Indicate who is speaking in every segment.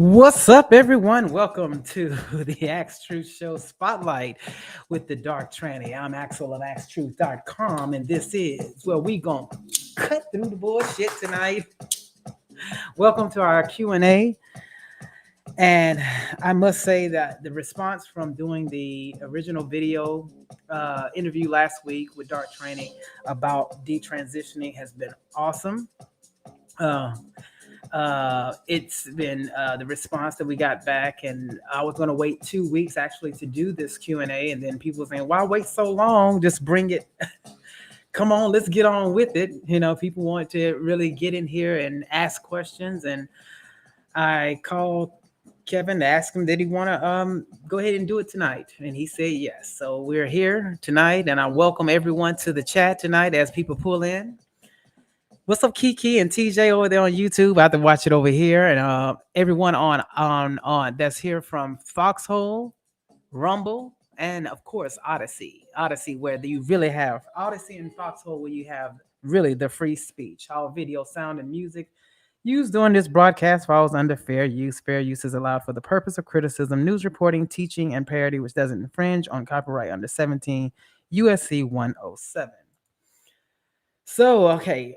Speaker 1: What's up, everyone? Welcome to the Axetruth Show Spotlight with the Dark Tranny. I'm Axel of Axetruth.com, and this is where we gonna cut through the bullshit tonight. Welcome to our Q&A. And I must say that the response from doing the original video interview last week with Dark Tranny about detransitioning has been awesome. It's been the response that we got back, and I was going to wait 2 weeks actually to do this Q&A, and then people were saying, why wait so long? Just bring it. Come on, let's get on with it. You know, people want to really get in here and ask questions, and I called Kevin to ask him, did he want to go ahead and do it tonight? And he said yes. So we're here tonight, and I welcome everyone to the chat tonight as people pull in. What's up, Kiki and TJ over there on YouTube? I have to watch it over here, and everyone on that's here from Foxhole, Rumble, and of course Odyssey, where you really have Odyssey and Foxhole, where you have really the free speech. All video, sound, and music used during this broadcast falls under fair use. Fair use is allowed for the purpose of criticism, news reporting, teaching, and parody, which doesn't infringe on copyright under 17 USC 107. So okay,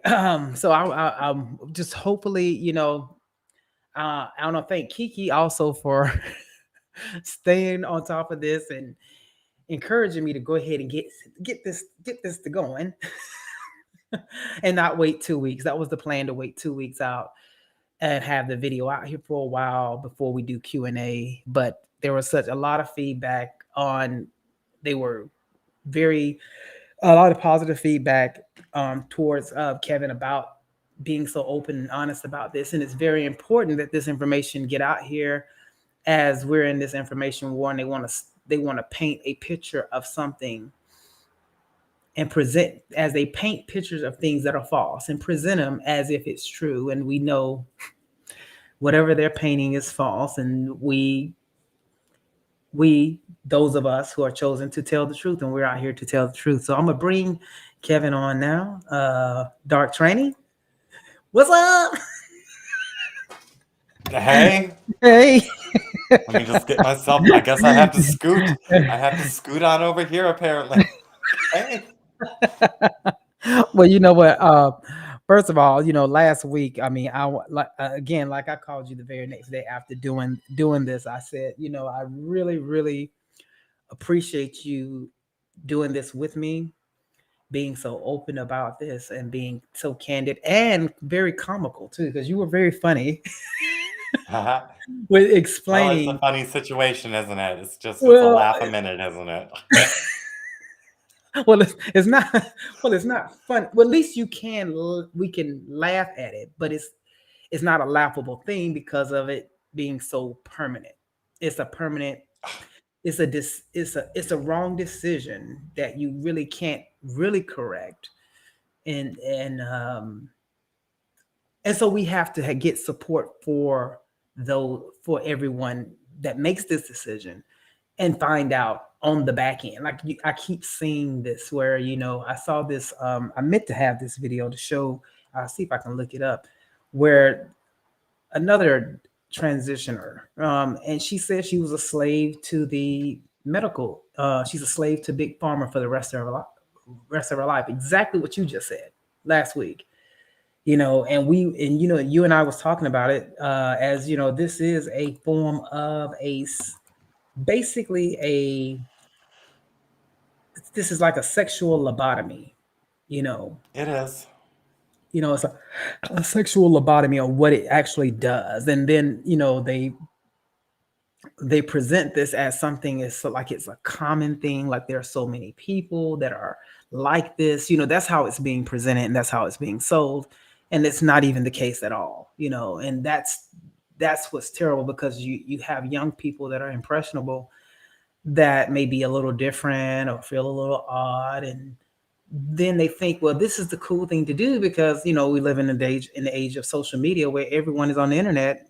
Speaker 1: so I'm just hopefully, I don't know. Thank Kiki also for staying on top of this and encouraging me to go ahead and get this to going, and not wait 2 weeks. That was the plan, to wait 2 weeks out and have the video out here for a while before we do Q&A. But there was such a lot of feedback on. They were a lot of positive feedback towards Kevin about being so open and honest about this. And it's very important that this information get out here, as we're in this information war, and they want to paint a picture of something and present, as they paint pictures of things that are false and present them as if it's true. And we know whatever they're painting is false, and we those of us who are chosen to tell the truth, and we're out here to tell the truth. So I'm gonna bring Kevin on now. Dark Tranny, what's up?
Speaker 2: Hey, let me just get myself. I guess I have to scoot. I have to scoot on over here, apparently. Hey.
Speaker 1: Well, you know what? First of all, last week, I mean, like I called you the very next day after doing this. I said, I really, really appreciate you doing this with me, being so open about this and being so candid and very comical too, because you were very funny with explaining.
Speaker 2: Well, it's a funny situation, isn't it? It's a laugh a minute, isn't it?
Speaker 1: Well, it's not. Well, it's not fun. Well, at least we can laugh at it, but it's not a laughable thing because of it being so permanent. It's a permanent. It's a wrong decision that you really can't really correct, and so we have to get support for everyone that makes this decision, and find out on the back end. Like I keep seeing this where, I saw this, I meant to have this video to show, I'll see if I can look it up, where another transitioner, and she said she was a slave to the medical, she's a slave to Big Pharma for the rest of her life. Exactly what you just said last week. And you and I was talking about it, as this is a form of this is like a sexual lobotomy,
Speaker 2: It is.
Speaker 1: It's a sexual lobotomy on what it actually does. And then, they present this as something, it's like it's a common thing, like there are so many people that are like this. That's how it's being presented, and that's how it's being sold. And it's not even the case at all, and that's what's terrible, because you have young people that are impressionable, that may be a little different or feel a little odd, and then they think, well, this is the cool thing to do, because we live in the age of social media, where everyone is on the internet,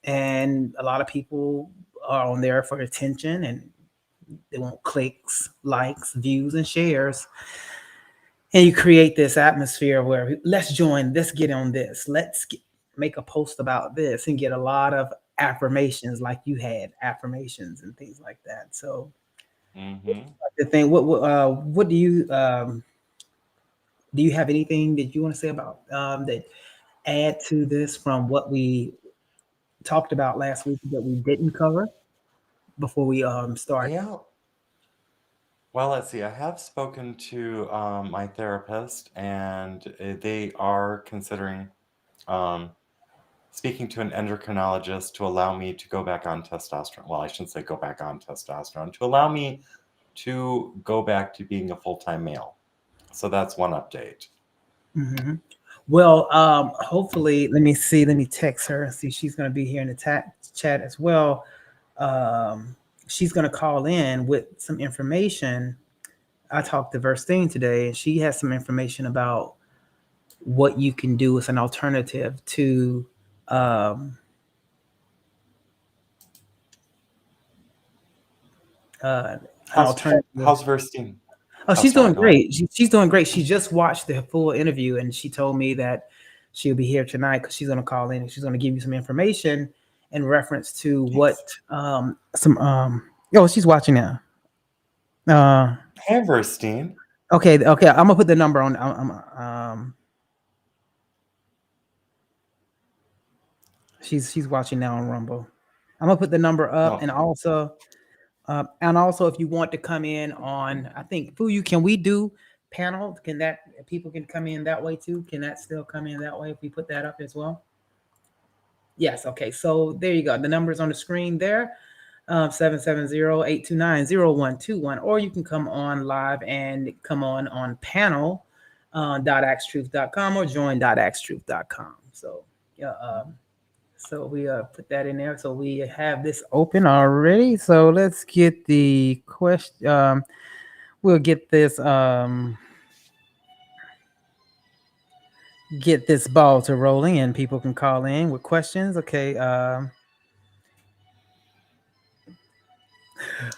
Speaker 1: and a lot of people are on there for attention, and they want clicks, likes, views, and shares. And you create this atmosphere where let's get on this, make a post about this, and get a lot of affirmations like you had affirmations and things like that. So
Speaker 2: Mm-hmm.
Speaker 1: the thing, what do you have anything that you want to say about that add to this from what we talked about last week that we didn't cover before we start?
Speaker 2: Yeah. Well, let's see. I have spoken to my therapist, and they are considering um, speaking to an endocrinologist to allow me to go back on testosterone. Well, I shouldn't say go back on testosterone, to allow me to go back to being a full-time male. So that's one update.
Speaker 1: Hmm. Well, hopefully, let me see. Let me text her and see. She's going to be here in the chat as well. Um, she's going to call in with some information. I talked to Verstine today, and she has some information about what you can do as an alternative to um, an
Speaker 2: How's
Speaker 1: alternative.
Speaker 2: how's Verstein?
Speaker 1: Oh,
Speaker 2: Oh,
Speaker 1: she's
Speaker 2: sorry,
Speaker 1: doing
Speaker 2: go on.
Speaker 1: great. She's doing great. She just watched the full interview, and she told me that she'll be here tonight because she's going to call in and she's going to give you some information in reference to what
Speaker 2: Thanks.
Speaker 1: some oh, she's watching now. Uh,
Speaker 2: Hey, Verstein.
Speaker 1: okay. I'm gonna put the number on. She's watching now on Rumble. I'm gonna put the number up,
Speaker 2: No,
Speaker 1: and also if you want to come in on, I think Fuyu, can we do panel? Can that people can come in that way too? Can that still come in that way if we put that up as well? Yes. Okay. So there you go. The numbers on the screen there. 770-829-0121, or you can come on live and come on panel .axtruth.com or join.axtruth.com. So yeah, so we put that in there. So we have this open already. So let's get the question. We'll get this ball to rolling, and people can call in with questions. Okay.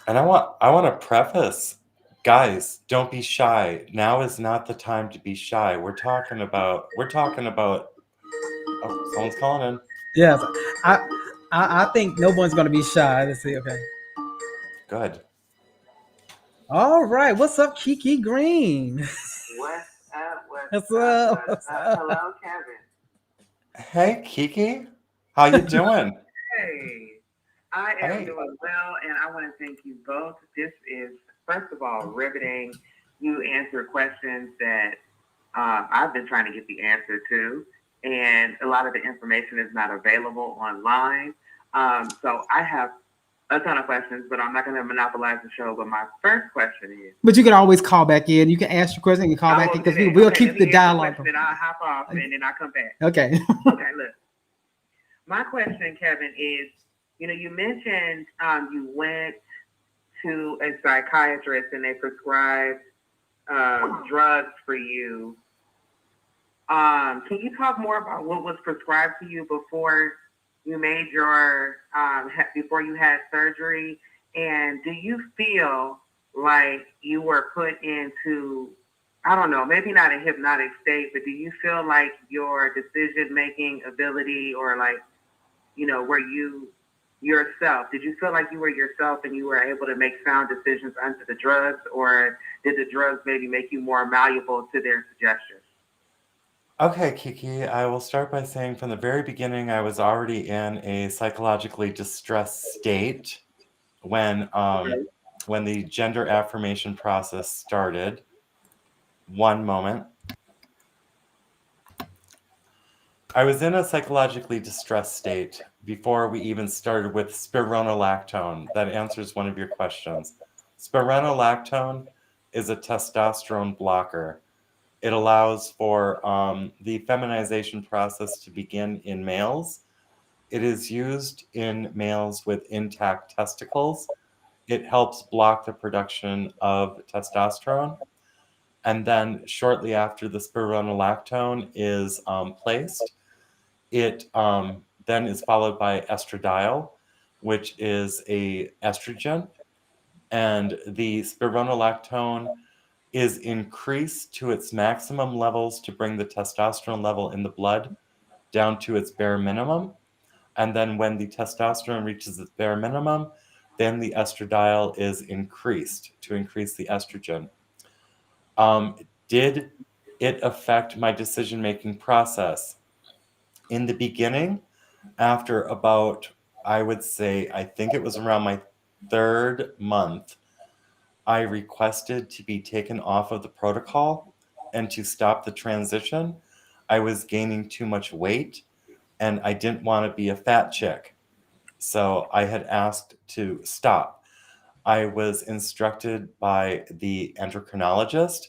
Speaker 2: and I want to preface, guys, don't be shy. Now is not the time to be shy. We're talking about. Oh, someone's calling in.
Speaker 1: Yes, I I think no one's gonna be shy. Let's see. Okay.
Speaker 2: Good.
Speaker 1: All right. What's up, Kiki Green?
Speaker 3: What's up? What's
Speaker 1: What's
Speaker 3: up?
Speaker 1: up?
Speaker 3: What's
Speaker 1: What's
Speaker 3: up?
Speaker 1: up?
Speaker 3: Hello, Kevin.
Speaker 2: Hey, Kiki, how you doing?
Speaker 3: Hey, I am
Speaker 2: Hey.
Speaker 3: doing well, and I want to thank you both. This is, first of all, riveting. You answer questions that I've been trying to get the answer to, and a lot of the information is not available online. So I have a ton of questions, but I'm not going to monopolize the show. But my first question is,
Speaker 1: But you can always call back in. You can ask your question and call
Speaker 3: I
Speaker 1: back
Speaker 3: will
Speaker 1: in
Speaker 3: do
Speaker 1: because
Speaker 3: that.
Speaker 1: we'll
Speaker 3: Okay,
Speaker 1: keep
Speaker 3: let
Speaker 1: the
Speaker 3: me answer the
Speaker 1: dialogue.
Speaker 3: question, then I'll hop off, and then I'll come back.
Speaker 1: Okay.
Speaker 3: Okay, look. My question, Kevin, is you mentioned you went to a psychiatrist and they prescribed drugs for you. Can you talk more about what was prescribed to you before you made before you had surgery? And do you feel like you were put into, I don't know, maybe not a hypnotic state, but do you feel like your decision making ability, or like, were you yourself? Did you feel like you were yourself and you were able to make sound decisions under the drugs, or did the drugs maybe make you more malleable to their suggestions?
Speaker 2: Okay, Kiki, I will start by saying from the very beginning, I was already in a psychologically distressed state when the gender affirmation process started. One moment. I was in a psychologically distressed state before we even started with spironolactone. That answers one of your questions. Spironolactone is a testosterone blocker. It allows for the feminization process to begin in males. It is used in males with intact testicles. It helps block the production of testosterone. And then shortly after the spironolactone is placed, it then is followed by estradiol, which is a estrogen. And the spironolactone is increased to its maximum levels to bring the testosterone level in the blood down to its bare minimum. And then when the testosterone reaches its bare minimum, then the estradiol is increased to increase the estrogen. Did it affect my decision-making process? In the beginning, after about, I would say, I think it was around my 3rd month, I requested to be taken off of the protocol and to stop the transition. I was gaining too much weight and I didn't want to be a fat chick. So I had asked to stop. I was instructed by the endocrinologist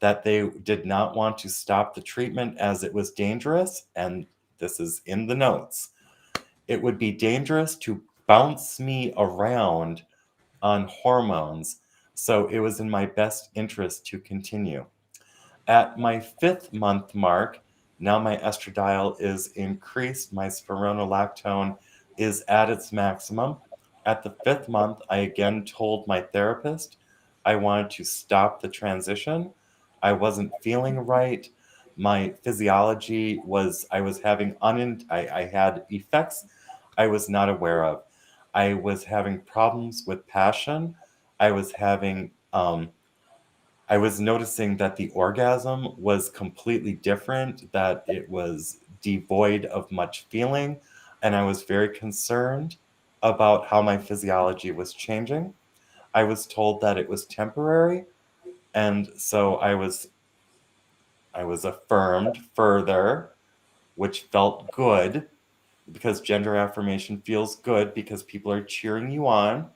Speaker 2: that they did not want to stop the treatment as it was dangerous, and this is in the notes. It would be dangerous to bounce me around on hormones, so it was in my best interest to continue. At my 5th month mark, now my estradiol is increased, my spironolactone is at its maximum. At the 5th month, I again told my therapist I wanted to stop the transition. I wasn't feeling right. My physiology was, I was having, I had effects I was not aware of. I was having problems with passion. I was having, I was noticing that the orgasm was completely different, that it was devoid of much feeling, and I was very concerned about how my physiology was changing. I was told that it was temporary, and so I was affirmed further, which felt good because gender affirmation feels good because people are cheering you on.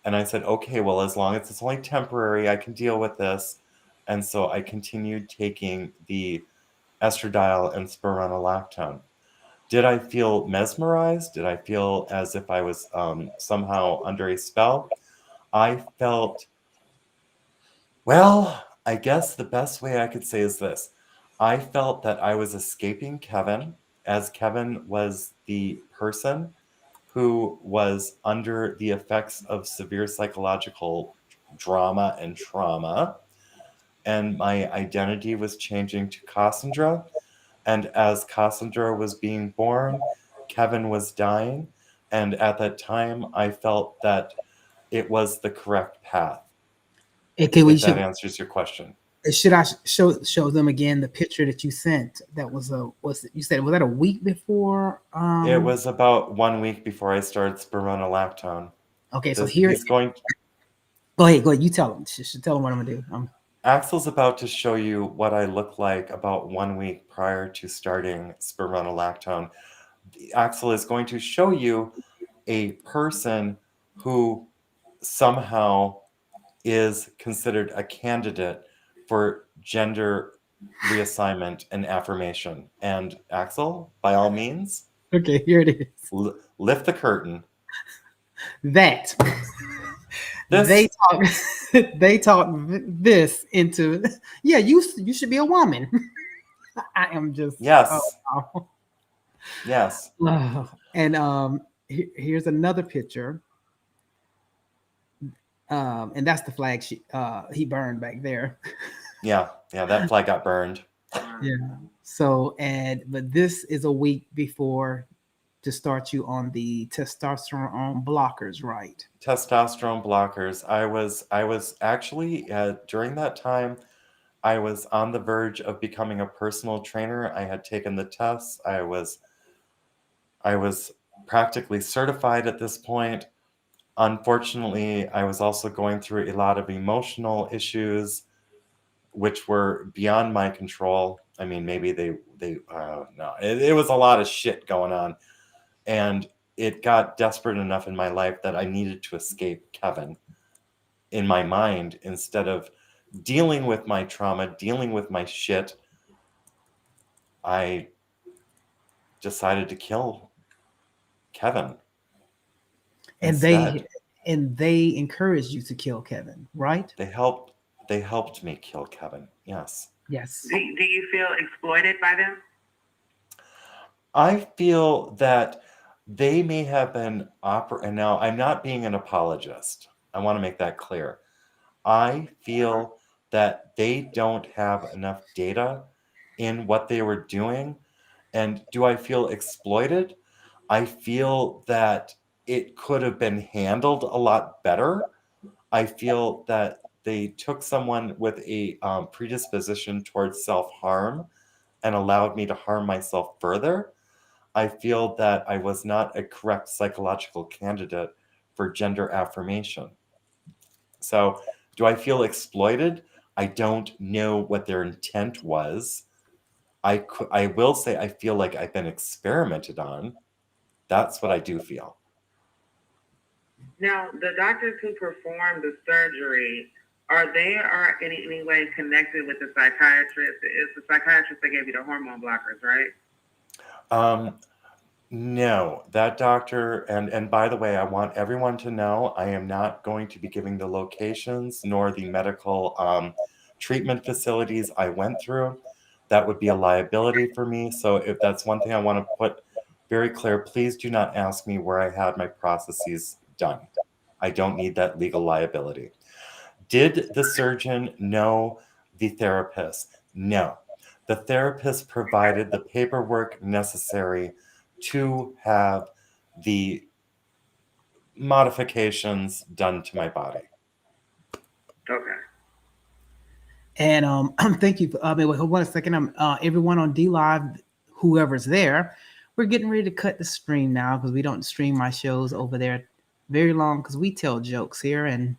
Speaker 2: And I said, okay, well, as long as it's only temporary, I can deal with this. And so I continued taking the estradiol and spironolactone. Did I feel mesmerized? Did I feel as if I was somehow under a spell? I felt, well, I guess the best way I could say is this. I felt that I was escaping Kevin, as Kevin was the person who was under the effects of severe psychological drama and trauma, and my identity was changing to Cassandra. And as Cassandra was being born, Kevin was dying. And at that time, I felt that it was the correct path,
Speaker 1: Okay, we
Speaker 2: if that
Speaker 1: should
Speaker 2: answers your question.
Speaker 1: show them again the picture that you sent? That was you said, was that a week before?
Speaker 2: It was about 1 week before I started spironolactone.
Speaker 1: Okay, so here,
Speaker 2: He's going.
Speaker 1: go ahead. You tell them. Tell them what I'm gonna do.
Speaker 2: Axel's about to show you what I look like about 1 week prior to starting spironolactone. Axel is going to show you a person who somehow is considered a candidate for gender reassignment and affirmation. And Axel, by all means,
Speaker 1: Okay, here it is.
Speaker 2: lift the curtain.
Speaker 1: That they
Speaker 2: This,
Speaker 1: talk they talk this into, yeah, you should be a woman. I am just,
Speaker 2: yes,
Speaker 1: oh,
Speaker 2: yes,
Speaker 1: wow. And here's another picture. And that's the flag he burned back there.
Speaker 2: yeah, that flag got burned.
Speaker 1: Yeah. So, but this is a week before to start you on the testosterone blockers, right?
Speaker 2: Testosterone blockers. I was actually during that time I was on the verge of becoming a personal trainer. I had taken the tests. I was practically certified at this point. Unfortunately, I was also going through a lot of emotional issues which were beyond my control. I mean, maybe they no, it was a lot of shit going on, and it got desperate enough in my life that I needed to escape Kevin in my mind instead of dealing with my trauma, dealing with my shit. I decided to kill Kevin
Speaker 1: And
Speaker 2: instead.
Speaker 1: they encouraged you to kill Kevin, right?
Speaker 2: They helped they helped me kill Kevin. Yes.
Speaker 1: Yes.
Speaker 3: Do you feel exploited by them?
Speaker 2: I feel that they may have been and now I'm not being an apologist. I want to make that clear. I feel that they don't have enough data in what they were doing. And do I feel exploited? I feel that it could have been handled a lot better. I feel that they took someone with a predisposition towards self-harm and allowed me to harm myself further. I feel that I was not a correct psychological candidate for gender affirmation. So, do I feel exploited? I don't know what their intent was. I will say I feel like I've been experimented on. That's what I do feel.
Speaker 3: Now, the doctors who performed the surgery, are they are in any way connected with the psychiatrist? It's the psychiatrist that gave you the hormone blockers, right?
Speaker 2: No, that doctor, and by the way, I want everyone to know I am not going to be giving the locations nor the medical treatment facilities I went through. That would be a liability for me. So if that's one thing I want to put very clear, please do not ask me where I had my processes done. I don't need that legal liability. Did the surgeon know the therapist? No. The therapist provided the paperwork necessary to have the modifications done to my body.
Speaker 3: Okay.
Speaker 1: And thank you. Wait, hold on a second. Everyone on D Live, whoever's there, we're getting ready to cut the stream now because we don't stream my shows over there very long because we tell jokes here and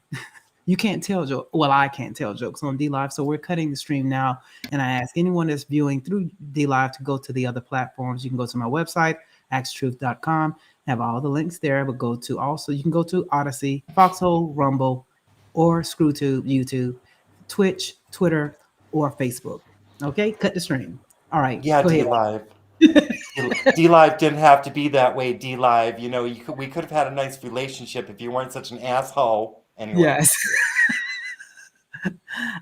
Speaker 1: you can't tell jokes. Well, I can't tell jokes on D Live, so we're cutting the stream now. And I ask anyone that's viewing through D Live to go to the other platforms. You can go to my website, axetruth.com. Have all the links there, but go to also you can go to Odyssey, Foxhole, Rumble, or ScrewTube, YouTube, Twitch, Twitter, or Facebook. Okay, cut the stream. All right,
Speaker 2: Yeah,
Speaker 1: go
Speaker 2: D
Speaker 1: ahead.
Speaker 2: Live. D Live didn't have to be that way. D Live, we could have had a nice relationship if you weren't such an asshole. Anyway.
Speaker 1: Yes.
Speaker 3: Okay,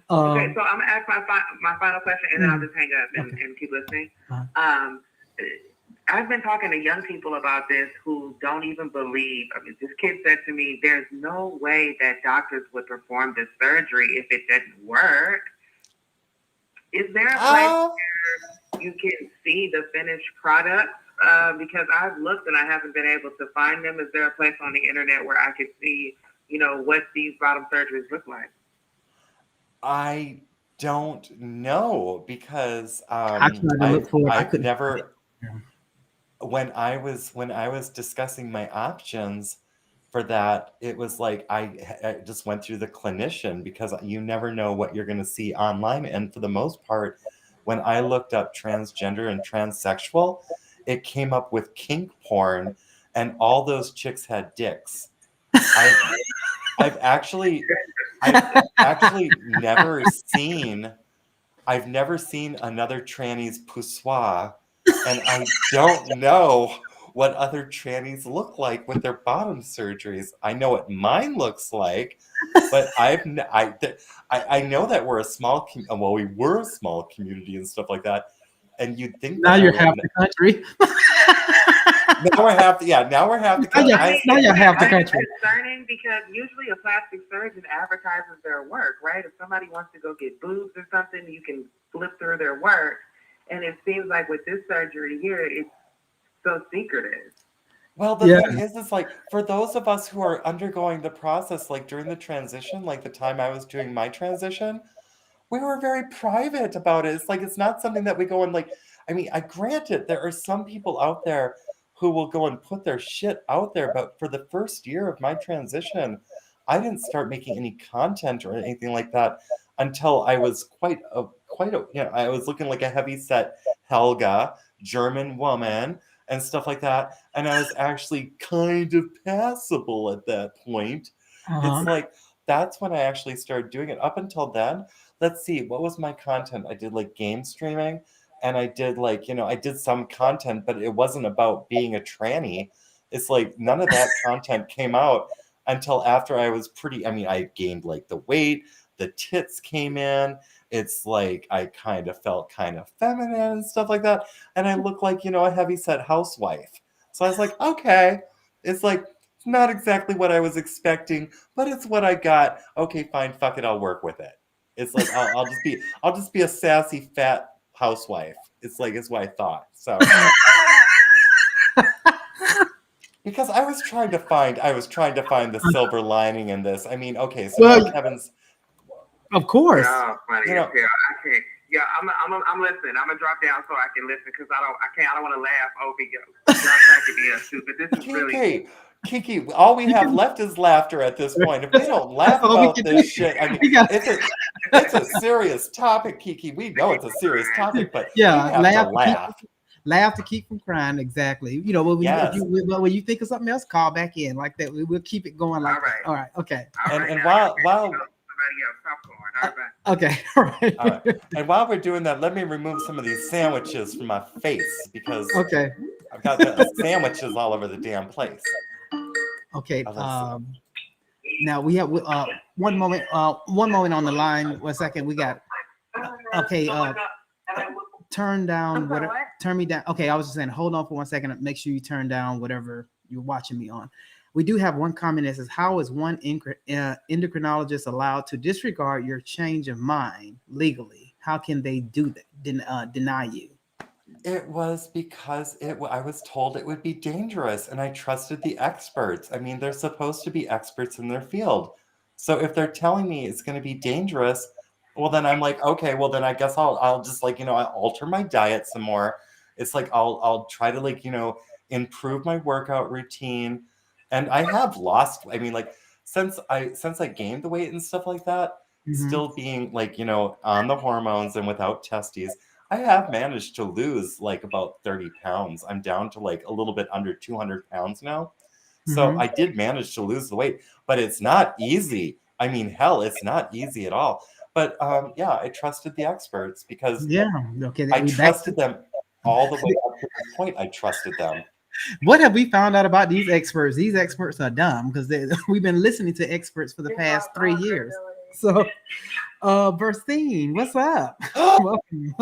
Speaker 3: so I'm gonna ask my final question, and then I'll just hang up and keep listening. I've been talking to young people about this who don't even believe. I mean, this kid said to me, "There's no way that doctors would perform this surgery if it didn't work." Is there a place where you can see the finished product? Because I've looked and I haven't been able to find them. Is there a place on the internet where I could see, what these bottom surgeries look like?
Speaker 2: I don't know because
Speaker 1: I tried to look for it. I
Speaker 2: I've
Speaker 1: couldn't.
Speaker 2: never. When I was discussing my options for that, it was like I just went through the clinician because you never know what you're going to see online. And for the most part, when I looked up transgender and transsexual, it came up with kink porn, and all those chicks had dicks. I've actually never seen. I've never seen another tranny's poussoir, and I don't know what other trannies look like with their bottom surgeries. I know what mine looks like, but I know that we're a small we were a small community and stuff like that. And you'd think
Speaker 1: now you're half the country.
Speaker 2: Now we're half the country.
Speaker 1: Now you're half the country.
Speaker 3: It's concerning because usually a plastic surgeon advertises their work, right? If somebody wants to go get boobs or something, you can flip through their work. And it seems like with this surgery here, it's so secretive.
Speaker 2: Well, the thing is like for those of us who are undergoing the process, like during the transition, like the time I was doing my transition, we were very private about it. It's like it's not something that we go and like. I mean, I granted there are some people out there who will go and put their shit out there, but for the first year of my transition, I didn't start making any content or anything like that until I was I was looking like a heavy-set Helga, German woman, and stuff like that. And I was actually kind of passable at that point. It's like, that's when I actually started doing it. Up until then, let's see, what was my content? I did like game streaming, and I did like, I did some content, but it wasn't about being a tranny. It's like none of that content came out until after I was I gained like the weight, the tits came in. It's like I kind of felt kind of feminine and stuff like that. And I look like, a heavyset housewife. So I was like, okay, it's like not exactly what I was expecting, but it's what I got. Okay, fine, fuck it, I'll work with it. It's like I'll just be a sassy fat housewife. It's like it's what I thought. So Because I was trying to find the silver lining in this. I mean, okay, so now
Speaker 1: Well,
Speaker 2: Kevin's,
Speaker 1: of course.
Speaker 3: Yeah, funny
Speaker 2: you
Speaker 3: as
Speaker 2: know,
Speaker 3: hell. I can't. Yeah, I'm listening. I'm gonna drop down so I can listen because I don't want to laugh over you. Y'all cracking me up too, but this is really.
Speaker 2: Kiki, all we
Speaker 1: You
Speaker 2: have
Speaker 1: can,
Speaker 2: left is laughter at this point. If we don't laugh
Speaker 1: all we
Speaker 2: about
Speaker 1: can
Speaker 2: this
Speaker 1: do.
Speaker 2: shit, I mean,
Speaker 1: We got,
Speaker 2: it's a serious topic, Kiki. We know it's a serious topic, but we
Speaker 1: yeah,
Speaker 2: have to laugh.
Speaker 1: laugh to keep from crying. Exactly. You know,
Speaker 2: Yes.
Speaker 1: when you think of something else, call back in like that. We'll keep it going like
Speaker 3: All right.
Speaker 1: that. All right. Okay.
Speaker 3: All right.
Speaker 2: And
Speaker 3: Now,
Speaker 2: while
Speaker 3: somebody else, popcorn. All right.
Speaker 1: Okay. All right.
Speaker 2: all right, and while we're doing that, let me remove some of these sandwiches from my face because
Speaker 1: Okay.
Speaker 2: I've got the sandwiches all over the damn place.
Speaker 1: Okay.
Speaker 2: Oh, let's see.
Speaker 1: Now we have one moment on the line. 1 second. We got okay. Turn down whatever. Turn me down. Okay, I was just saying, hold on for 1 second. Make sure you turn down whatever you're watching me on. We do have one comment that says, "How is one endocrinologist allowed to disregard your change of mind legally? How can they do that? Deny you?"
Speaker 2: It was because I was told it would be dangerous, and I trusted the experts. I mean, they're supposed to be experts in their field. So if they're telling me it's going to be dangerous, well, then I'm like, okay, well, then I guess I'll just like, I'll alter my diet some more. It's like I'll try to like, improve my workout routine. And I have lost, I mean, like since I gained the weight and stuff like that,
Speaker 1: Mhm.
Speaker 2: still being like, on the hormones and without testes, I have managed to lose like about 30 pounds. I'm down to like a little bit under 200 pounds now. So
Speaker 1: Mhm.
Speaker 2: I did manage to lose the weight, but it's not easy. I mean, hell, it's not easy at all. But yeah, I trusted the experts because
Speaker 1: Yeah. Okay.
Speaker 2: I
Speaker 1: We back.
Speaker 2: trusted them all the way up to this point. I trusted them.
Speaker 1: What have we found out about these experts? These experts are dumb because we've been listening to experts for the past 3 years. So, Berstine, what's up? Welcome.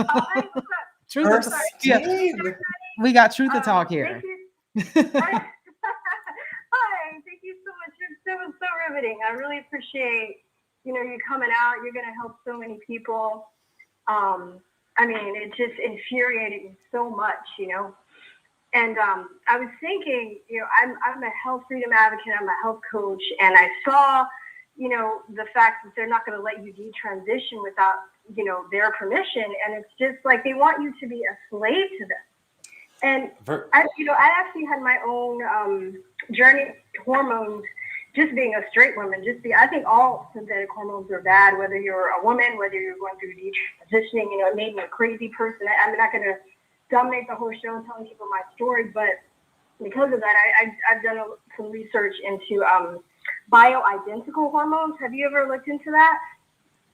Speaker 1: Truth to, yeah,
Speaker 2: Erstine!
Speaker 1: we got truth to talk here.
Speaker 4: Thank you. Hi, thank you so much. It was so riveting. I really appreciate, you coming out. You're going to help so many people. I mean, it just infuriated me so much. And I was thinking, I'm a health freedom advocate. I'm a health coach, and I saw, the fact that they're not going to let you detransition without, their permission, and it's just like they want you to be a slave to them. And I actually had my own journey to hormones, just being a straight woman. I think all synthetic hormones are bad, whether you're a woman, whether you're going through detransitioning. It made me a crazy person. I'm not going to dominate the whole show telling people my story, but because of that, I've done some research into bioidentical hormones. Have you ever looked into that?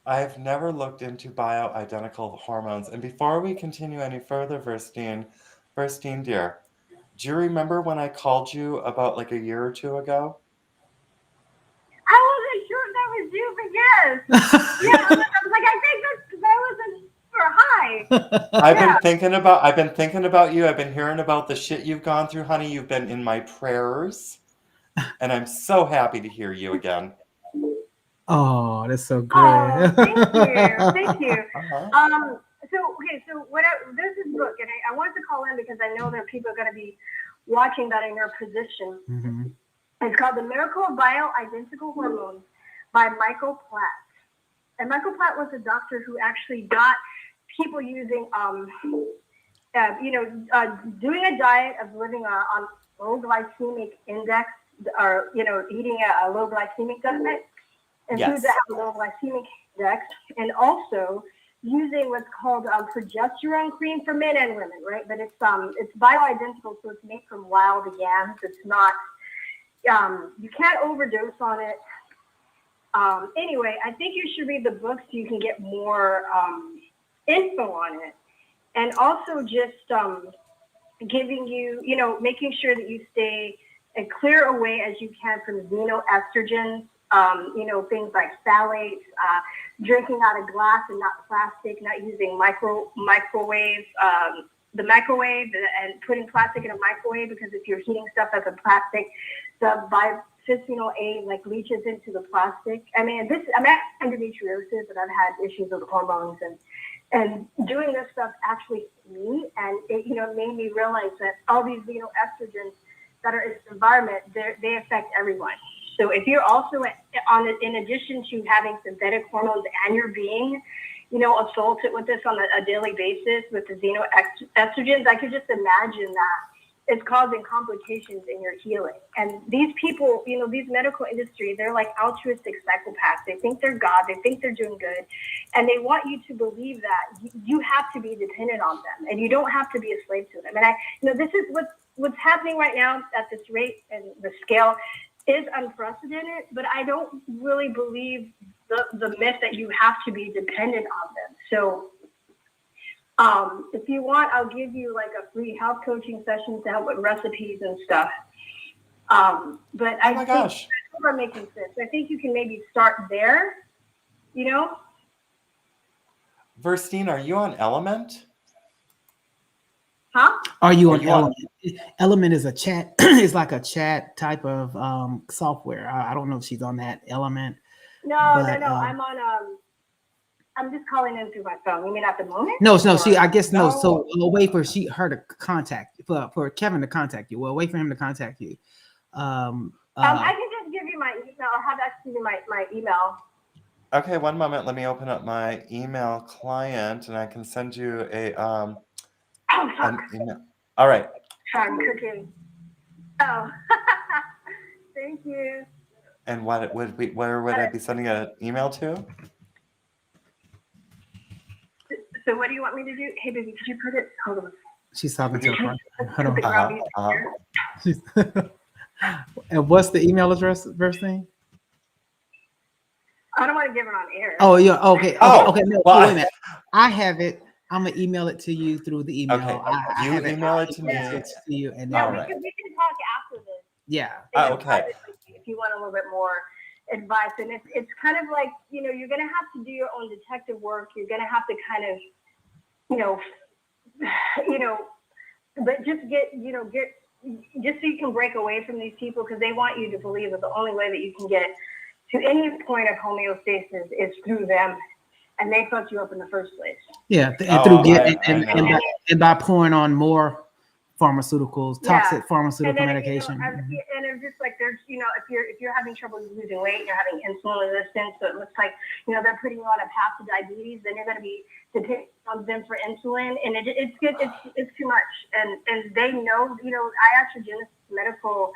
Speaker 2: I've never looked into bioidentical hormones. And before we continue any further, Verstine, dear, do you remember when I called you about like a year or two ago?
Speaker 4: I wasn't sure if that was you, but yes. Yeah, I was like, I think that wasn't super high.
Speaker 2: I've been thinking about you. I've been hearing about the shit you've gone through, honey. You've been in my prayers. And I'm so happy to hear you again.
Speaker 1: Oh, that's so good.
Speaker 4: Oh, thank you.
Speaker 2: Uh-huh.
Speaker 4: There's this book, and I wanted to call in because I know that people are going to be watching that in your position.
Speaker 1: Mm-hmm.
Speaker 4: It's called The Miracle of Bioidentical Hormones by Michael Platt. And Michael Platt was a doctor who actually got people using, doing a diet of living on low glycemic index, or, eating a low glycemic diet, and foods that have a low glycemic index, and also using what's called progesterone cream for men and women, right? But it's bioidentical, so it's made from wild yams. It's not, you can't overdose on it. Anyway, I think you should read the book so you can get more info on it. And also just giving you, making sure that you stay as clear away as you can from xenoestrogens, things like phthalates, drinking out of glass and not plastic, not using microwave, the microwave, and putting plastic in a microwave, because if you're heating stuff that's in plastic, the bisphenol A leaches into the plastic. I mean, I'm at endometriosis, and I've had issues with hormones, and doing this stuff actually hit me, and it made me realize that all these xenoestrogens that are in the environment, they affect everyone. So if you're also in addition to having synthetic hormones and you're being, assaulted with this on a daily basis with the xenoestrogens, I could just imagine that it's causing complications in your healing. And these people, these medical industry, they're like altruistic psychopaths. They think they're God. They think they're doing good. And they want you to believe that you have to be dependent on them and you don't have to be a slave to them. And this is what's happening right now at this rate and the scale is unprecedented, but I don't really believe the myth that you have to be dependent on them. So if you want, I'll give you like a free health coaching session to help with recipes and stuff. But I think that's not making sense. I think you can maybe start there,
Speaker 2: Verstine, are you on Element?
Speaker 4: Huh?
Speaker 1: Are you on Element? Element is a chat. It's like a chat type of software. I don't know if she's on that Element.
Speaker 4: No. I'm on. I'm just calling in through my phone. You mean at the moment?
Speaker 1: No. I guess no. So we'll wait for her to contact for Kevin to contact you. We'll wait for him to contact you.
Speaker 4: I can just give you my email. I'll have actually my email.
Speaker 2: Okay, one moment. Let me open up my email client, and I can send you an email. All right.
Speaker 4: I'm cooking. Oh, thank you.
Speaker 2: And where would I be sending an email to?
Speaker 4: So what do you want me to do? Hey, baby, could you put it? Hold on.
Speaker 1: She's talking to her. Hold
Speaker 2: on.
Speaker 1: And what's the email address, Verstine?
Speaker 4: I don't want to give it on air.
Speaker 1: Oh, yeah. Okay. Okay. No, wait a minute. I have it. I'm gonna email it to you through the email.
Speaker 2: Okay. You email it to me.
Speaker 4: Yeah,
Speaker 2: we
Speaker 4: can talk after this.
Speaker 1: Yeah.
Speaker 2: Oh, okay.
Speaker 4: If you want a little bit more advice, and it's kind of like you're gonna have to do your own detective work. You're gonna have to kind of but just get just so you can break away from these people because they want you to believe that the only way that you can get to any point of homeostasis is through them, and they fucked you up in the first place.
Speaker 1: Yeah, and by pouring on more pharmaceuticals, toxic pharmaceutical medication.
Speaker 4: And it's just like there's, if you're having trouble losing weight, you're having insulin resistance, so it looks like, they're putting you on a path to diabetes, then you're going to be dependent on them for insulin, and it's too much. And they know, iatrogenesis medical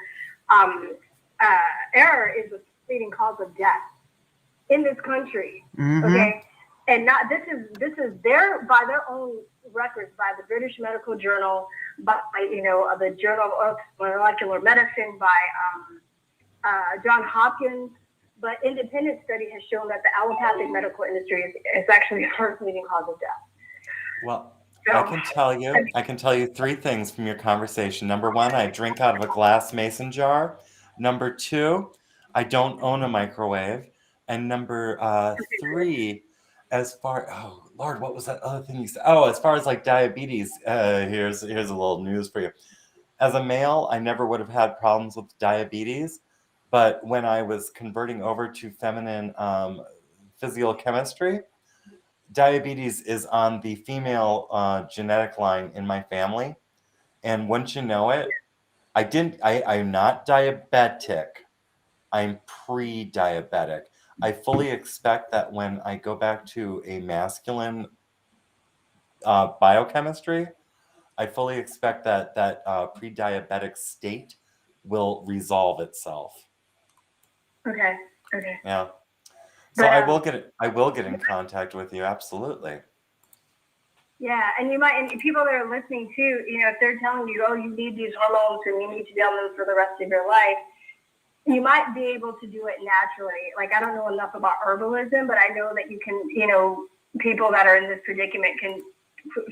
Speaker 4: error is a leading cause of death in this country.
Speaker 1: Mm-hmm.
Speaker 4: Okay. And this is by their own records, by the British Medical Journal, by the Journal of Molecular Medicine, by John Hopkins. But independent study has shown that the allopathic medical industry is actually the first leading cause of death.
Speaker 2: Well, I can tell you three things from your conversation. Number one, I drink out of a glass mason jar. Number two, I don't own a microwave. And number three, as far what was that other thing you said? Oh, as far as like diabetes, here's a little news for you. As a male, I never would have had problems with diabetes, but when I was converting over to feminine physiochemistry, diabetes is on the female genetic line in my family, and once you know it, I'm not diabetic. I'm pre-diabetic. I fully expect that when I go back to a masculine biochemistry, I fully expect that pre-diabetic state will resolve itself.
Speaker 4: Okay.
Speaker 2: Yeah. So I will get in contact with you. Absolutely.
Speaker 4: Yeah, and people that are listening too, if they're telling you, oh, you need these hormones and you need to be on them for the rest of your life, you might be able to do it naturally. Like, I don't know enough about herbalism, but I know that you can, people that are in this predicament can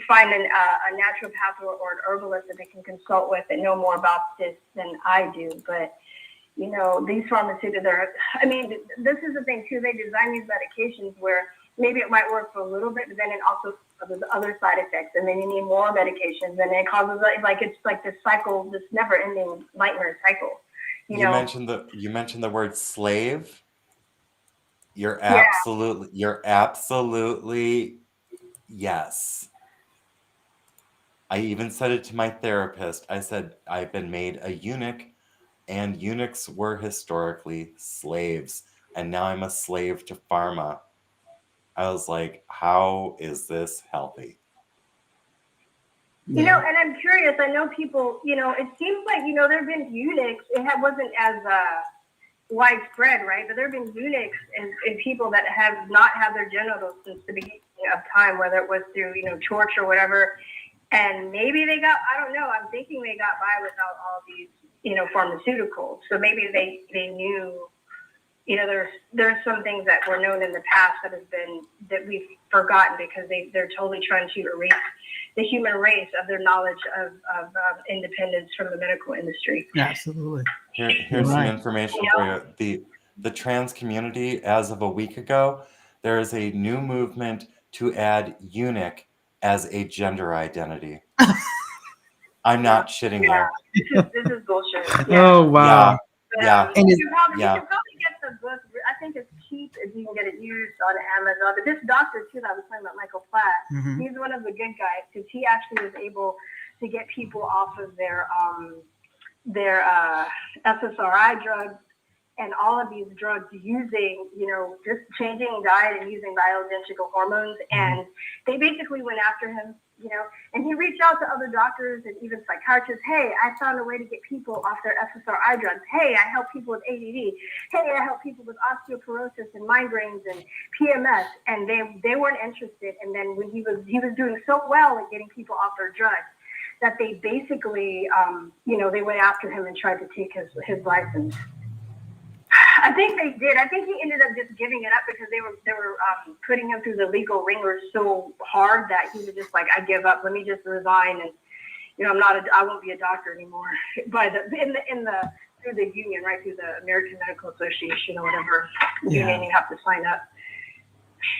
Speaker 4: find a naturopath or an herbalist that they can consult with and know more about this than I do. But, these pharmaceuticals this is the thing too. They design these medications where maybe it might work for a little bit, but then it also causes other side effects. And then you need more medications and it causes it's like this cycle, this never ending nightmare cycle. You
Speaker 2: mentioned the word slave. You're absolutely yes. I even said it to my therapist. I said, I've been made a eunuch, and eunuchs were historically slaves. And now I'm a slave to pharma. I was like, how is this healthy?
Speaker 4: You know, and I'm curious. I know people, you know, it seems like, you know, there have been eunuchs. Wasn't as widespread, right? But there have been eunuchs and people that have not had their genitals since the beginning of time, whether it was through, you know, torture or whatever. And maybe they got, I don't know, I'm thinking they got by without all these, you know, pharmaceuticals. So maybe they knew, you know, there's some things that were known in the past that we've forgotten because they're totally trying to erase the human race of their knowledge of independence from the medical industry.
Speaker 1: Absolutely.
Speaker 2: Here's some information for you. The trans community, as of a week ago, there is a new movement to add eunuch as a gender identity. I'm not shitting you.
Speaker 4: This is bullshit.
Speaker 1: Oh, wow.
Speaker 2: Yeah.
Speaker 4: You should probably get the book. I think it's cheap if you can get it used on Amazon. But this doctor, too, that I was talking about, Michael Platt, he's one of the good guys because he actually was able to get people off of their SSRI drugs and all of these drugs using, you know, just changing diet and using bioidentical hormones. And they basically went after him, you know, and he reached out to other doctors and even psychiatrists. Hey, I found a way to get people off their SSRI drugs. Hey, I help people with ADD. Hey, I help people with osteoporosis and migraines and PMS. And they weren't interested. And then when he was doing so well at getting people off their drugs that they basically, you know, they went after him and tried to take his license. I think they did. I think he ended up just giving it up because they were putting him through the legal ringer so hard that he was just like, I give up. Let me just resign, and you know, I won't be a doctor anymore. Through the union, right, through the American Medical Association or whatever union you have to sign up.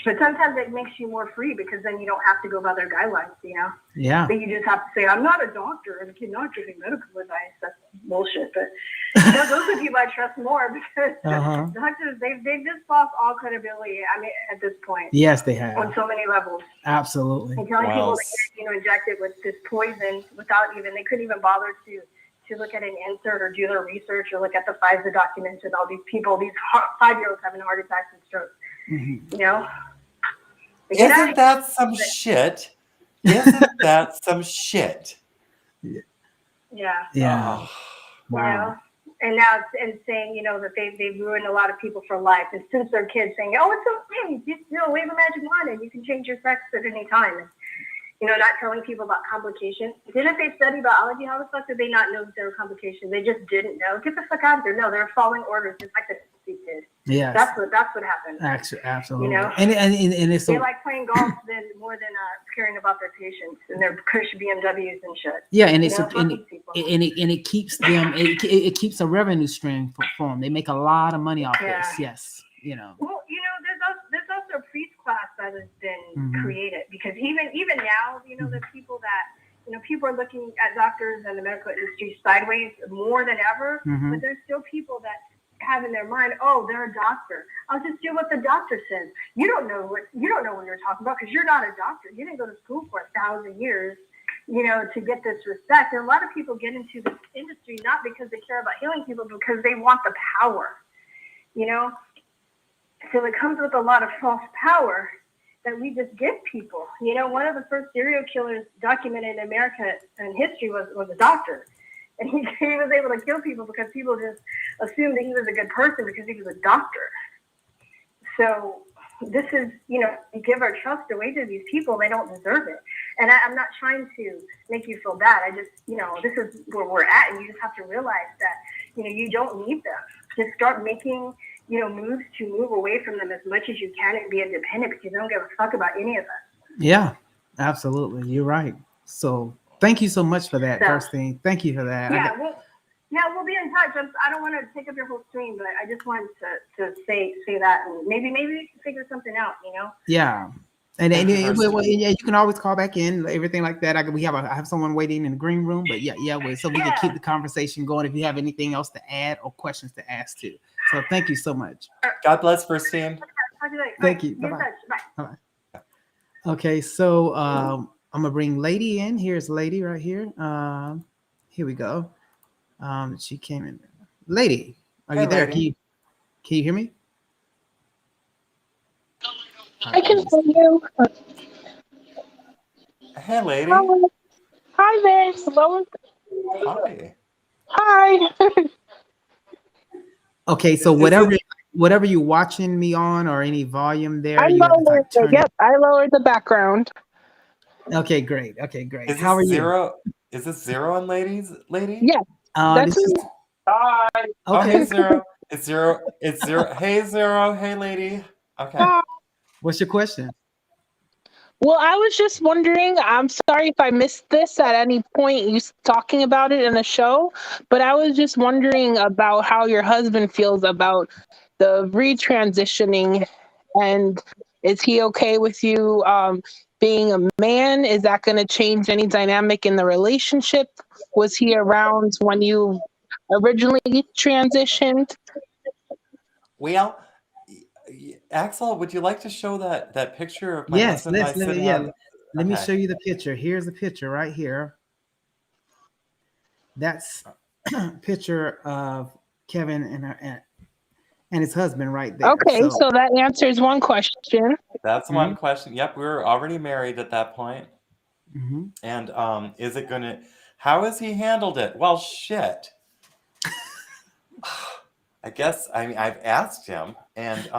Speaker 4: But sometimes it makes you more free because then you don't have to go by their guidelines, you know?
Speaker 1: Yeah.
Speaker 4: But you just have to say, I'm not a doctor and cannot give medical advice. That's bullshit. But those are people I trust more because doctors, they've just lost all credibility, I mean, at this point.
Speaker 1: Yes, they have.
Speaker 4: On so many levels.
Speaker 1: Absolutely.
Speaker 4: And telling people that they're, you know, injected with this poison they couldn't even bother to look at an insert or do their research or look at the Pfizer documents and all these people, these 5-year-olds having heart attacks and strokes. You know?
Speaker 2: Isn't that some shit? Isn't that some shit?
Speaker 4: Yeah.
Speaker 1: Yeah.
Speaker 4: Wow. You know? And now and saying, you know, that they've ruined a lot of people for life. And since they're kids saying, oh, it's okay, just, you know, wave a magic wand and you can change your sex at any time. And, you know, not telling people about complications. Didn't they study biology? How the fuck did they not know that there were complications? They just didn't know. Get the fuck out of there. No, they're following orders just like the Nazis did.
Speaker 1: Yeah.
Speaker 4: That's what happened.
Speaker 1: Actually, absolutely.
Speaker 4: You know?
Speaker 1: And it's so,
Speaker 4: they like playing golf more than caring about their patients and their cush BMWs and shit.
Speaker 1: Yeah, and it keeps them. It keeps a revenue stream for them. They make a lot of money off this. Yes, you know.
Speaker 4: Well, you know, there's also a priest class that has been created because even now, you know, the people that, you know, people are looking at doctors and the medical industry sideways more than ever, but there's still people that have in their mind, oh, they're a doctor. I'll just do what the doctor says. You don't know what you're talking about because you're not a doctor. You didn't go to school for 1,000 years, you know, to get this respect. And a lot of people get into this industry not because they care about healing people, because they want the power, you know. So it comes with a lot of false power that we just give people. You know, one of the first serial killers documented in America in history was a doctor. And he was able to kill people because people just assumed that he was a good person because he was a doctor. So this is, you know, we give our trust away to these people. They don't deserve it. And I'm not trying to make you feel bad. I just, you know, this is where we're at. And you just have to realize that, you know, you don't need them. Just start making, you know, moves to move away from them as much as you can and be independent because they don't give a fuck about any of us.
Speaker 1: Yeah, absolutely. You're right. So thank you so much for that. First thing, thank you for that.
Speaker 4: Yeah, we'll be in touch. I don't want to take up your whole stream, but I just wanted to say that, and maybe we can figure something out. You know? Yeah.
Speaker 1: And you can always call back in, everything like that. I have someone waiting in the green room, but so we can keep the conversation going. If you have anything else to add or questions to ask too. So thank you so much.
Speaker 2: God bless, Christine.
Speaker 1: Thank you. Bye. Okay, so I'm gonna bring Lady in. Here's Lady right here. Here we go. She came in. Lady, are
Speaker 2: Hey,
Speaker 1: you there?
Speaker 2: lady.
Speaker 1: Can you hear me? All
Speaker 5: I
Speaker 1: right, let
Speaker 5: can
Speaker 1: me
Speaker 5: hear
Speaker 1: see.
Speaker 5: you.
Speaker 2: Hey, lady.
Speaker 5: Hi, hi there. Hello.
Speaker 2: Hi.
Speaker 5: Hi.
Speaker 1: Okay, so
Speaker 2: Is it?
Speaker 1: whatever you watching me on or any volume
Speaker 5: I
Speaker 1: there, you have to
Speaker 5: lowered
Speaker 1: like
Speaker 5: it.
Speaker 1: turn it.
Speaker 5: Yep, I lowered the background.
Speaker 1: Okay, great. Okay, great.
Speaker 2: Is
Speaker 1: How
Speaker 2: this
Speaker 1: are you?
Speaker 2: zero? Is this zero on ladies, lady?
Speaker 5: Yes,
Speaker 1: This
Speaker 5: that's me.
Speaker 1: is
Speaker 5: Hi.
Speaker 2: Oh, hey,
Speaker 1: okay.
Speaker 2: zero. It's zero. It's zero. Hey, zero. Hey, lady. Okay.
Speaker 5: Hi.
Speaker 1: What's your question?
Speaker 5: Well, I was just wondering. I'm sorry if I missed this at any point. Talking about it in the show, but I was just wondering about how your husband feels about the retransitioning, and is he okay with you being a man? Is that going to change any dynamic in the relationship? Was he around when you originally transitioned?
Speaker 2: Well, Axel, would you like to show that picture of my
Speaker 1: Yes,
Speaker 2: husband and I
Speaker 1: let me
Speaker 2: sitting
Speaker 1: yeah.
Speaker 2: on?
Speaker 1: Let me
Speaker 2: Okay.
Speaker 1: show you the picture. Here's the picture right here. That's picture of Kevin and his husband right there.
Speaker 5: Okay,
Speaker 1: So
Speaker 5: so that answers one question.
Speaker 2: That's one
Speaker 1: mhm,
Speaker 2: question. Yep, we were already married at that point.
Speaker 1: mhm.
Speaker 2: And is it gonna? How has he handled it? Well, shit. I guess I mean I've asked him, and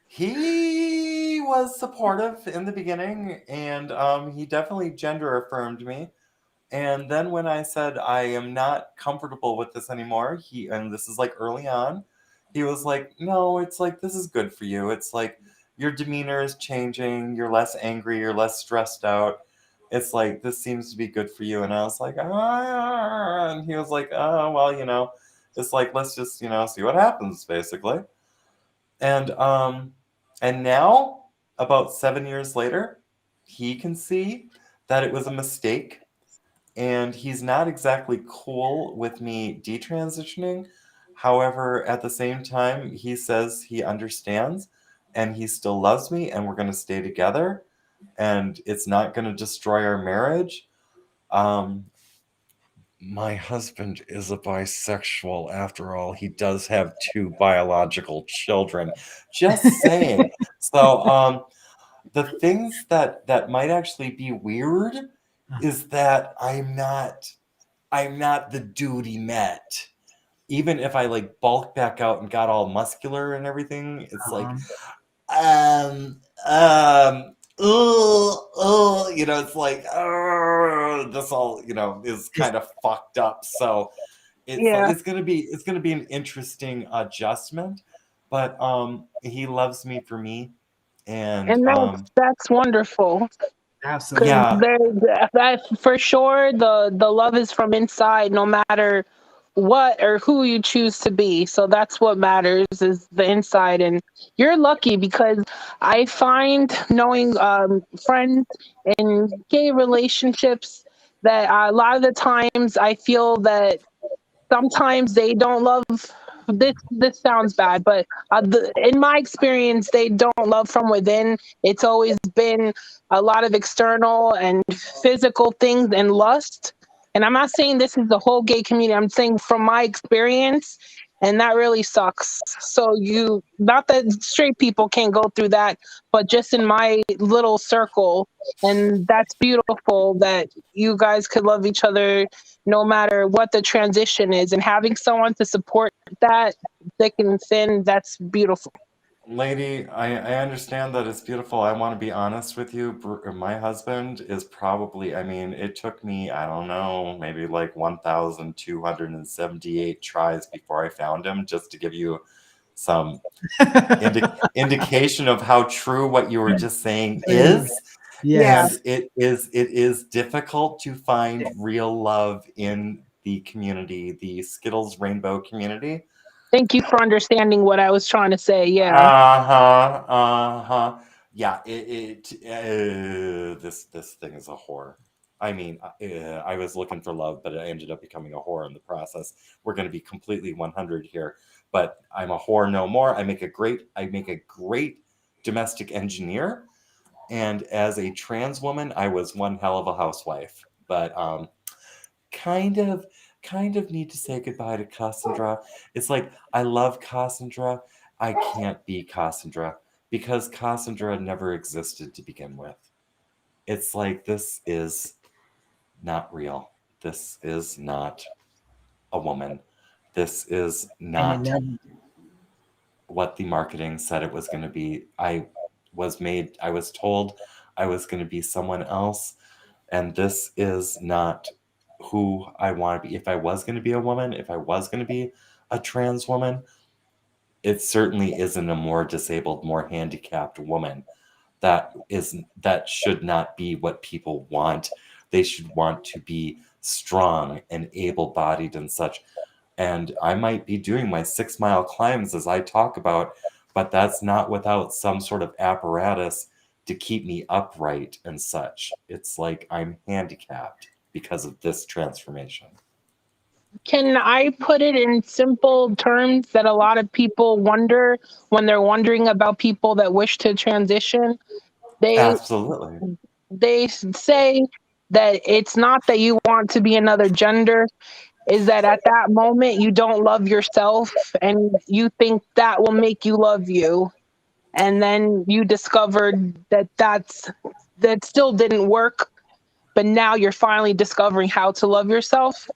Speaker 2: he was supportive in the beginning, and he definitely gender affirmed me. And then when I said I am not comfortable with this anymore, and this is like early on, he was like, "No, it's like this is good for you. It's like your demeanor is changing. You're less angry. You're less stressed out. It's like this seems to be good for you." And I was like, "Ah," and he was like, "Oh, well, it's like let's just see what happens, basically." And now about 7 years later, he can see that it was a mistake, and he's not exactly cool with me detransitioning. However, at the same time, he says he understands and he still loves me and we're going to stay together and it's not going to destroy our marriage. Um, my husband is a bisexual after all. He does have two biological children. Just saying. So, the things that might actually be weird is that I'm not the dude he met. Even if I like bulked back out and got all muscular and everything, it's like
Speaker 1: Um,
Speaker 2: it's like this all is
Speaker 1: it's
Speaker 2: kind of fucked up. So
Speaker 5: Yeah,
Speaker 2: it's gonna be an interesting adjustment, but he loves me for me, and
Speaker 5: and that's wonderful. Because
Speaker 1: absolutely.
Speaker 2: yeah.
Speaker 5: that for sure, the love is from inside, no matter what or who you choose to be. So that's what matters is the inside. And you're lucky because I find knowing friends in gay relationships that a lot of the times I feel that sometimes they don't love this sounds bad, but in my experience they don't love from within. It's always been a lot of external and physical things and lust, and I'm not saying this is the whole gay community, I'm saying from my experience, and that really sucks. So you, not that straight people can't go through that, but just in my little circle, and that's beautiful that you guys could love each other no matter what the transition is, and having someone to support that thick and thin, that's beautiful.
Speaker 2: Lady, I understand that it's beautiful. I want to be honest with you. My husband is probably, I mean, it took me, I don't know, maybe like 1,278 tries before I found him, just to give you some indication of how true what you were just saying is.
Speaker 5: Yeah,
Speaker 2: And
Speaker 1: Yes.
Speaker 2: it is difficult to find real love in the community, the Skittles Rainbow community.
Speaker 5: thank you for understanding what I was trying to say. Yeah.
Speaker 2: Uh-huh. Uh-huh. Yeah, this thing is a whore. I mean, I was looking for love, but I ended up becoming a whore in the process. We're going to be completely 100 here, but I'm a whore no more. I make a great domestic engineer. And as a trans woman, I was one hell of a housewife. But kind of need to say goodbye to Cassandra. It's like, I love Cassandra. I can't be Cassandra because Cassandra never existed to begin with. It's like, this is not real. This is not a woman. This is not what the marketing said it was going to be. I was told I was going to be someone else, and this is not who I want to be. If I was going to be a woman, if I was going to be a trans woman, it certainly isn't a more disabled, more handicapped woman. That should not be what people want. They should want to be strong and able-bodied and such. And I might be doing my 6-mile climbs as I talk about, but that's not without some sort of apparatus to keep me upright and such. It's like I'm handicapped because of this transformation.
Speaker 5: Can I put it in simple terms that a lot of people wonder when they're wondering about people that wish to transition?
Speaker 2: Absolutely.
Speaker 5: They say that it's not that you want to be another gender, is that at that moment you don't love yourself and you think that will make you love you. And then you discovered that still didn't work, but now you're finally discovering how to love yourself.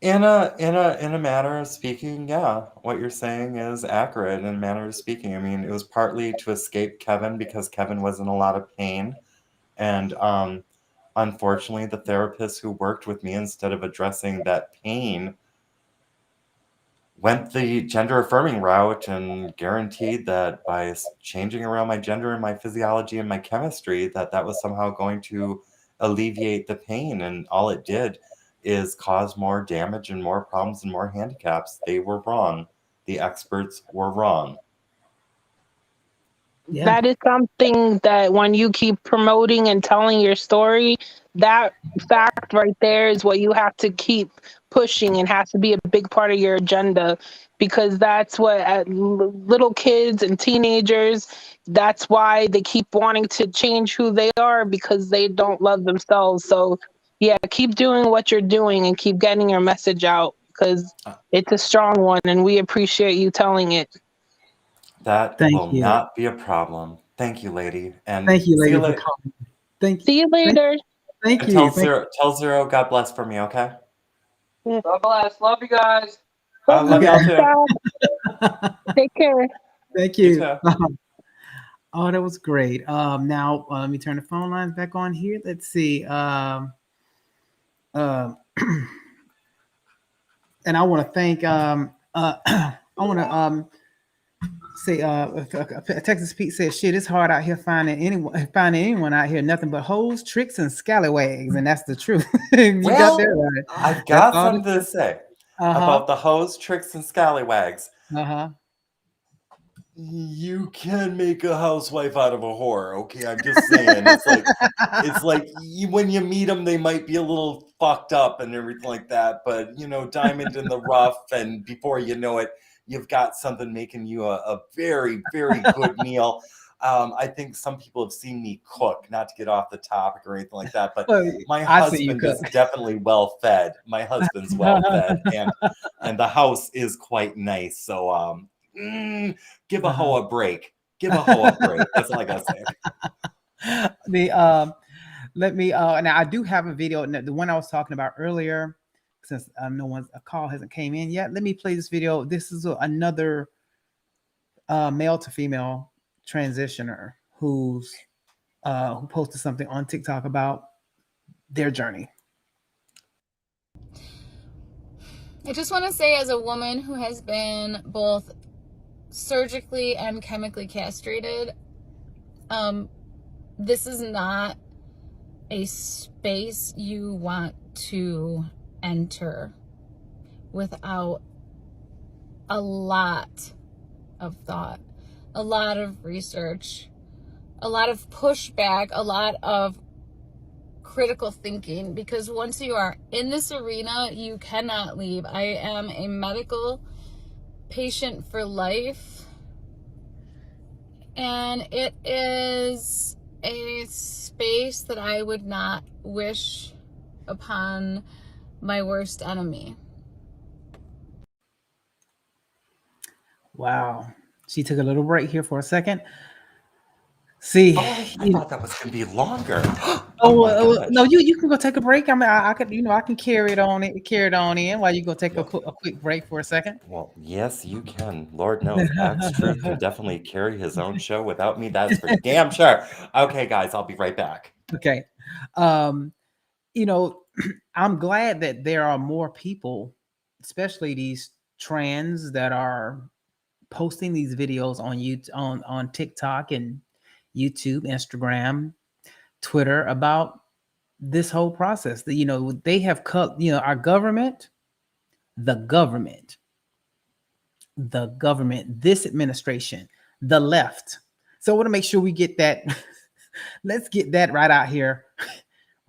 Speaker 2: In a manner of speaking, yeah, what you're saying is accurate in a manner of speaking. I mean, it was partly to escape Kevin because Kevin was in a lot of pain. And unfortunately, the therapist who worked with me, instead of addressing that pain, went the gender affirming route and guaranteed that by changing around my gender and my physiology and my chemistry, that was somehow going to alleviate the pain. And all it did is cause more damage and more problems and more handicaps. They were wrong. The experts were wrong.
Speaker 1: Yeah.
Speaker 5: That is something that when you keep promoting and telling your story, that fact right there is what you have to keep pushing and has to be a big part of your agenda, because that's what little kids and teenagers, that's why they keep wanting to change who they are, because they don't love themselves. So yeah, keep doing what you're doing and keep getting your message out, because it's a strong one and we appreciate you telling it.
Speaker 2: That
Speaker 1: Thank
Speaker 2: will
Speaker 1: you.
Speaker 2: not be a problem. Thank you, lady. And
Speaker 1: Thank you,
Speaker 2: see
Speaker 1: lady,
Speaker 2: you
Speaker 1: for
Speaker 2: later.
Speaker 1: calling.
Speaker 5: See you later.
Speaker 1: Thank
Speaker 2: And
Speaker 1: you.
Speaker 2: tell Zero God bless for me, okay?
Speaker 5: God bless. Love you guys.
Speaker 2: I love y'all too.
Speaker 5: Take care.
Speaker 1: Thank
Speaker 2: You
Speaker 1: you.
Speaker 2: too.
Speaker 1: Oh, that was great. Now let me turn the phone lines back on here. Let's see. And I want to thank. I want to say. Texas Pete said, "Shit, it's hard out here finding anyone out here. Nothing but hoes, tricks, and scallywags, and that's the truth." You got that right.
Speaker 2: I've got something to say about the hoes, tricks, and scallywags. You can make a housewife out of a whore, okay? I'm just saying. It's like when you meet them, they might be a little fucked up and everything like that, but diamond in the rough, and before you know it, you've got something making you a very, very good meal. I think some people have seen me cook, not to get off the topic or anything like that, but my husband is definitely well fed. My husband's well fed, and the house is quite nice. So give a hoe a break. Give a hoe a break. That's all I gotta say.
Speaker 1: Let me now I do have a video, the one I was talking about earlier, since a call hasn't came in yet. Let me play this video. This is another male to female transitioner who posted something on TikTok about their journey.
Speaker 6: I just want to say, as a woman who has been both surgically and chemically castrated, this is not a space you want to enter without a lot of thought, a lot of research, a lot of pushback, a lot of critical thinking, because once you are in this arena, you cannot leave. I am a medical patient for life, and it is a space that I would not wish upon my worst enemy.
Speaker 1: Wow. She took a little break here for a second. See,
Speaker 2: Oh, I thought that was going to be longer. Oh my gosh.
Speaker 1: no, you can go take a break. I mean, I could, I can carry it on in while you go take a quick break for a second.
Speaker 2: Well, yes, you can. Lord knows, Axetruth can definitely carry his own show without me. That's for damn sure. Okay, guys, I'll be right back.
Speaker 1: Okay. I'm glad that there are more people, especially these trans, that are posting these videos on YouTube, on TikTok and YouTube, Instagram, Twitter about this whole process. That they have cut. Our government, the government, this administration, the left. So I want to make sure we get that. Let's get that right out here,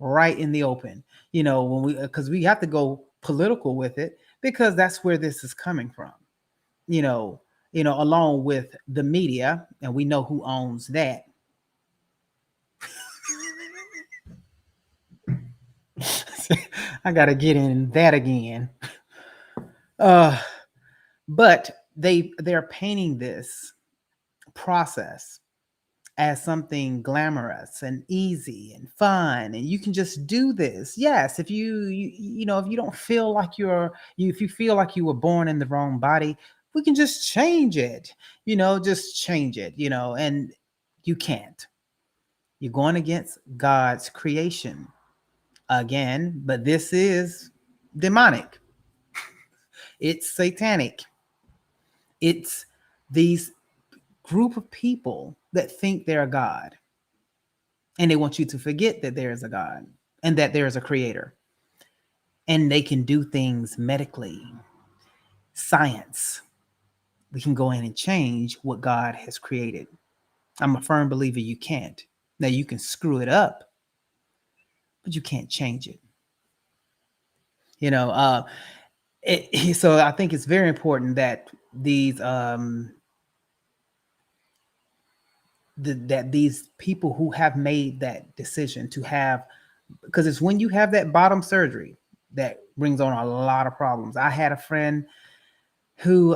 Speaker 1: right in the open. Because we have to go political with it, because that's where this is coming from. Along with the media, and we know who owns that. I gotta get in that again. But they're painting this process as something glamorous and easy and fun, and you can just do this. Yes, if you don't feel like if you feel like you were born in the wrong body, we can just change it. Just change it. And you can't. You're going against God's creation again, but this is demonic. It's satanic. It's these group of people that think they're a God, and they want you to forget that there is a God and that there is a creator, and they can do things medically, science. We can go in and change what God has created. I'm a firm believer you can't. Now, you can screw it up, but you can't change it. So I think it's very important that these that these people who have made that decision to have, because it's when you have that bottom surgery that brings on a lot of problems. I had a friend who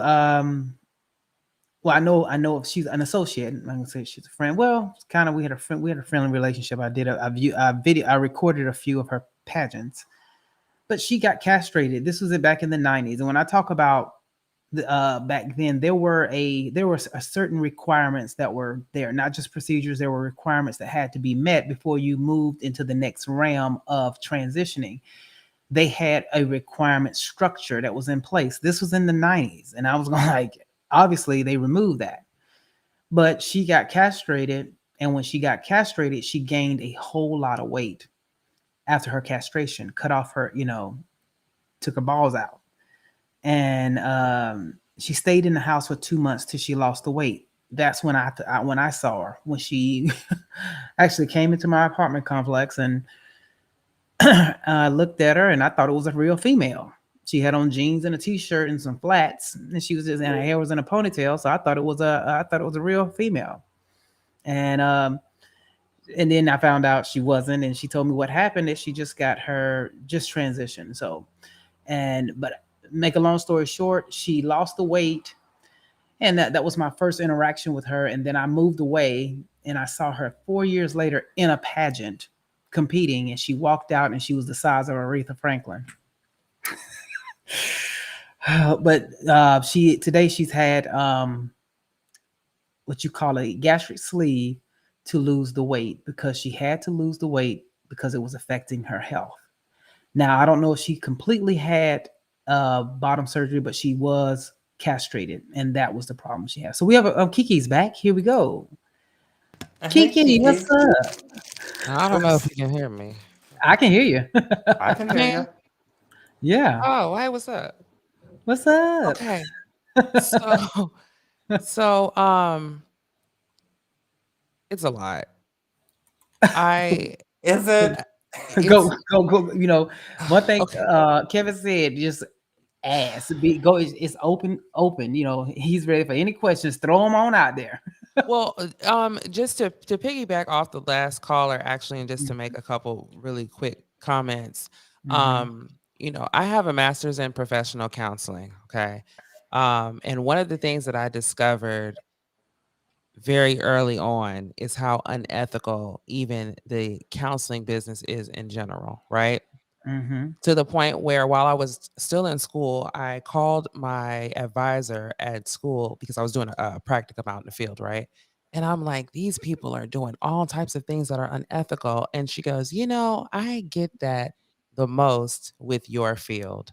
Speaker 1: well, I know if she's an associate. I'm gonna say she's a friend. Well, kind of, we had a friendly relationship. I recorded a few of her pageants, but she got castrated. This was back in the 90s. And when I talk about back then, there were a certain requirements that were there, not just procedures. There were requirements that had to be met before you moved into the next realm of transitioning. They had a requirement structure that was in place. This was in the 90s. And I was going like, obviously they removed that, but she got castrated. And when she got castrated, she gained a whole lot of weight after her castration, cut off her, took her balls out. And she stayed in the house for 2 months till she lost the weight. That's when I saw her, when she actually came into my apartment complex, and I looked at her and I thought it was a real female. She had on jeans and a t-shirt and some flats, and she was and her hair was in a ponytail. So I thought it was a real female. And then I found out she wasn't, and she told me what happened, that she just transitioned. So, but make a long story short, she lost the weight, and that was my first interaction with her. And then I moved away, and I saw her 4 years later in a pageant competing, and she walked out and she was the size of Aretha Franklin. But today she's had what you call a gastric sleeve to lose the weight, because she had to lose the weight because it was affecting her health. Now, I don't know if she completely had bottom surgery, but she was castrated, and that was the problem she had. So we have Kiki's back. Here we go. Kiki, what's up?
Speaker 7: I don't know if you can hear me.
Speaker 1: I can hear you.
Speaker 2: I can hear you.
Speaker 1: Yeah.
Speaker 7: Oh, hey, what's up?
Speaker 1: What's up?
Speaker 7: Okay. So, it's a lot.
Speaker 2: Is it?
Speaker 1: Go. One thing Kevin said, just ask. It's open. He's ready for any questions. Throw them on out there.
Speaker 7: Well, just to piggyback off the last caller, actually, and just to make a couple really quick comments.
Speaker 1: Mm-hmm.
Speaker 7: I have a master's in professional counseling. Okay. And one of the things that I discovered very early on is how unethical even the counseling business is in general, right?
Speaker 1: Mm-hmm.
Speaker 7: To the point where while I was still in school, I called my advisor at school because I was doing a practicum out in the field, right? And I'm like, these people are doing all types of things that are unethical. And she goes, I get that the most with your field.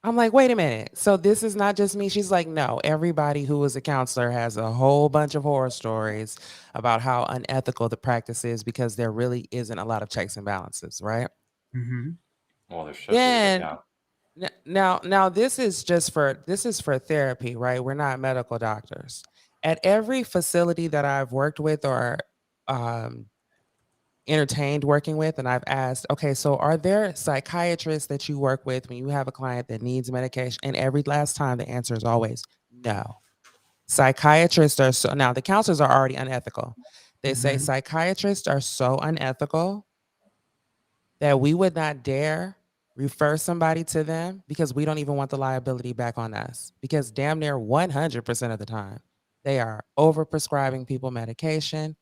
Speaker 7: I'm like, wait a minute. So this is not just me. She's like, no, everybody who is a counselor has a whole bunch of horror stories about how unethical the practice is because there really isn't a lot of checks and balances, right?
Speaker 1: Mm-hmm.
Speaker 2: Well, there should be, but
Speaker 7: Then
Speaker 2: yeah.
Speaker 7: now this is for therapy, right? We're not medical doctors. At every facility that I've worked with or um, entertained working with, and I've asked, okay, so are there psychiatrists that you work with when you have a client that needs medication? And every last time the answer is always no. Psychiatrists are so now the counselors are already unethical. They say
Speaker 1: Mm-hmm.
Speaker 7: psychiatrists are so unethical that we would not dare refer somebody to them because we don't even want the liability back on us. Because damn near 100% of the time, they are overprescribing people medication.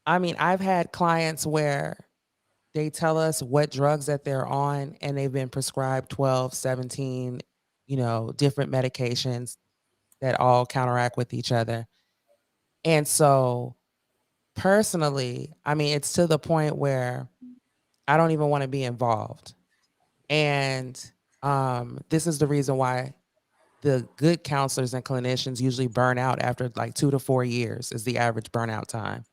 Speaker 7: I mean, I've had clients where they tell us what drugs that they're on and they've been prescribed 12, 17, different medications that all counteract with each other. And so personally, I mean, it's to the point where I don't even want to be involved. And this is the reason why the good counselors and clinicians usually burn out after like 2 to 4 years is the average burnout time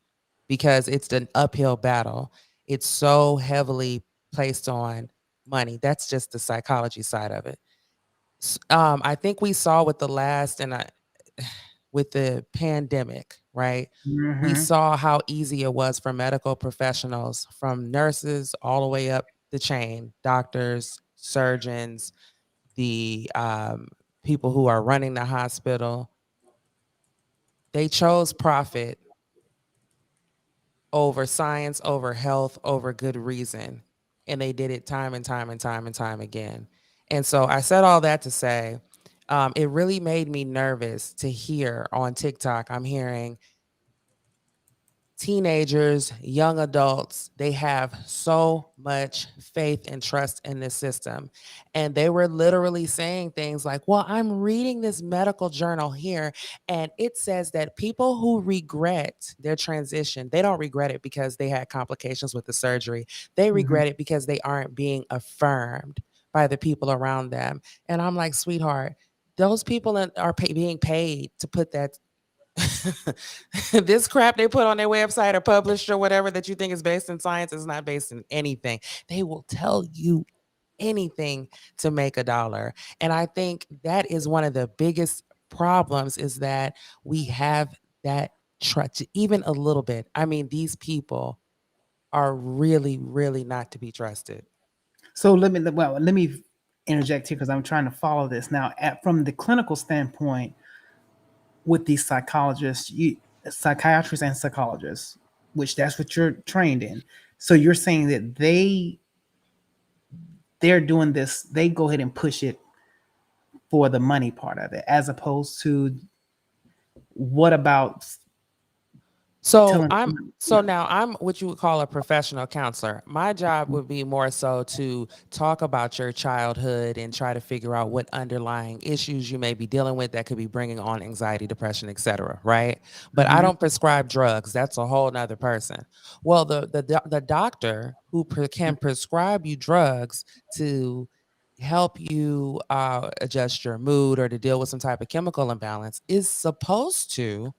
Speaker 7: because it's an uphill battle. It's so heavily placed on money. That's just the psychology side of it. I think we saw with the last and with the pandemic, right? We
Speaker 1: Mm-hmm.
Speaker 7: saw how easy it was for medical professionals, from nurses all the way up the chain, doctors, surgeons, the people who are running the hospital. They chose profit over science, over health, over good reason. And they did it time and time and time and time again. And so I said all that to say, it really made me nervous to hear on TikTok. I'm hearing teenagers, young adults, they have so much faith and trust in this system. And they were literally saying things like, well, I'm reading this medical journal here, and it says that people who regret their transition, they don't regret it because they had complications with the surgery. They
Speaker 1: Mm-hmm.
Speaker 7: regret it because they aren't being affirmed by the people around them. And I'm like, sweetheart, those people are being paid to put that this crap they put on their website or published or whatever that you think is based in science is not based in anything. They will tell you anything to make a dollar. And I think that is one of the biggest problems is that we have that trust even a little bit. I mean, these people are really, really not to be trusted.
Speaker 1: So let me interject here because I'm trying to follow this now. From the clinical standpoint, with these psychiatrists and psychologists, which that's what you're trained in. So you're saying that they're doing this. They go ahead and push it for the money part of it, as opposed to what about
Speaker 7: So
Speaker 1: telling?
Speaker 7: I'm so now I'm what you would call a professional counselor. My job would be more so to talk about your childhood and try to figure out what underlying issues you may be dealing with that could be bringing on anxiety, depression, etc. Right? But I
Speaker 1: Mhm.
Speaker 7: don't prescribe drugs. That's a whole nother person. Well, the doctor who can prescribe you drugs to help you adjust your mood or to deal with some type of chemical imbalance is supposed to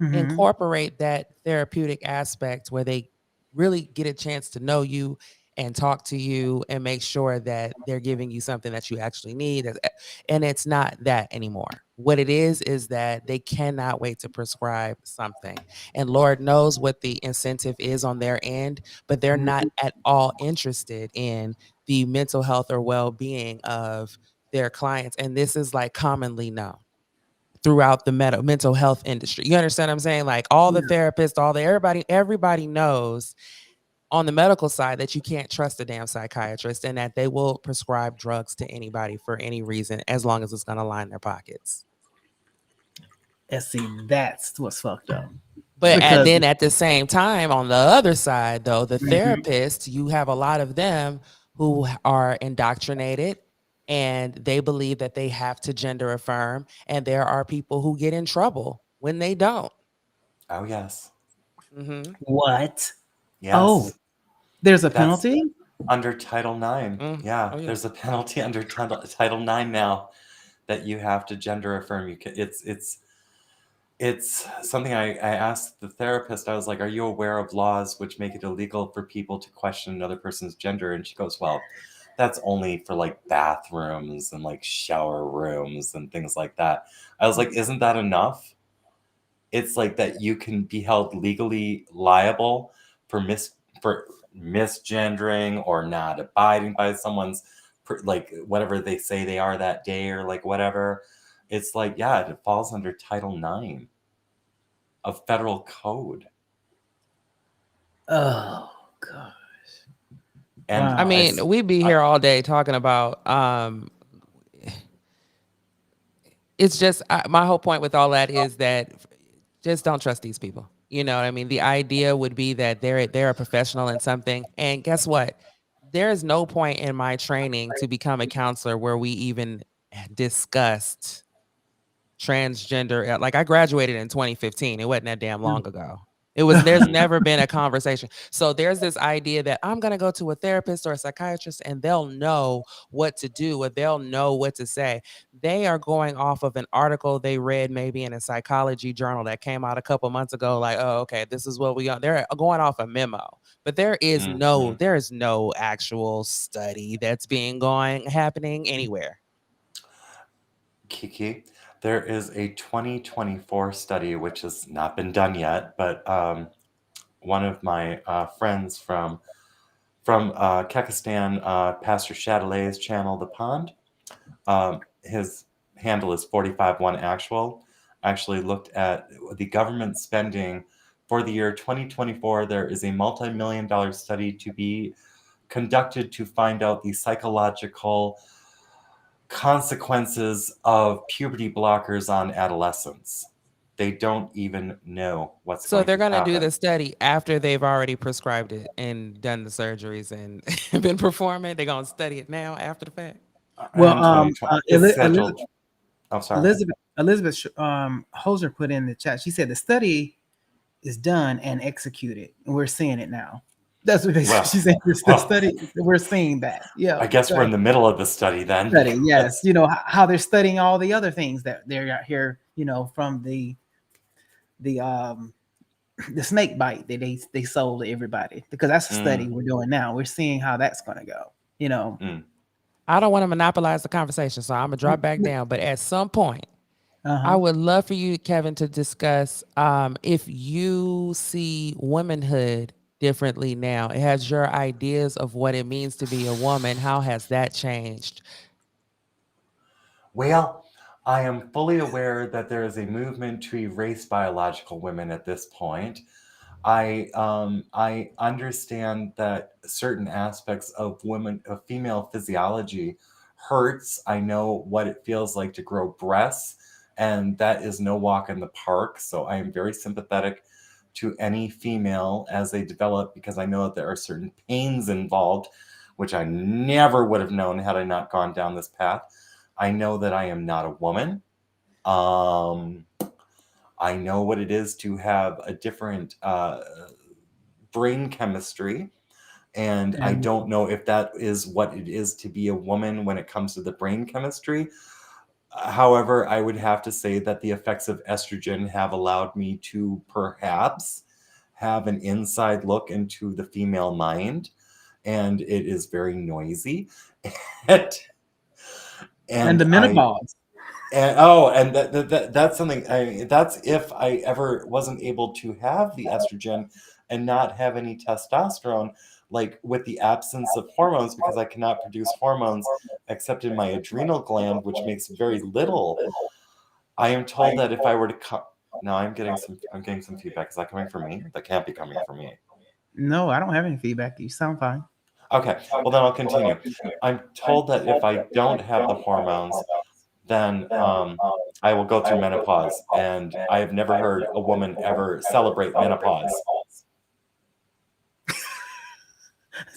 Speaker 1: Mhm.
Speaker 7: incorporate that therapeutic aspect where they really get a chance to know you and talk to you and make sure that they're giving you something that you actually need. And it's not that anymore. What it is that they cannot wait to prescribe something. And Lord knows what the incentive is on their end, but they're not
Speaker 1: Mhm.
Speaker 7: at all interested in the mental health or well being of their clients. And this is like commonly known. throughout the mental health industry. You understand what I'm saying? Like all the therapists, everybody knows on the medical side that you can't trust a damn psychiatrist and that they will prescribe drugs to anybody for any reason as long as it's going to line their pockets.
Speaker 1: And see, that's what's fucked up.
Speaker 7: But then at the same time, on the other side, though, the therapists, you have a lot of them who are indoctrinated and they believe that they have to gender affirm. And there are people who get in trouble when they don't.
Speaker 2: Oh, yes.
Speaker 7: Mm-hmm.
Speaker 1: What?
Speaker 2: Yes.
Speaker 1: Oh, there's a penalty?
Speaker 2: Under Title IX. Yeah,
Speaker 7: Oh, yeah,
Speaker 2: there's a penalty under Title IX now that you have to gender affirm. It's something I asked the therapist. I was like, are you aware of laws which make it illegal for people to question another person's gender? And she goes, well, that's only for like bathrooms and like shower rooms and things like that. I was like, isn't that enough? It's like that you can be held legally liable for misgendering or not abiding by someone's like whatever they say they are that day or like whatever. It's like, yeah, it falls under Title IX of federal code.
Speaker 1: Oh gosh.
Speaker 2: And
Speaker 1: wow.
Speaker 7: I mean, we'd be here all day talking about it's just my whole point with all that is that just don't trust these people. You know what I mean? The idea would be that they're a professional in something. And guess what? There is no point in my training to become a counselor where we even discussed transgender. Like I graduated in 2015. It wasn't that damn long ago. There's never been a conversation. So there's this idea that I'm going to go to a therapist or a psychiatrist and they'll know what to do or they'll know what to say. They are going off of an article they read maybe in a psychology journal that came out a couple months ago. Like, oh, okay, this is what they're going off a memo, but there is no actual study that's happening anywhere.
Speaker 2: Kiki, there is a 2024 study which has not been done yet, but one of my friends from Kekistan, Pastor Chatelet's channel, The Pond, his handle is 451actual, actually looked at the government spending for the year 2024. There is a multi-million-dollar study to be conducted to find out the psychological consequences of puberty blockers on adolescents. They don't even know what's
Speaker 7: So they're
Speaker 2: going
Speaker 7: going
Speaker 2: to
Speaker 7: do the study after they've already prescribed it and done the surgeries and been performing. They're going to study it now after the fact.
Speaker 1: Well,
Speaker 2: it's scheduled. I'm sorry.
Speaker 1: Elizabeth Hoser put in the chat. She said the study is done and executed, and we're seeing it now. That's what she said. The study, we're seeing that. Yeah.
Speaker 2: I guess we're in the middle of the study then.
Speaker 1: Yes. You know how they're studying all the other things that they're out here. You know, from the snake bite that they sold to everybody, because that's the study we're doing now. We're seeing how that's going to go. You know.
Speaker 7: I don't want to monopolize the conversation, so I'm gonna drop back down. But at some point, I would love for you, Kevin, to discuss if you see womanhood differently now. It has your ideas of what it means to be a woman. How has that changed?
Speaker 2: Well, I am fully aware that there is a movement to erase biological women at this point. I understand that certain aspects of female physiology hurts. I know what it feels like to grow breasts, and that is no walk in the park. So I am very sympathetic to any female as they develop, because I know that there are certain pains involved, which I never would have known had I not gone down this path. I know that I am not a woman. I know what it is to have a different brain chemistry, and I don't know if that is what it is to be a woman when it comes to the brain chemistry. However, I would have to say that the effects of estrogen have allowed me to perhaps have an inside look into the female mind, and it is very noisy. and
Speaker 1: the menopause.
Speaker 2: And that's something. That's if I ever wasn't able to have the estrogen and not have any testosterone, like with the absence of hormones, because I cannot produce hormones except in my adrenal gland, which makes very little I am told that if I were to no, I'm getting some feedback. Is that coming from me? That can't be coming from me.
Speaker 1: No, I don't have any feedback. You sound fine.
Speaker 2: Okay, well then I'll continue. I'm told that if I don't have the hormones, then I will go through menopause, and I have never heard a woman ever celebrate menopause.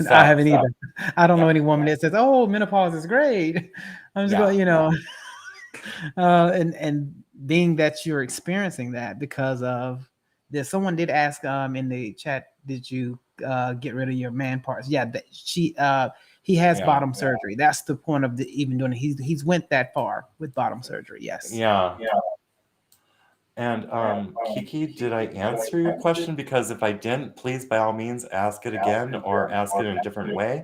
Speaker 1: I haven't
Speaker 2: So,
Speaker 1: either. I don't
Speaker 2: yeah.
Speaker 1: know any woman that says, "Oh, menopause is great." I'm just
Speaker 2: Yeah.
Speaker 1: going, and being that you're experiencing that because of this. Someone did ask in the chat, did you get rid of your man parts? Yeah, he has
Speaker 2: Yeah.
Speaker 1: bottom surgery. That's the point of even doing it. He's went that far with bottom surgery. Yes.
Speaker 2: Yeah. And Kiki, did I answer your question? Because if I didn't, please by all means ask it again or ask it in a different way.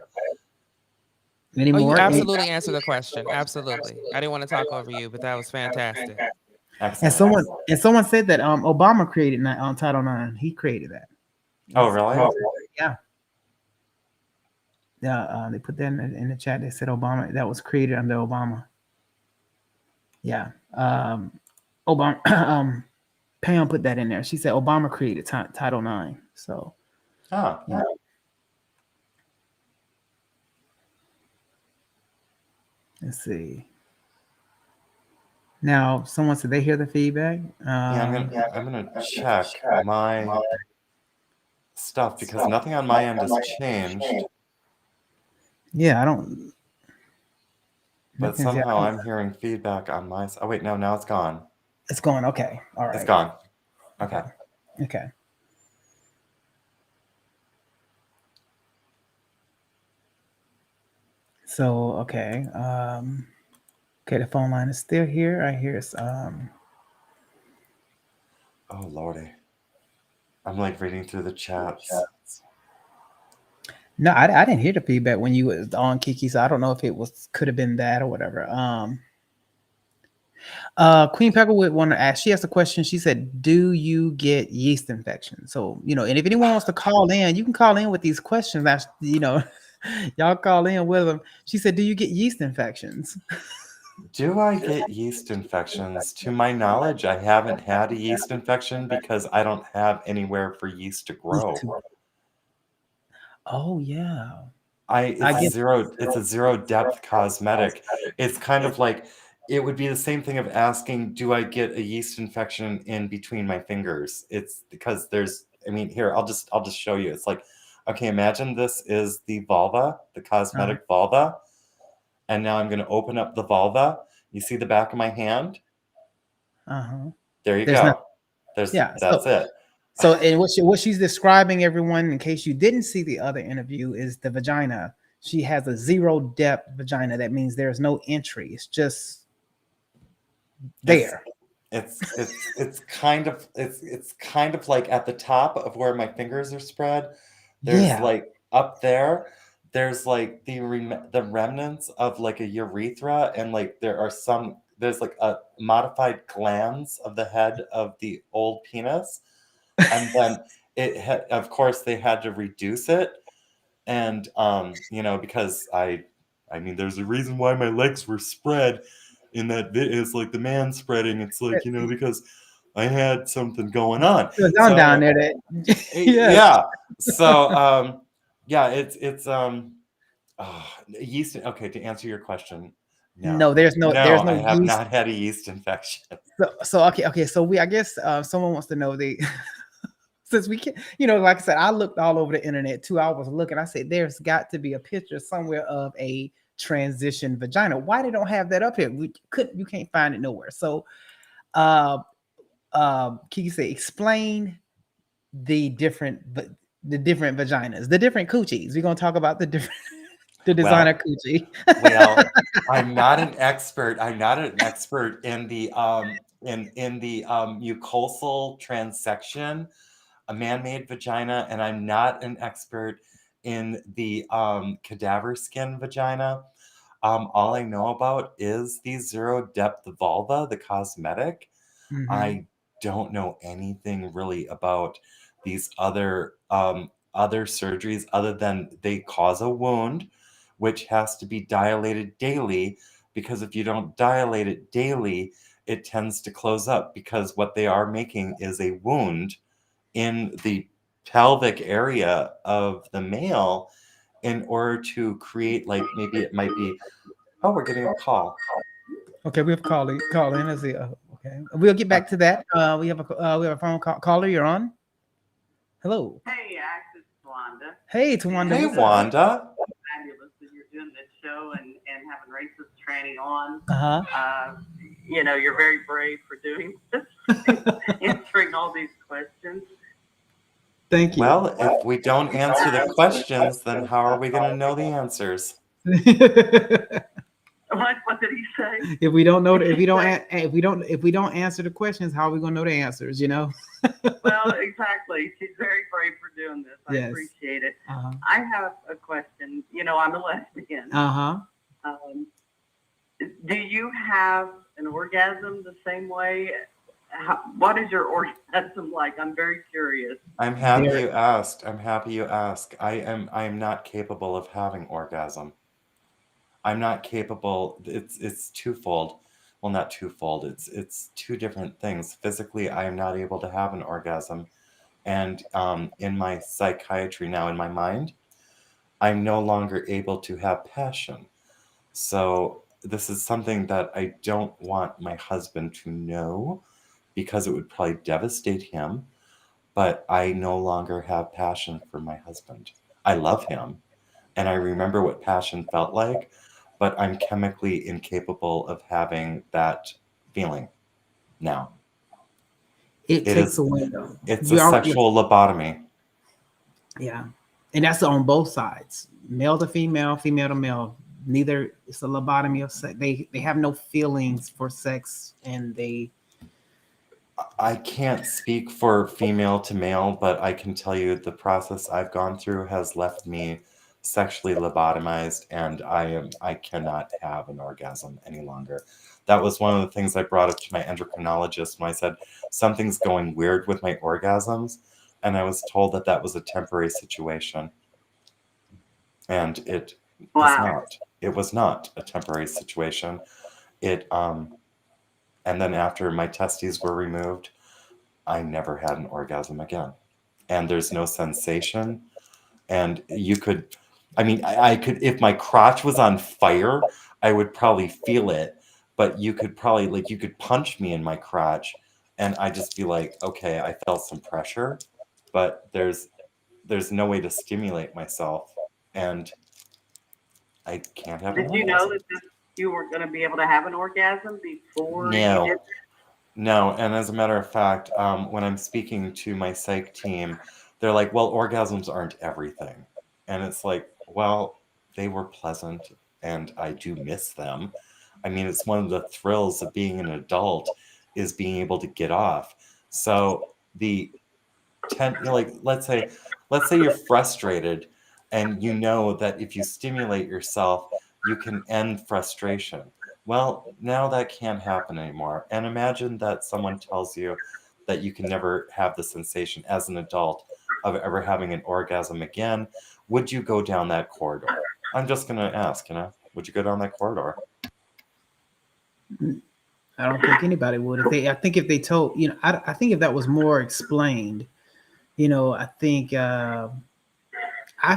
Speaker 1: Any
Speaker 7: Oh, you
Speaker 1: more?
Speaker 7: absolutely answered the question. Absolutely. I didn't want to talk over you, but that was fantastic.
Speaker 2: Excellent.
Speaker 1: And someone said that Obama created Title IX. He created that.
Speaker 2: Oh, really?
Speaker 1: Yeah. Yeah, they put that in the chat. They said Obama, that was created under Obama. Yeah. Obama. Pam put that in there. She said Obama created Title IX. So,
Speaker 2: Ah.
Speaker 1: yeah. Let's see. Now, someone said they hear the feedback.
Speaker 2: Yeah, I'm gonna check my stuff because nothing on my end has changed.
Speaker 1: Yeah, I don't.
Speaker 2: But somehow I'm hearing feedback on my side. Oh wait, no, now it's gone.
Speaker 1: It's gone. Okay, all right.
Speaker 2: It's gone. Okay.
Speaker 1: Okay. So okay. Okay, the phone line is still here. I hear it's
Speaker 2: Oh lordy. I'm like reading through the chats.
Speaker 1: No, I didn't hear the feedback when you was on Kiki, so I don't know if it could have been that or whatever. Queen Pepper would want to ask. She asked a question. She said, "Do you get yeast infection?" So and if anyone wants to call in, you can call in with these questions. That's y'all call in with them. She said, "Do you get yeast infections?"
Speaker 2: Do I get yeast infections? To my knowledge, I haven't had a yeast infection because I don't have anywhere for yeast to grow.
Speaker 1: Oh yeah.
Speaker 2: It's a zero depth cosmetic. It's kind of like it would be the same thing of asking, do I get a yeast infection in between my fingers? It's because here, I'll just show you. It's like, okay, imagine this is the vulva, the cosmetic vulva. And now I'm going to open up the vulva. You see the back of my hand? There you go. That's it.
Speaker 1: So, and what she's describing, everyone, in case you didn't see the other interview, is the vagina. She has a zero depth vagina. That means there's no entry. It's just there.
Speaker 2: It's kind of like at the top of where my fingers are spread. There's like up there. There's like the remnants of like a urethra, and like there's like a modified glands of the head of the old penis, and then of course they had to reduce it, and because there's a reason why my legs were spread in that it's like the man spreading. It's like because I had something going on.
Speaker 1: So, down there.
Speaker 2: Yeah. So it's yeast. Okay, to answer your question,
Speaker 1: no, there's no
Speaker 2: I have not had a yeast infection.
Speaker 1: So okay. So I guess someone wants to know since we can, like I said, I looked all over the internet too. I was looking. I said, there's got to be a picture somewhere of a transition vagina. Why they don't have that up here? You can't find it nowhere. So, Kiki say, explain the different vaginas, the different coochies. We're gonna talk about the designer coochie.
Speaker 2: Well, I'm not an expert. I'm not an expert in the mucosal transection, a man-made vagina, and I'm not an expert in the cadaver skin vagina. All I know about is the zero depth vulva, the cosmetic.
Speaker 1: Mm-hmm.
Speaker 2: I don't know anything really about these other surgeries other than they cause a wound, which has to be dilated daily, because if you don't dilate it daily, it tends to close up, because what they are making is a wound in the pelvic area of the male in order to create, like, maybe it might be, oh, we're getting a call.
Speaker 1: Okay, we have call in. Let's see. Okay, we'll get back to that. We have a phone call. Caller, you're on. Hello.
Speaker 8: Hey, Ax, it's Wanda.
Speaker 1: Hey, Tawanda.
Speaker 2: Hey,
Speaker 1: what's up?
Speaker 2: Wanda.
Speaker 8: Fabulous that you're doing this show and having racist tranny on.
Speaker 1: Uh-huh.
Speaker 8: You know, you're very brave for doing this, answering all these questions.
Speaker 1: Thank you.
Speaker 2: Well, if we don't answer the questions, then how are we going to know the answers?
Speaker 8: What did he say?
Speaker 1: If we don't answer the questions, how are we gonna know the answers? You know.
Speaker 8: Well, exactly. She's very brave for doing this. I
Speaker 1: Yes.
Speaker 8: appreciate it.
Speaker 1: Uh-huh.
Speaker 8: I have a question. You know, I'm a lesbian.
Speaker 1: Uh-huh.
Speaker 8: Do you have an orgasm the same way? What is your orgasm like? I'm very curious.
Speaker 2: I'm happy you asked. I am not capable of having orgasm. I'm not capable. It's twofold. Well, not twofold. It's two different things. Physically, I am not able to have an orgasm, and in my psychiatry now, in my mind, I'm no longer able to have passion. So this is something that I don't want my husband to know, because it would probably devastate him. But I no longer have passion for my husband. I love him, and I remember what passion felt like, but I'm chemically incapable of having that feeling now.
Speaker 1: It takes away though.
Speaker 2: It's a sexual lobotomy.
Speaker 1: Yeah, and that's on both sides, male to female, female to male. Neither. It's a lobotomy of sex. They have no feelings for sex, and
Speaker 2: I can't speak for female to male, but I can tell you the process I've gone through has left me sexually lobotomized, and I cannot have an orgasm any longer. That was one of the things I brought up to my endocrinologist when I said something's going weird with my orgasms, and I was told that that was a temporary situation, and it was not. It was not a temporary situation. And then after my testes were removed, I never had an orgasm again. And there's no sensation. And you could, I could, if my crotch was on fire, I would probably feel it. But you could probably, like, you could punch me in my crotch, and I'd just be like, okay, I felt some pressure, but there's no way to stimulate myself. And I can't have an orgasm.
Speaker 8: Did you know that you were going to be able to have an orgasm before you did this?
Speaker 2: No, and as a matter of fact, when I'm speaking to my psych team, they're like, well, orgasms aren't everything. And it's like, well, they were pleasant, and I do miss them. I mean, it's one of the thrills of being an adult is being able to get off. So let's say you're frustrated, and you know that if you stimulate yourself, you can end frustration. Well, now that can't happen anymore. And imagine that someone tells you that you can never have the sensation as an adult of ever having an orgasm again. Would you go down that corridor? I'm just going to ask, would you go down that corridor?
Speaker 1: I don't think anybody would. I think if they told, I think if that was more explained, I think I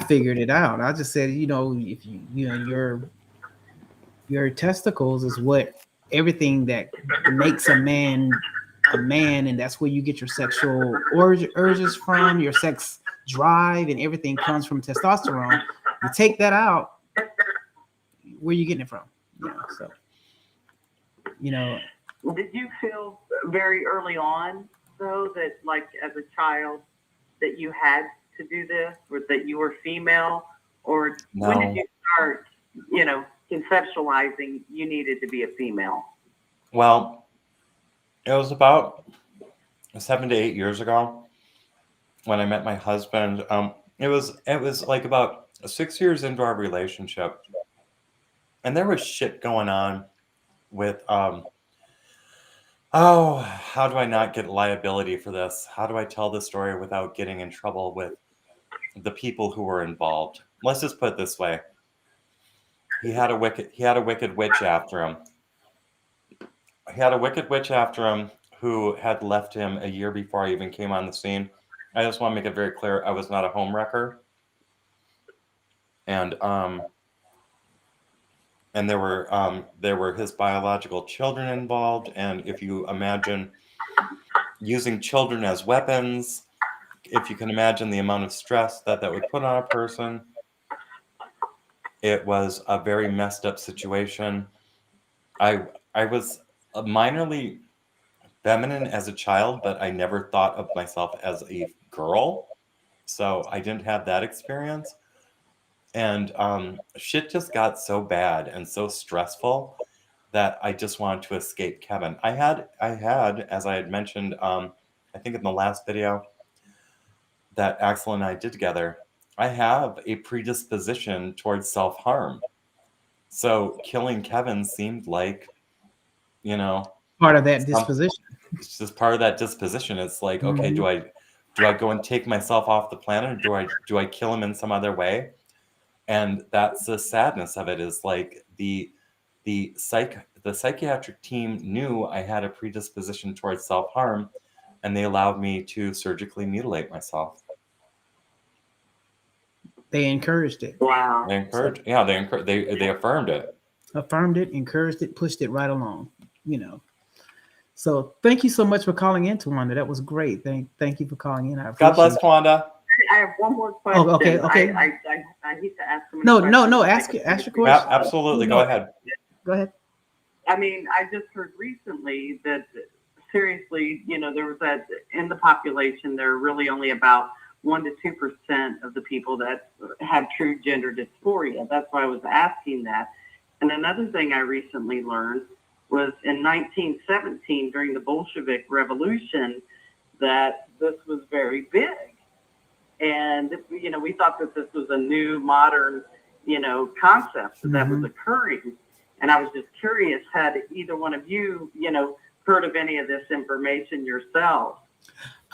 Speaker 1: figured it out. I just said, if your testicles is what everything that makes a man, and that's where you get your sexual urges from, your sex drive, and everything comes from testosterone. You take that out, where are you getting it from?
Speaker 8: Did you feel very early on, though, that, like, as a child, that you had to do this, or that you were female, or
Speaker 2: No.
Speaker 8: when did you start, conceptualizing you needed to be a female?
Speaker 2: Well, it was about 7 to 8 years ago when I met my husband. It was like about 6 years into our relationship, and there was shit going on with how do I not get liability for this? How do I tell the story without getting in trouble with the people who were involved? Let's just put it this way. He had a wicked witch after him. had a wicked witch after him who had left him a year before I even came on the scene. I just want to make it very clear, I was not a homewrecker. And there were his biological children involved. And if you imagine using children as weapons, if you can imagine the amount of stress that would put on a person, it was a very messed up situation. I was minorly feminine as a child, but I never thought of myself as a girl. So I didn't have that experience. And shit just got so bad and so stressful that I just wanted to escape Kevin. I had, as I had mentioned, I think in the last video that Axel and I did together, I have a predisposition towards self-harm. So killing Kevin seemed like,
Speaker 1: part of that disposition.
Speaker 2: It's just part of that disposition. It's like, okay, do I go and take myself off the planet, or do I kill him in some other way? And that's the sadness of it, is like the psychiatric team knew I had a predisposition towards self-harm, and they allowed me to surgically mutilate myself.
Speaker 1: They encouraged it.
Speaker 8: Wow.
Speaker 2: They encouraged, they affirmed it.
Speaker 1: Affirmed it, encouraged it, pushed it right along, So thank you so much for calling in, Tawanda. That was great. Thank you for calling in.
Speaker 2: God bless, Tawanda.
Speaker 8: I have one more question.
Speaker 1: Oh, okay.
Speaker 8: I need to ask them.
Speaker 1: No. Ask your question.
Speaker 2: Absolutely. Go ahead.
Speaker 1: Go ahead.
Speaker 8: I mean, I just heard recently that, seriously, there was that in the population, there are really only about 1% to 2% of the people that have true gender dysphoria. That's why I was asking that. And another thing I recently learned was in 1917, during the Bolshevik Revolution, that this was very big. And, we thought that this was a new, modern, concept that was occurring. And I was just curious, had either one of you, heard of any of this information yourself?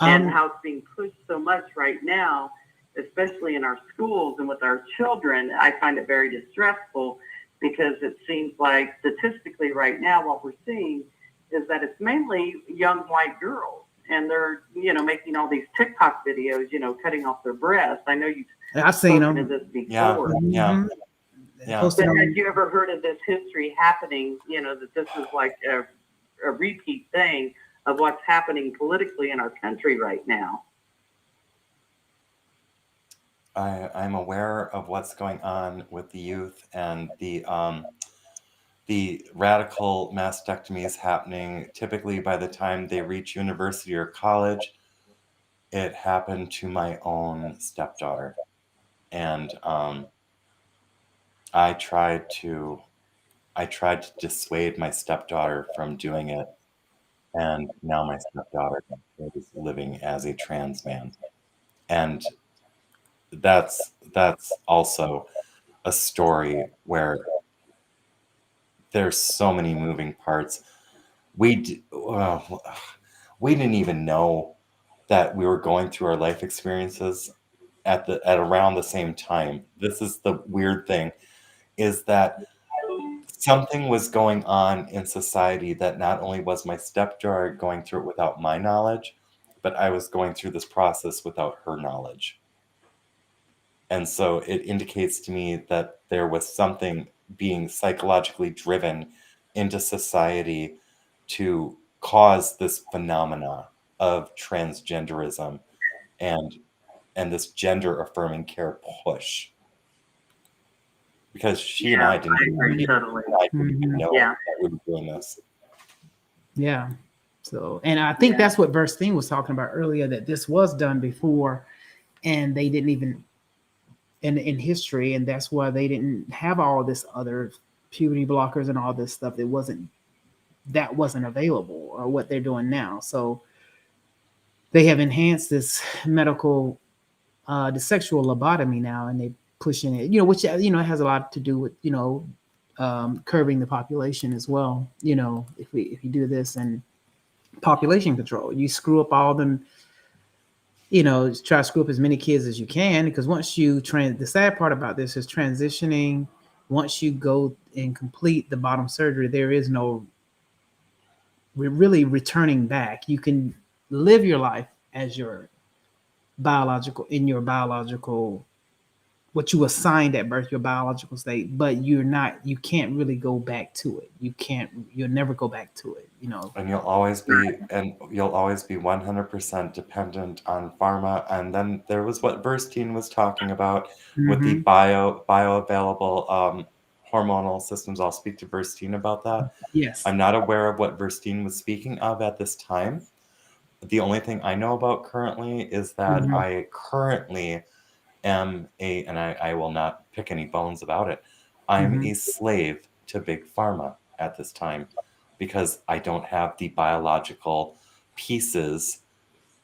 Speaker 8: And how it's being pushed so much right now, especially in our schools and with our children. I find it very distressful, because it seems like statistically right now what we're seeing is that it's mainly young white girls. And they're, making all these TikTok videos, cutting off their breasts. I know
Speaker 1: I've seen them.
Speaker 8: This before.
Speaker 2: Yeah.
Speaker 8: But have you ever heard of this history happening, that this is like a repeat thing of what's happening politically in our country right now?
Speaker 2: I'm aware of what's going on with the youth and the radical mastectomies happening typically by the time they reach university or college. It happened to my own stepdaughter. And I tried to dissuade my stepdaughter from doing it. And now my stepdaughter is living as a trans man. And that's also a story where there's so many moving parts. We didn't even know that we were going through our life experiences at around the same time. This is the weird thing, is that something was going on in society that not only was my stepdaughter going through it without my knowledge, but I was going through this process without her knowledge. And so it indicates to me that there was something being psychologically driven into society to cause this phenomena of transgenderism and this gender affirming care push. Because she and I didn't even know that we were doing this.
Speaker 1: Yeah. So, and I think that's what Verstein was talking about earlier, that this was done before and they didn't even in history, and that's why they didn't have all this other puberty blockers and all this stuff. That wasn't available, or what they're doing now. So they have enhanced this medical, the sexual lobotomy now, and they pushing it, which it has a lot to do with curbing the population as well. If you do this, and population control, you screw up all them. Try to screw up as many kids as you can, because once you the sad part about this is transitioning. Once you go and complete the bottom surgery, there is no really returning back. You can live your life as your biological, what you assigned at birth, your biological state, but you can't really go back to it. You'll never go back to it,
Speaker 2: And you'll always be 100% dependent on pharma. And then there was what Burstein was talking about with the bioavailable hormonal systems. I'll speak to Burstein about that.
Speaker 1: Yes.
Speaker 2: I'm not aware of what Burstein was speaking of at this time. The only thing I know about currently is that I currently am and I will not pick any bones about it. I'm a slave to Big Pharma at this time because I don't have the biological pieces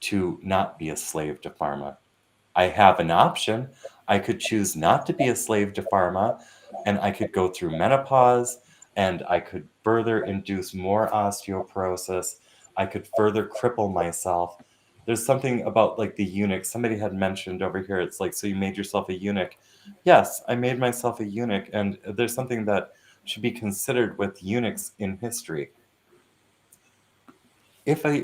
Speaker 2: to not be a slave to pharma. I have an option. I could choose not to be a slave to pharma, and I could go through menopause, and I could further induce more osteoporosis. I could further cripple myself. There's something about like the eunuch. Somebody had mentioned over here, it's like, so you made yourself a eunuch. Yes, I made myself a eunuch, and there's something that should be considered with eunuchs in history. If a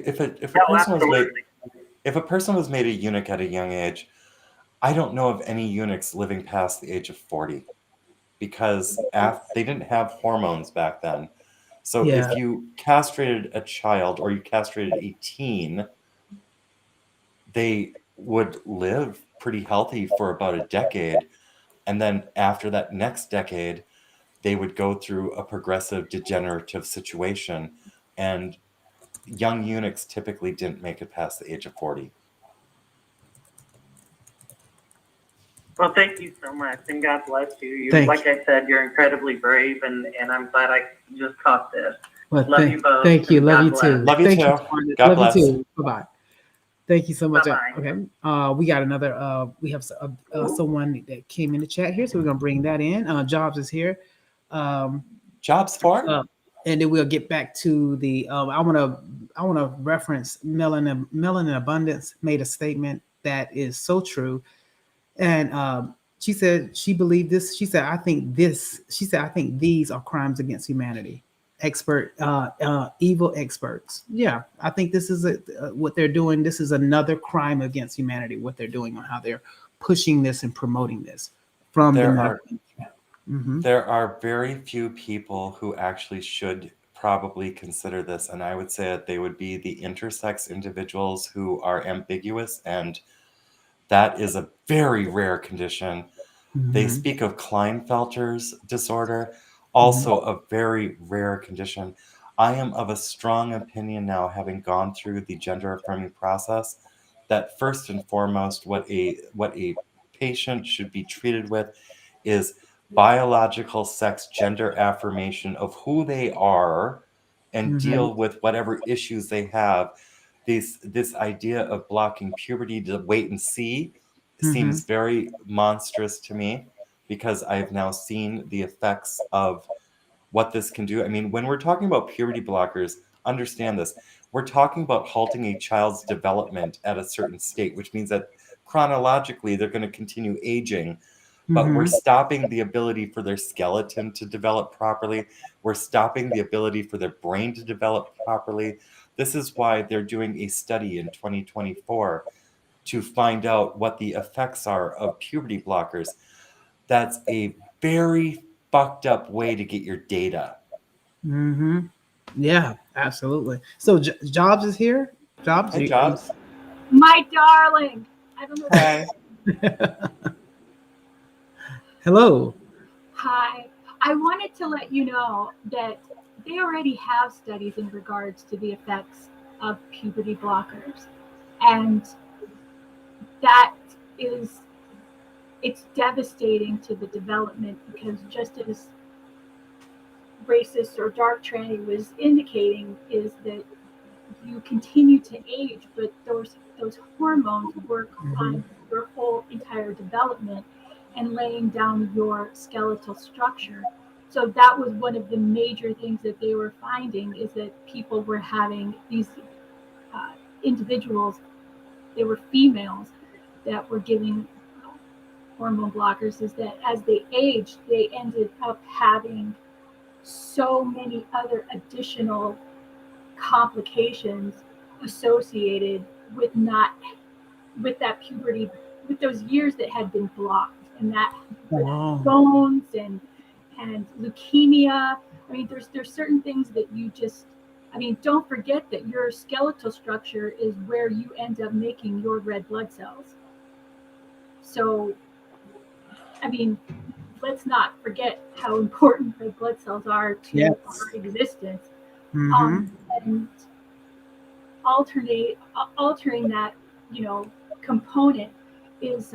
Speaker 2: person was made a eunuch at a young age, I don't know of any eunuchs living past the age of 40 because they didn't have hormones back then. So if you castrated a child or you castrated a teen, they would live pretty healthy for about a decade. And then after that next decade, they would go through a progressive degenerative situation. And young eunuchs typically didn't make it past the age of 40.
Speaker 8: Well, thank you so much, and God bless you. Like I said, you're incredibly brave, and I'm glad I just caught this.
Speaker 1: Well,
Speaker 8: love you both.
Speaker 1: Thank you. Love you
Speaker 8: bless.
Speaker 1: too.
Speaker 2: Love you
Speaker 1: Thank
Speaker 2: too.
Speaker 1: You,
Speaker 2: God
Speaker 1: love
Speaker 2: bless.
Speaker 1: you too. Bye-bye. Thank you so much.
Speaker 8: Bye-bye.
Speaker 1: Okay. We got another, we have someone that came in the chat here, so we're going to bring that in. Jobs is here.
Speaker 2: Jobs for?
Speaker 1: And then we'll get back to the, I want to reference Melanin Abundance made a statement that is so true. And she said she believed this. She said, I think these are crimes against humanity. Evil experts. Yeah, I think this is what they're doing. This is another crime against humanity, what they're doing on how they're pushing this and promoting this from
Speaker 2: There are very few people who actually should probably consider this, and I would say that they would be the intersex individuals who are ambiguous, and that is a very rare condition. They speak of Klinefelter's disorder, also a very rare condition. I am of a strong opinion now, having gone through the gender affirming process, that first and foremost, what a patient should be treated with is biological sex gender affirmation of who they are and deal with whatever issues they have. This idea of blocking puberty to wait and see seems very monstrous to me, because I've now seen the effects of what this can do. I mean, when we're talking about puberty blockers, understand this. We're talking about halting a child's development at a certain state, which means that chronologically they're going to continue aging, but we're stopping the ability for their skeleton to develop properly. We're stopping the ability for their brain to develop properly. This is why they're doing a study in 2024 to find out what the effects are of puberty blockers. That's a very fucked up way to get your data.
Speaker 1: Yeah, absolutely. So Jobs is here. Jobs.
Speaker 2: Hey, Jobs.
Speaker 9: My darling. I don't know.
Speaker 2: Hi.
Speaker 1: Hello.
Speaker 9: Hi. I wanted to let you know that they already have studies in regards to the effects of puberty blockers. And that it's devastating to the development, because just as racist or Dark Tranny was indicating, is that you continue to age, but those hormones work on your whole entire development and laying down your skeletal structure. So that was one of the major things that they were finding, is that people were having these individuals, they were females that were giving hormone blockers, is that as they aged, they ended up having so many other additional complications associated with that puberty, with those years that had been blocked, and that
Speaker 1: Wow.
Speaker 9: bones and leukemia. I mean, there's certain things that you just, I mean, don't forget that your skeletal structure is where you end up making your red blood cells. So, I mean, let's not forget how important red blood cells are to
Speaker 1: Yes.
Speaker 9: our existence.
Speaker 1: Mm-hmm.
Speaker 9: And altering that, component is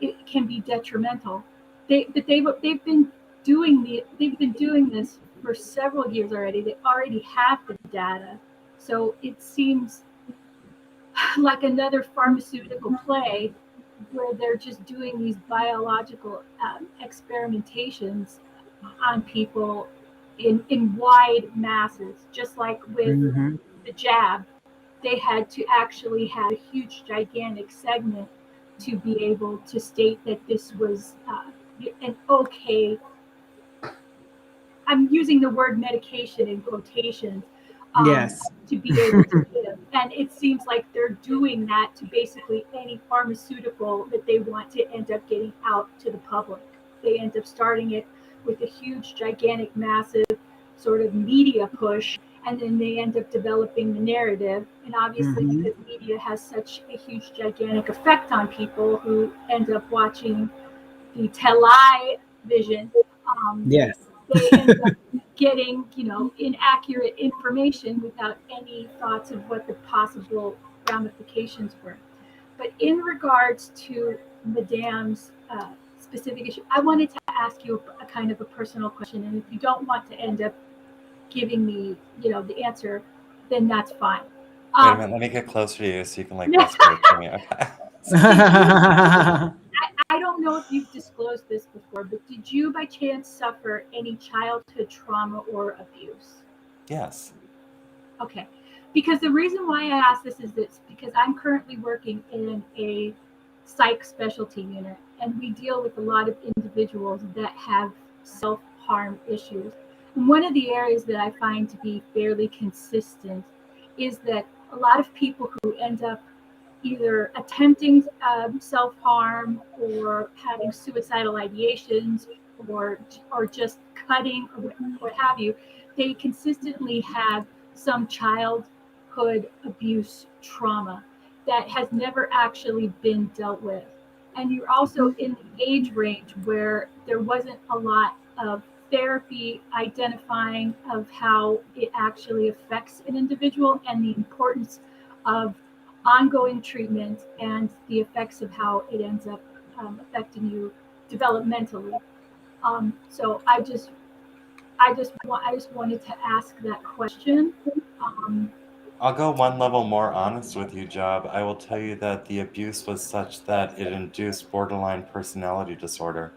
Speaker 9: it can be detrimental. They've been doing this for several years already. They already have the data, so it seems like another pharmaceutical play where they're just doing these biological experimentations on people in wide masses, just like with
Speaker 1: Mm-hmm.
Speaker 9: the jab. They had to actually have a huge, gigantic segment to be able to state that this was an okay. I'm using the word medication in quotations,
Speaker 1: Yes.
Speaker 9: to be able to give. And it seems like they're doing that to basically any pharmaceutical that they want to end up getting out to the public. They end up starting it with a huge, gigantic, massive sort of media push, and then they end up developing the narrative. And obviously,
Speaker 1: Mm-hmm.
Speaker 9: because media has such a huge, gigantic effect on people who end up watching the television,
Speaker 1: Yes.
Speaker 9: they end up getting, inaccurate information without any thoughts of what the possible ramifications were. But in regards to Madame's specific issue, I wanted to ask you a kind of a personal question. And if you don't want to end up giving me, the answer, then that's fine.
Speaker 2: Wait a minute, let me get closer to you so you can like whisper it to me. Okay.
Speaker 9: I don't know if you've disclosed this before, but did you by chance suffer any childhood trauma or abuse?
Speaker 2: Yes.
Speaker 9: Okay. Because the reason why I ask this is this, because I'm currently working in a psych specialty unit, and we deal with a lot of individuals that have self-harm issues. And one of the areas that I find to be fairly consistent is that a lot of people who end up either attempting self-harm or having suicidal ideations or just cutting or what have you, they consistently have some childhood abuse trauma that has never actually been dealt with. And you're also in the age range where there wasn't a lot of therapy identifying of how it actually affects an individual and the importance of ongoing treatment and the effects of how it ends up affecting you developmentally. So I just wanted to ask that question.
Speaker 2: I'll go one level more honest with you, Job. I will tell you that the abuse was such that it induced borderline personality disorder.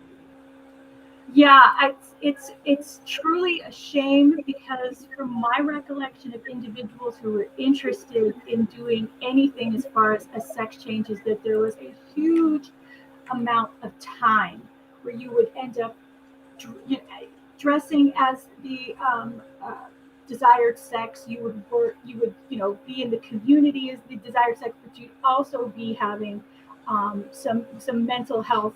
Speaker 9: Yeah, it's truly a shame because from my recollection of individuals who were interested in doing anything as far as sex changes, that there was a huge amount of time where you would end up dressing as the desired sex. You would be in the community as the desired sex, but you'd also be having some mental health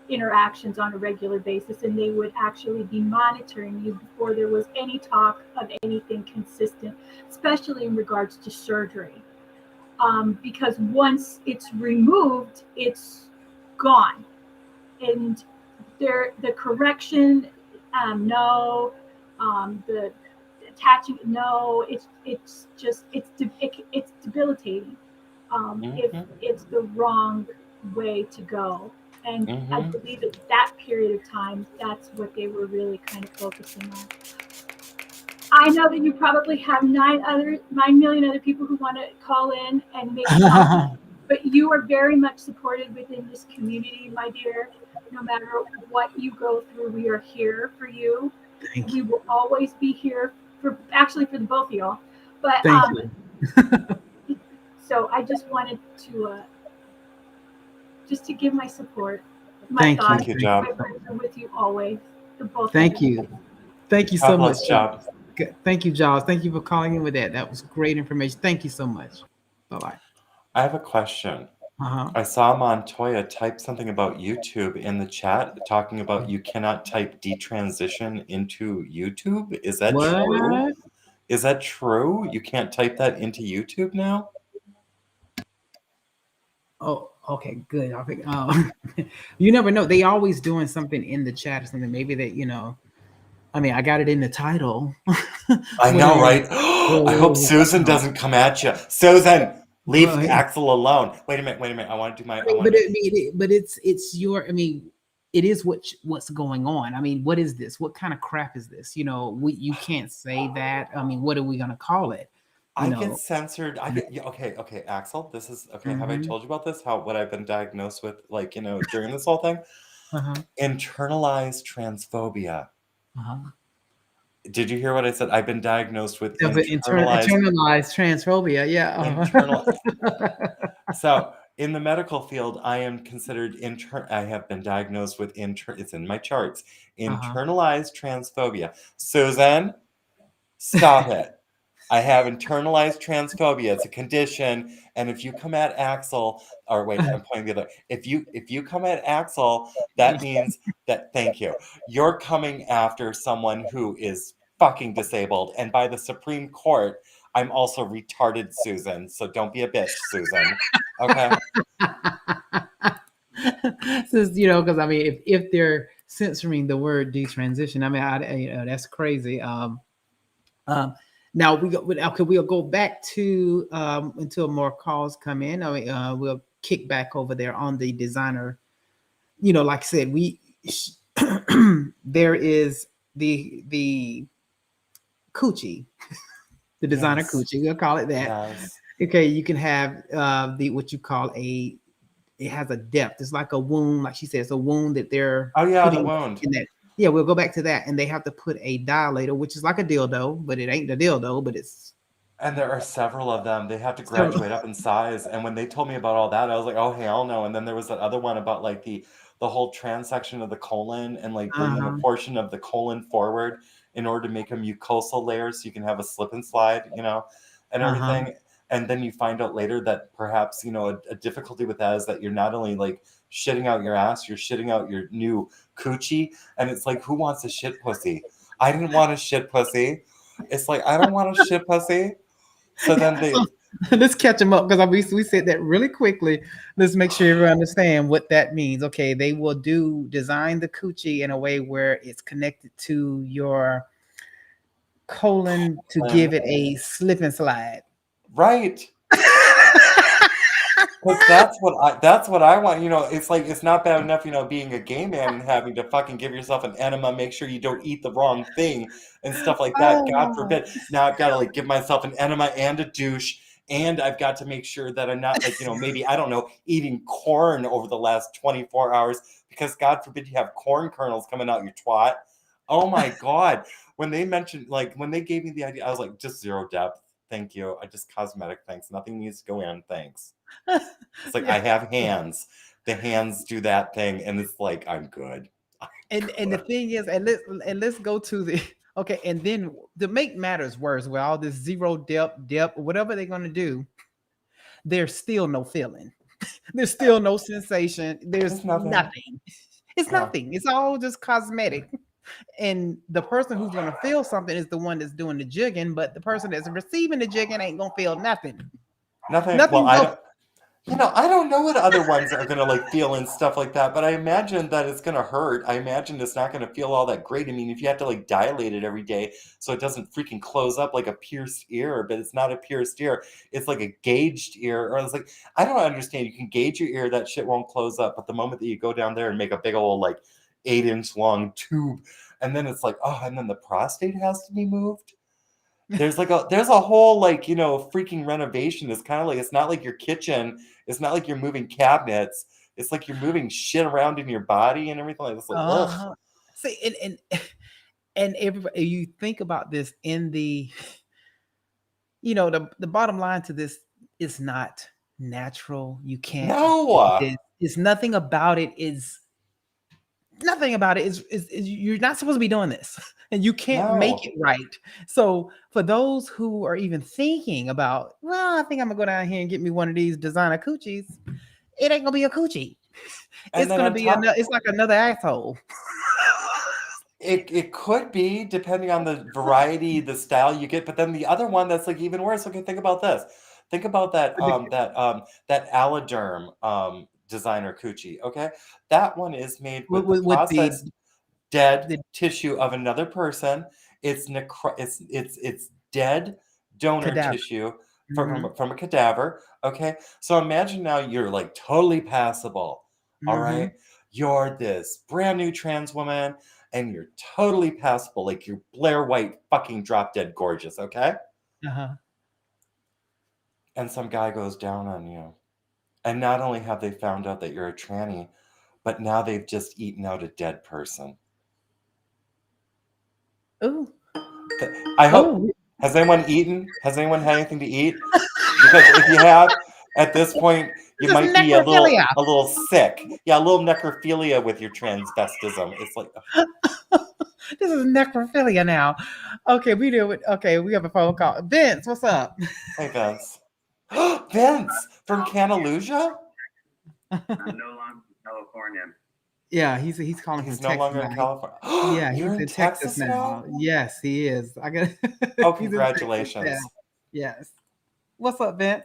Speaker 9: interactions on a regular basis, and they would actually be monitoring you before there was any talk of anything consistent, especially in regards to surgery. Because once it's removed, it's gone. And the correction, no, the attaching, no, it's debilitating if it's the wrong way to go. And I believe at that period of time, that's what they were really kind of focusing on. I know that you probably have 9 million other people who want to call in and make comments, but you are very much supported within this community, my dear. No matter what you go through, we are here for you.
Speaker 1: Thank
Speaker 9: We
Speaker 1: you.
Speaker 9: will always be here for the both of y'all. But
Speaker 1: Thank you.
Speaker 9: so I just wanted to give my support, my
Speaker 1: Thank
Speaker 9: thoughts.
Speaker 1: you.
Speaker 2: Thank you, Job.
Speaker 9: My prayers are with you always. The both
Speaker 1: Thank
Speaker 9: of you.
Speaker 1: you. Thank you
Speaker 2: God
Speaker 1: so much.
Speaker 2: bless, Job.
Speaker 1: Good. Thank you, Jaws. Thank you for calling in with that. That was great information. Thank you so much. Bye-bye.
Speaker 2: I have a question.
Speaker 1: Uh-huh.
Speaker 2: I saw Montoya type something about YouTube in the chat, talking about you cannot type detransition into YouTube. Is that true?
Speaker 1: What?
Speaker 2: Is that true? You can't type that into YouTube now?
Speaker 1: Oh, okay, good. I think you never know. They always doing something in the chat or something. Maybe that, I mean, I got it in the title.
Speaker 2: I
Speaker 1: What are
Speaker 2: know,
Speaker 1: you
Speaker 2: right? I hope
Speaker 1: whoa,
Speaker 2: Susan
Speaker 1: no.
Speaker 2: doesn't come at you. Susan, leave
Speaker 1: Well,
Speaker 2: Axel alone. Wait a minute. I want to do my.
Speaker 1: I
Speaker 2: I
Speaker 1: mean,
Speaker 2: want to.
Speaker 1: but it's your. I mean, it is what's going on. I mean, what is this? What kind of crap is this? You can't say that. I mean, what are we gonna call it?
Speaker 2: I get censored. Yeah, okay, Axel. This is okay. Have I
Speaker 1: Mhm.
Speaker 2: told you about this? What I've been diagnosed with, like, during this whole thing?
Speaker 1: Uh-huh.
Speaker 2: Internalized transphobia.
Speaker 1: Uh-huh.
Speaker 2: Did you hear what I said? I've been diagnosed with
Speaker 1: Of internalized transphobia. Yeah.
Speaker 2: internal. So in the medical field, I am considered I have been diagnosed with it's in my charts. Internalized transphobia. Susan, stop it. I have internalized transphobia. It's a condition, and if you come at Axel, or wait, I'm pointing the other. If you come at Axel, that means that thank you. You're coming after someone who is fucking disabled, and by the Supreme Court, I'm also retarded, Susan. So don't be a bitch, Susan. Okay.
Speaker 1: Since because I mean, if they're censoring the word detransition, I mean, that's crazy. Now we'll go back to until more calls come in. I mean, we'll kick back over there on the designer. Like I said, there is the coochie, the designer
Speaker 2: Yes.
Speaker 1: coochie. We'll call it that.
Speaker 2: Yes.
Speaker 1: Okay, you can have the what you call it has a depth. It's like a wound, like she said, it's a wound that they're
Speaker 2: the wound.
Speaker 1: in that. Yeah, we'll go back to that, and they have to put a dilator, which is like a dildo, but it ain't the dildo, but it's.
Speaker 2: And there are several of them. They have to graduate up in size. And when they told me about all that, I was like, oh hell no. And then there was that other one about like the whole transection of the colon and like bringing a portion of the colon forward in order to make a mucosal layer so you can have a slip and slide, and everything. And then you find out later that perhaps, a difficulty with that is that you're not only like shitting out your ass, you're shitting out your new coochie. And it's like, who wants a shit pussy? I didn't want a shit pussy. It's like, I don't want a shit pussy. So then
Speaker 1: let's catch them up because we said that really quickly. Let's make sure everyone understand what that means. Okay, they will design the coochie in a way where it's connected to your colon to give it a slip and slide.
Speaker 2: Right. Because that's what I want. It's like it's not bad enough, being a gay man and having to fucking give yourself an enema, make sure you don't eat the wrong thing and stuff like that. God forbid. Now I've got to like give myself an enema and a douche, and I've got to make sure that I'm not like, maybe I don't know, eating corn over the last 24 hours because God forbid you have corn kernels coming out your twat. Oh my God. When they mentioned when they gave me the idea, I was like, just zero depth. Thank you. I just cosmetic, thanks. Nothing needs to go in, thanks. It's like I have hands. The hands do that thing, and it's like I'm good.
Speaker 1: And the thing is, let's go to the okay, and then to make matters worse, with all this zero depth, whatever they're gonna do, there's still no feeling. There's still no sensation. There's nothing. It's nothing. It's all just cosmetic. And the person who's gonna feel something is the one that's doing the jigging, but the person that's receiving the jigging ain't gonna feel nothing.
Speaker 2: Nothing. Well, I don't know what other ones are gonna like feel and stuff like that, but I imagine that it's gonna hurt. I imagine it's not gonna feel all that great. I mean, if you have to like dilate it every day so it doesn't freaking close up like a pierced ear, but it's not a pierced ear, it's like a gauged ear. Or it's like, I don't understand. You can gauge your ear, that shit won't close up, but the moment that you go down there and make a big old like 8-inch long tube, and then it's like, oh, and then the prostate has to be moved. There's a whole freaking renovation. It's kind of like, it's not like your kitchen. It's not like you're moving cabinets. It's like you're moving shit around in your body and everything. It's like, ugh.
Speaker 1: See, and everybody, you think about this in the, the bottom line to this is not natural. You can't.
Speaker 2: No.
Speaker 1: It's nothing about it is. Nothing about it is you're not supposed to be doing this. and you can't make
Speaker 2: No.
Speaker 1: it right. So for those who are even thinking about, well, I think I'm gonna go down here and get me one of these designer coochies, it ain't gonna be a coochie.
Speaker 2: And
Speaker 1: It's
Speaker 2: then
Speaker 1: gonna
Speaker 2: on
Speaker 1: be
Speaker 2: top,
Speaker 1: it's like another asshole.
Speaker 2: it could be depending on the variety, the style you get. But then the other one that's like even worse. Okay, think about this. Think about that Alloderm designer coochie. Okay, that one is made with the
Speaker 1: With
Speaker 2: processed dead
Speaker 1: the
Speaker 2: tissue of another person. It's dead donor
Speaker 1: cadaver.
Speaker 2: tissue
Speaker 1: Hmm.
Speaker 2: from a cadaver. Okay, so imagine now you're like totally passable. All
Speaker 1: Hmm.
Speaker 2: right, you're this brand new trans woman, and you're totally passable, like you're Blair White, fucking drop dead gorgeous. Okay,
Speaker 1: Uh-huh.
Speaker 2: and some guy goes down on you, and not only have they found out that you're a tranny, but now they've just eaten out a dead person.
Speaker 1: Ooh.
Speaker 2: I hope.
Speaker 1: Oh,
Speaker 2: Has anyone eaten? Has anyone had anything to eat? Because if you have, at this point, you
Speaker 1: this is
Speaker 2: might be a
Speaker 1: necrophilia.
Speaker 2: little sick. Yeah, a little necrophilia with your transvestism. It's like,
Speaker 1: This is necrophilia now. Okay, we have a phone call. Vince, what's up?
Speaker 2: hey Vince, Vince from Catalusia.
Speaker 3: I'm no longer in California.
Speaker 1: Yeah, he's calling from
Speaker 2: He's no
Speaker 1: Texas
Speaker 2: longer in
Speaker 1: now.
Speaker 2: California.
Speaker 1: Yeah,
Speaker 2: You're
Speaker 1: he's
Speaker 2: in
Speaker 1: in Texas
Speaker 2: Texas
Speaker 1: now.
Speaker 2: now?
Speaker 1: Yes, he is. I got
Speaker 2: Oh,
Speaker 1: he's in Texas now.
Speaker 2: congratulations.
Speaker 1: Yes. What's up, Vince?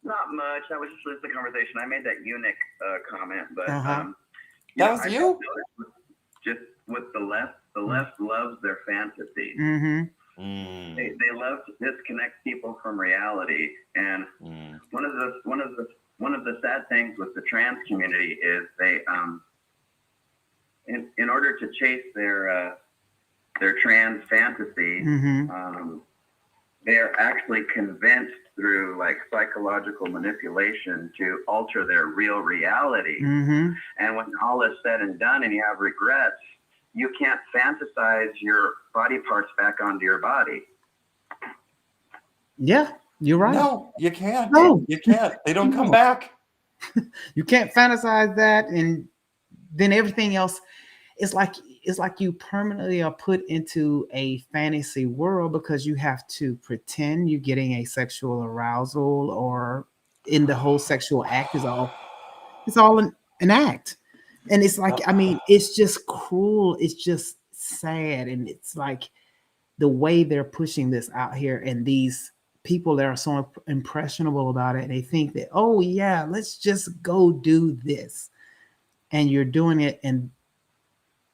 Speaker 3: Not much. I was just listening to the conversation. I made that eunuch comment, but
Speaker 1: Uh-huh.
Speaker 2: That was
Speaker 3: I
Speaker 2: you?
Speaker 3: just with the left loves their fantasy.
Speaker 1: Mm-hmm.
Speaker 3: They love to disconnect people from reality, and one of the sad things with the trans community is they in order to chase their trans fantasy, they are actually convinced through like psychological manipulation to alter their real reality. And when all is said and done and you have regrets, you can't fantasize your body parts back onto your body.
Speaker 1: Yeah, you're right.
Speaker 2: No, you can't.
Speaker 1: No.
Speaker 2: You can't. They don't come
Speaker 1: No.
Speaker 2: back.
Speaker 1: You can't fantasize that, and then everything else it's like you permanently are put into a fantasy world because you have to pretend you're getting a sexual arousal, or in the whole sexual act is all an act. And it's like, I mean, it's just cruel, it's just sad, and it's like the way they're pushing this out here, and these people that are so impressionable about it, and they think that, oh yeah, let's just go do this, and you're doing it, and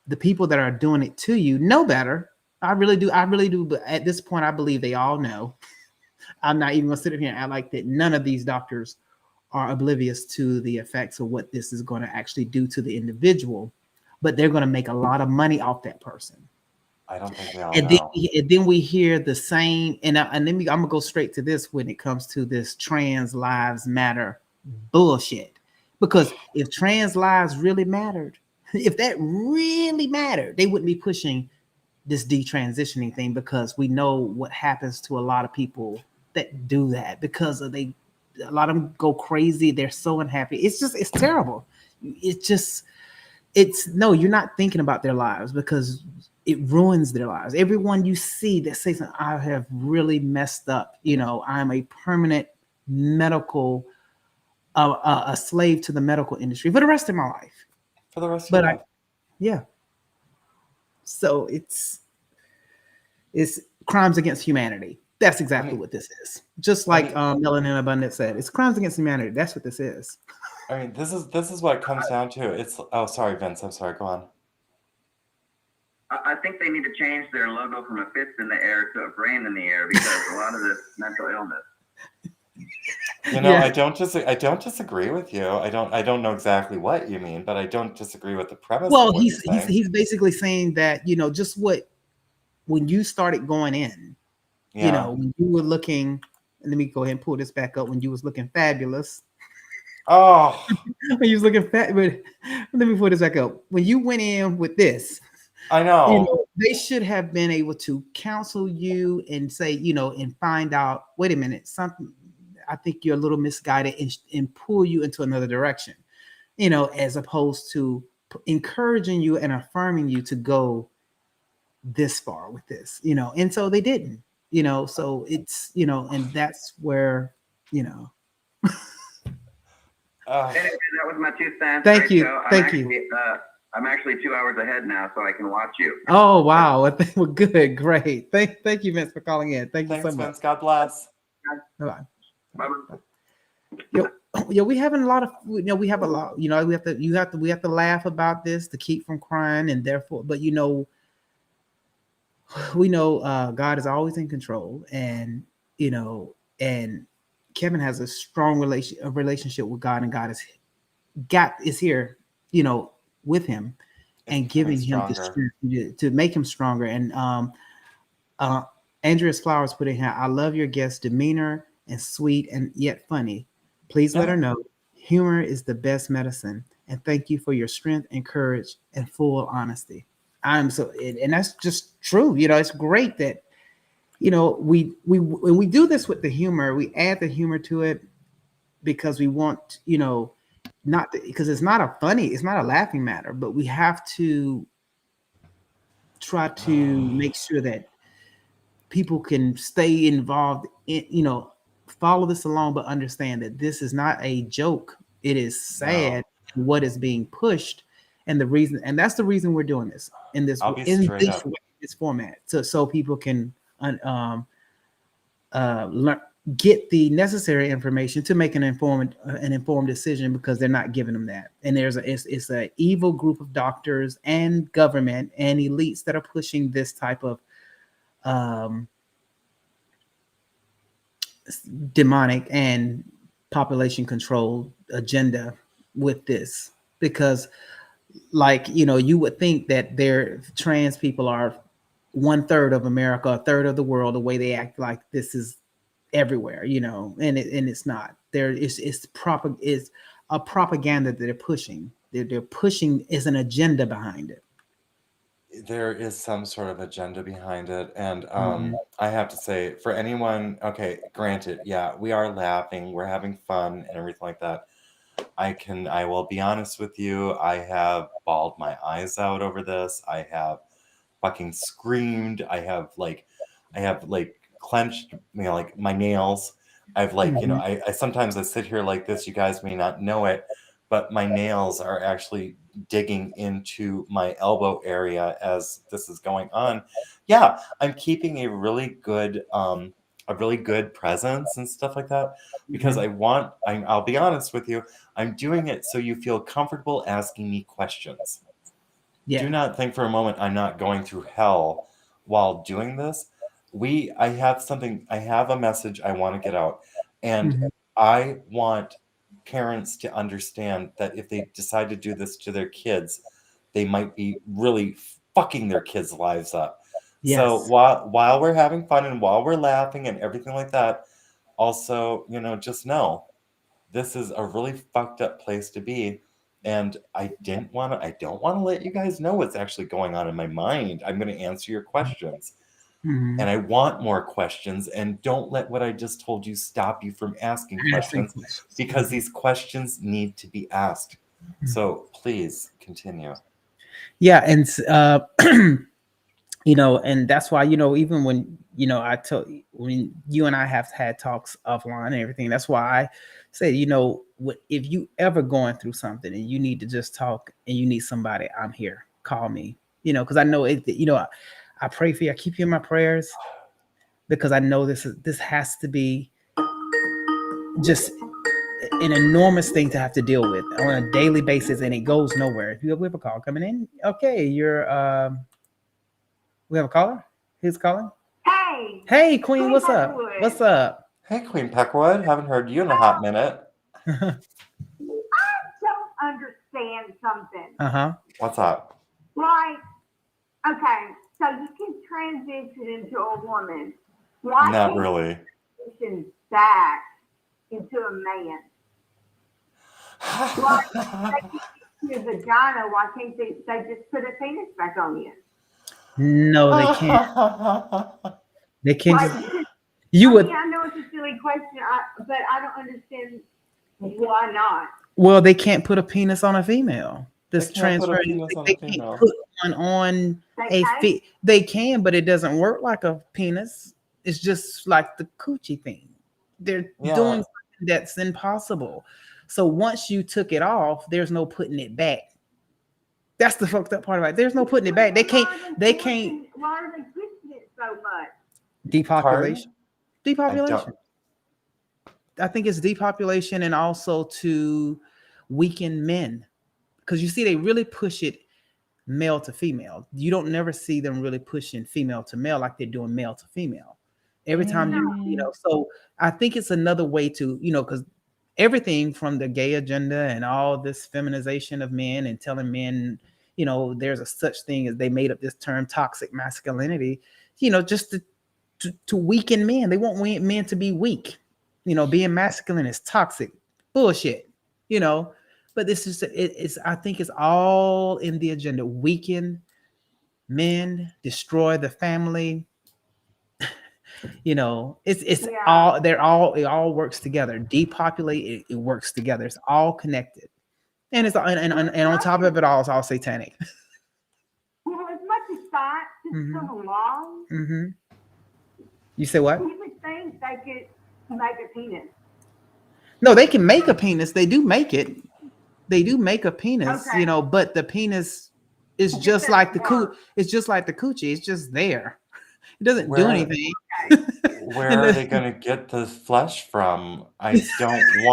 Speaker 1: the people that are doing it to you know better. I really do. But at this point, I believe they all know. I'm not even gonna sit here and act like that. None of these doctors are oblivious to the effects of what this is going to actually do to the individual, but they're going to make a lot of money off that person.
Speaker 2: I don't think they all
Speaker 1: And
Speaker 2: know.
Speaker 1: then we hear the same, and then I'm gonna go straight to this when it comes to this trans lives matter bullshit. Because if trans lives really mattered, if that really mattered, they wouldn't be pushing this detransitioning thing, because we know what happens to a lot of people that do that, because a lot of them go crazy. They're so unhappy. It's terrible. No, you're not thinking about their lives, because it ruins their lives. Everyone you see that says, I have really messed up, I'm a permanent medical, a slave to the medical industry for the rest of my life.
Speaker 2: For the rest of your life.
Speaker 1: Yeah. So it's crimes against humanity. That's exactly what this is. Just like Melanin Abundant said, it's crimes against humanity. That's what this is.
Speaker 2: I mean, this is what it comes down to. It's sorry, Vince. I'm sorry. Go on.
Speaker 3: I think they need to change their logo from a fist in the air to a brain in the air, because a lot of this mental illness.
Speaker 2: Yeah. I don't disagree with you. I don't know exactly what you mean, but I don't disagree with the premise.
Speaker 1: Well,
Speaker 2: of what you're saying.
Speaker 1: he's basically saying that, just when you started going in, when you were looking, let me go ahead and pull this back up, when you was looking fabulous.
Speaker 2: Oh,
Speaker 1: when you was looking fat, but let me pull this back up. When you went in with this,
Speaker 2: I know.
Speaker 1: They should have been able to counsel you and say, and find out, wait a minute, something, I think you're a little misguided, and pull you into another direction, as opposed to encouraging you and affirming you to go this far with this, and so they didn't, so it's, and that's where,
Speaker 3: Anyway, that was my 2 cents.
Speaker 1: Thank
Speaker 3: Great
Speaker 1: you.
Speaker 3: show.
Speaker 1: Thank you.
Speaker 3: I'm actually 2 hours ahead now, so I can watch you.
Speaker 1: Oh, wow. I think we're good. Great. Thank you, Vince, for calling in. Thank you
Speaker 2: Thanks,
Speaker 1: so much.
Speaker 2: Vince. God bless.
Speaker 1: Bye-bye.
Speaker 3: Bye-bye.
Speaker 1: We having a lot of, we have a lot, we have to laugh about this to keep from crying, and therefore, but we know God is always in control, and and Kevin has a strong relationship with God, and God is here, with him, and giving him the strength to make him stronger. And Andrea's Flowers put in here, I love your guest's demeanor and sweet and yet funny. Please let her know humor is the best medicine. And thank you for your strength and courage and full honesty. And that's just true. It's great that, we when we do this with the humor, we add the humor to it because we want, not because it's not a laughing matter, but we have to try to make sure that people can stay involved in, follow this along, but understand that this is not a joke. It is sad what is being pushed, and that's the reason we're doing this in this format, so people can learn, get the necessary information to make an informed decision, because they're not giving them that. And it's an evil group of doctors and government and elites that are pushing this type of demonic and population control agenda with this, because you would think that trans people are 1/3 of America, 1/3 of the world, the way they act, like this is everywhere, and it's not. It's a propaganda that they're pushing. They're pushing is an agenda behind it.
Speaker 2: There is some sort of agenda behind it. And I have to say, for anyone, okay, granted, yeah, we are laughing, we're having fun and everything like that. I will be honest with you, I have bawled my eyes out over this. I have fucking screamed. I have clenched, like my nails. I've I sometimes I sit here like this, you guys may not know it, but my nails are actually digging into my elbow area as this is going on. Yeah, I'm keeping a really good presence and stuff like that, because I'll be honest with you, I'm doing it so you feel comfortable asking me questions. Do not think for a moment I'm not going through hell while doing this. I have a message I want to get out, and I want parents to understand that if they decide to do this to their kids, they might be really fucking their kids' lives up. Yes. So while we're having fun and while we're laughing and everything like that, also, just know this is a really fucked up place to be. And I don't want to let you guys know what's actually going on in my mind. I'm going to answer your questions. And I want more questions, and don't let what I just told you stop you from asking questions, because these questions need to be asked. So please continue.
Speaker 1: Yeah. And, and that's why, even when, when you and I have had talks offline and everything, that's why I say, if you ever going through something and you need to just talk and you need somebody, I'm here, call me, because I know it, I pray for you. I keep you in my prayers, because I know this has to be just an enormous thing to have to deal with on a daily basis, and it goes nowhere. If you have a call coming in, okay, we have a caller. Who's calling? Hey, Queen, what's up? What's up?
Speaker 2: Hey, Queen Peckwood. Haven't heard you in a hot minute.
Speaker 10: I don't understand something.
Speaker 2: What's up?
Speaker 10: Okay, so you can transition into a woman. Why
Speaker 2: not really
Speaker 10: transition back into a man? Your vagina, why can't they just put a penis back on you?
Speaker 1: No, they can't. They can't. I
Speaker 10: know it's a silly question, but I don't understand why not.
Speaker 1: Well, they can't put a penis on a female. This
Speaker 2: They can't put a
Speaker 1: transfer,
Speaker 2: penis on
Speaker 1: they
Speaker 2: a
Speaker 1: can't
Speaker 2: female.
Speaker 1: put one on
Speaker 10: They
Speaker 1: a
Speaker 10: can?
Speaker 1: feet. They can, but it doesn't work like a penis. It's just like the coochie thing. They're
Speaker 2: Yeah.
Speaker 1: doing something that's impossible. So once you took it off, there's no putting it back. That's the fucked up part about it. There's no putting it back. They can't. They can't.
Speaker 10: Why are they pushing it so much?
Speaker 1: Depopulation.
Speaker 2: I
Speaker 1: Depopulation.
Speaker 2: don't.
Speaker 1: I think it's depopulation and also to weaken men. Because you see, they really push it male to female. You don't never see them really pushing female to male like they're doing male to female. Every time you know, so I think it's another way to, because everything from the gay agenda and all this feminization of men and telling men, there's a such thing as they made up this term toxic masculinity, just to weaken men. They want men to be weak. Being masculine is toxic bullshit, but this is it's I think it's all in the agenda. Weaken men, destroy the family. It's
Speaker 10: Yeah.
Speaker 1: all it all works together. Depopulate it works together. It's all connected. And it's and on top of it all, it's all satanic.
Speaker 10: Well, as much as science is
Speaker 1: Mhm.
Speaker 10: still along,
Speaker 1: Mm-hmm. You say what?
Speaker 10: you would think they could make a penis.
Speaker 1: No, they can make a penis. They do make it. They do make a penis,
Speaker 10: Okay.
Speaker 1: But the penis is
Speaker 10: It
Speaker 1: just like the
Speaker 10: doesn't
Speaker 1: coo.
Speaker 10: work.
Speaker 1: It's just like the coochie. It's just there. It doesn't do
Speaker 2: Where-
Speaker 1: anything.
Speaker 2: Where
Speaker 1: And
Speaker 2: are
Speaker 1: the-
Speaker 2: they going to get the flesh from? I don't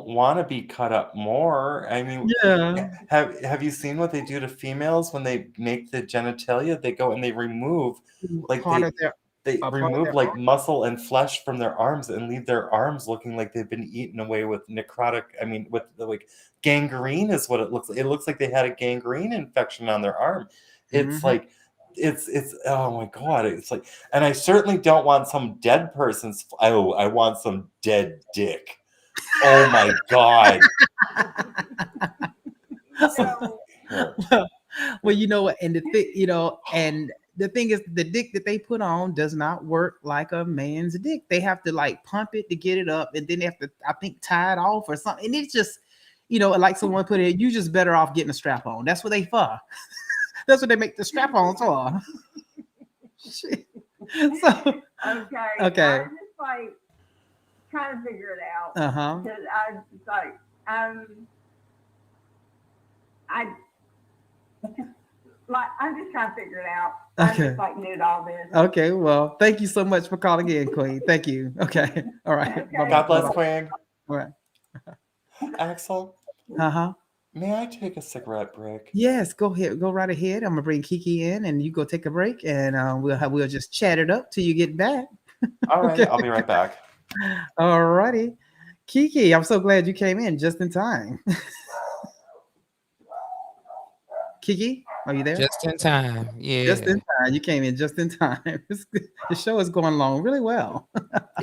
Speaker 2: want to be cut up more. I mean,
Speaker 1: Yeah.
Speaker 2: have you seen what they do to females when they make the genitalia? They go and they remove like
Speaker 1: Part of their
Speaker 2: they
Speaker 1: part of
Speaker 2: remove
Speaker 1: their
Speaker 2: like muscle and flesh from their arms and leave their arms looking like they've been eaten away with necrotic. I mean, with like gangrene is what it looks like. It looks like they had a gangrene infection on their arm. It's
Speaker 1: Mhm.
Speaker 2: like it's oh my god, it's like, and I certainly don't want some dead person's I want some dead dick. Oh my god.
Speaker 10: So,
Speaker 2: Here.
Speaker 1: Well, what, and and the thing is, the dick that they put on does not work like a man's dick. They have to like pump it to get it up, and then they have to, I think, tie it off or something. And it's just, like someone put it, you just better off getting a strap on. That's what they for. That's what they make the strap on for. Shit. So,
Speaker 10: okay.
Speaker 1: Okay.
Speaker 10: I was just like trying to figure it out. Because I was just like, I'm just trying to figure it out. I'm
Speaker 1: Okay.
Speaker 10: just like new to all this.
Speaker 1: Okay, well, thank you so much for calling in, Queen. Thank you. Okay. All right.
Speaker 10: Okay.
Speaker 1: Bye-bye.
Speaker 2: God bless,
Speaker 1: Bye-bye.
Speaker 2: Queen.
Speaker 1: All right.
Speaker 2: Axel, may I take a cigarette break?
Speaker 1: Yes, go ahead. Go right ahead. I'm gonna bring Kiki in, and you go take a break, and we'll just chat it up till you get back.
Speaker 2: All right,
Speaker 1: Okay.
Speaker 2: I'll be right back.
Speaker 1: All righty, Kiki. I'm so glad you came in just in time. Kiki, are you there?
Speaker 7: Just in time. Yeah.
Speaker 1: Just in time. You came in just in time. The show is going along really well.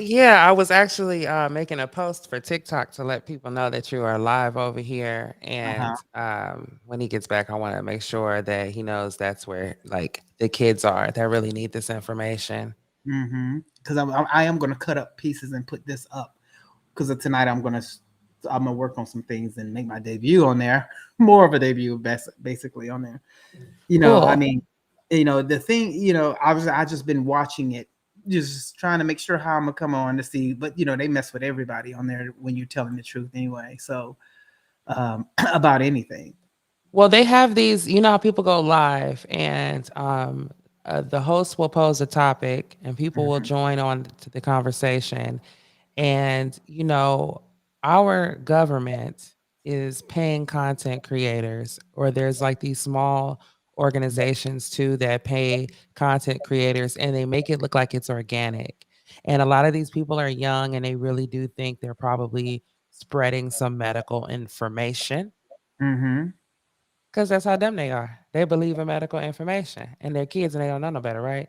Speaker 7: Yeah, I was actually making a post for TikTok to let people know that you are live over here. And when he gets back, I want to make sure that he knows that's where like the kids are that really need this information.
Speaker 1: Because I am going to cut up pieces and put this up. Because tonight I'm gonna work on some things and make my debut on there. More of a debut, basically on there.
Speaker 7: Cool.
Speaker 1: I mean, the thing, I just been watching it, just trying to make sure how I'm gonna come on to see. But they mess with everybody on there when you're telling the truth anyway. So about anything.
Speaker 7: Well, they have these, how people go live and the host will pose a topic and people will join on to the conversation. And, our government is paying content creators, or there's like these small organizations too that pay content creators and they make it look like it's organic. And a lot of these people are young and they really do think they're probably spreading some medical information. Because that's how dumb they are. They believe in medical information and they're kids and they don't know no better, right?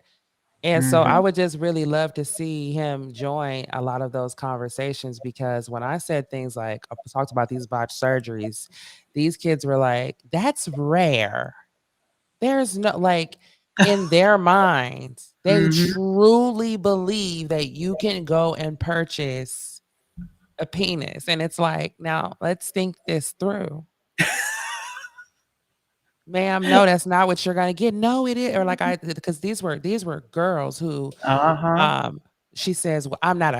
Speaker 7: And so I would just really love to see him join a lot of those conversations, because when I said things like, I talked about these botched surgeries, these kids were like, that's rare. There's no, like, in their minds, they truly believe that you can go and purchase a penis. And it's like, now let's think this through. ma'am, no, that's not what you're gonna get. No, it is. Or like because these were girls who
Speaker 1: Uh-huh.
Speaker 7: she says, well, I'm not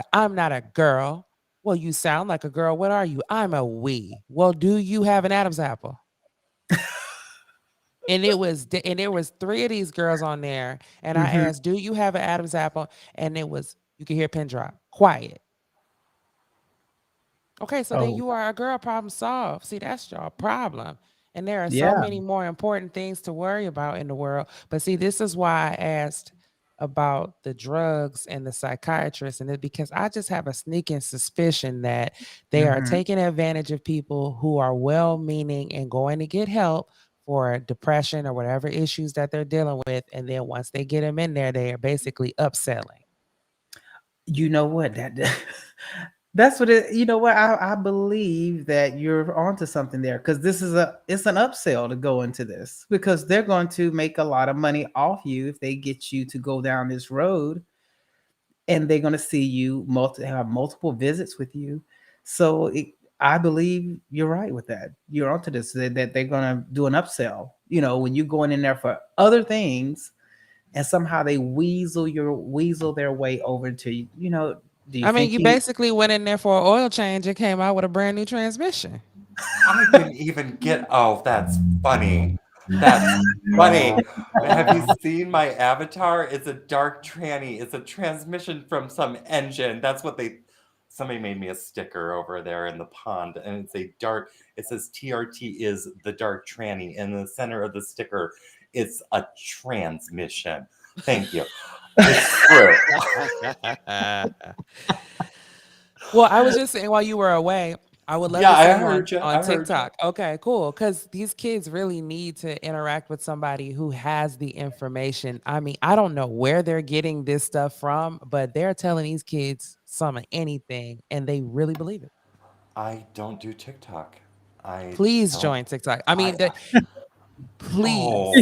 Speaker 7: a girl. Well, you sound like a girl. What are you? I'm a we. Well, do you have an Adam's apple? And there was three of these girls on there, and I
Speaker 1: Mm-hmm.
Speaker 7: asked, "Do you have an Adam's apple?" And it was you could hear pin drop, quiet. Okay, so then
Speaker 1: Oh,
Speaker 7: you are a girl, problem solved. See, that's your problem. And there are so
Speaker 1: yeah.
Speaker 7: many more important things to worry about in the world. But see, this is why I asked about the drugs and the psychiatrist, and it because I just have a sneaking suspicion that they are
Speaker 1: Mm-hmm.
Speaker 7: taking advantage of people who are well-meaning and going to get help for depression or whatever issues that they're dealing with. And then once they get them in there, they are basically upselling.
Speaker 1: You know what? That's what it. You know what? I believe that you're onto something there because it's an upsell to go into this because they're going to make a lot of money off you if they get you to go down this road, and they're going to see you have multiple visits with you. So I believe you're right with that. You're onto this that they're going to do an upsell. When you're going in there for other things, and somehow they weasel their way over to you. Do you
Speaker 7: I mean,
Speaker 1: think
Speaker 7: you
Speaker 1: you?
Speaker 7: basically went in there for an oil change and came out with a brand new transmission.
Speaker 2: I didn't even get. Oh, that's funny. That's funny. Have you seen my avatar? It's a Dark Tranny. It's a transmission from some engine. That's what they. Somebody made me a sticker over there in the pond, and it's a dark. It says TRT is the Dark Tranny. In the center of the sticker, it's a transmission. Thank you. It's true.
Speaker 7: Well, I was just saying while you were away, I would love
Speaker 2: Yeah,
Speaker 7: to
Speaker 2: I
Speaker 7: see you
Speaker 2: heard you.
Speaker 7: on
Speaker 2: I heard you.
Speaker 7: TikTok. Okay, cool. Because these kids really need to interact with somebody who has the information. I mean, I don't know where they're getting this stuff from, but they're telling these kids some of anything, and they really believe it.
Speaker 2: I don't do TikTok. I
Speaker 7: Please
Speaker 2: don't.
Speaker 7: join TikTok. I mean,
Speaker 2: I
Speaker 7: please,
Speaker 2: oh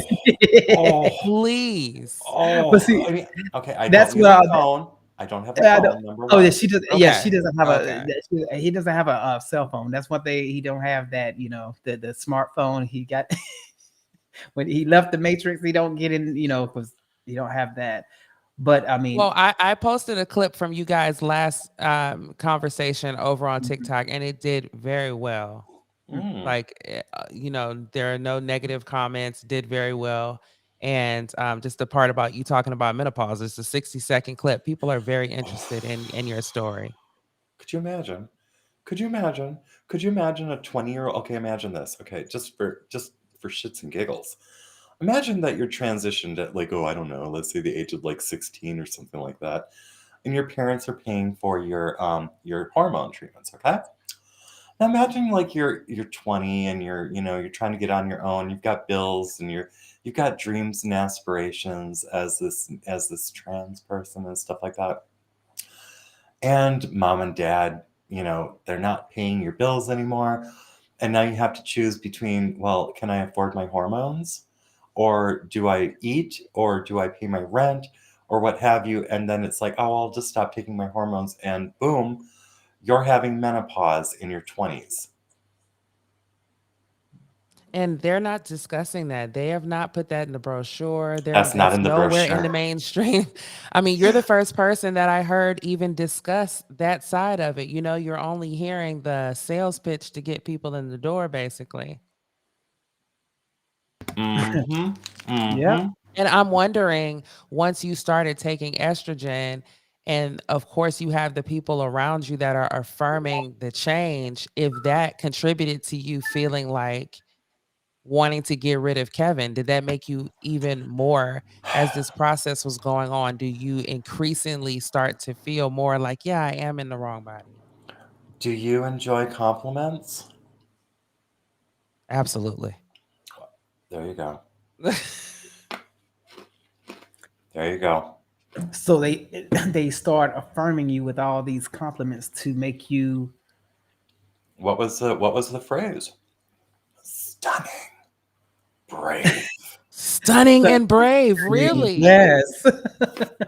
Speaker 2: oh
Speaker 7: please.
Speaker 1: But
Speaker 2: oh.
Speaker 1: see,
Speaker 2: I mean, okay. I don't
Speaker 1: that's
Speaker 2: use
Speaker 1: what
Speaker 2: a
Speaker 1: I.
Speaker 2: phone. I don't have a
Speaker 1: I don't,
Speaker 2: phone. Number
Speaker 1: oh, yeah,
Speaker 2: one.
Speaker 1: she does. Yeah, she
Speaker 7: Okay,
Speaker 1: doesn't have
Speaker 7: okay.
Speaker 1: he doesn't have a cell phone. That's what he don't have that. The smartphone he got when he left the Matrix. He don't get in. Because he don't have that. But I
Speaker 7: Well,
Speaker 1: mean,
Speaker 7: I posted a clip from you guys last conversation over on
Speaker 1: mhm,
Speaker 7: TikTok, and it did very well.
Speaker 2: Mm.
Speaker 7: Like, there are no negative comments, did very well. And just the part about you talking about menopause, it's a 60-second clip. People are very interested in your story.
Speaker 2: Could you imagine? Could you imagine? Could you imagine a 20-year-old? Okay, imagine this. Okay, just for shits and giggles. Imagine that you're transitioned at like, oh, I don't know, let's say the age of like 16 or something like that, and your parents are paying for your hormone treatments, okay? Now imagine like you're 20 and you're trying to get on your own. You've got bills and you've got dreams and aspirations as this trans person and stuff like that. And mom and dad, they're not paying your bills anymore. And now you have to choose between, well, can I afford my hormones? Or do I eat? Or do I pay my rent? Or what have you? And then it's like, oh, I'll just stop taking my hormones. And boom, you're having menopause in your 20s.
Speaker 7: And they're not discussing that. They have not put that in the brochure.
Speaker 2: That's not
Speaker 7: It's
Speaker 2: in the
Speaker 7: nowhere in the
Speaker 2: brochure.
Speaker 7: mainstream. I mean, you're the first person that I heard even discuss that side of it. You're only hearing the sales pitch to get people in the door, basically.
Speaker 2: Mm-hmm.
Speaker 1: yeah.
Speaker 2: Mm-hmm.
Speaker 7: And I'm wondering, once you started taking estrogen, and of course you have the people around you that are affirming the change, if that contributed to you feeling like wanting to get rid of Kevin, did that make you even more as this process was going on? Do you increasingly start to feel more like, yeah, I am in the wrong body?
Speaker 2: Do you enjoy compliments?
Speaker 7: Absolutely.
Speaker 2: There you go. There you go.
Speaker 1: So they start affirming you with all these compliments to make you
Speaker 2: What was the phrase? Stunning, brave.
Speaker 7: Stunning and brave, really?
Speaker 1: yes.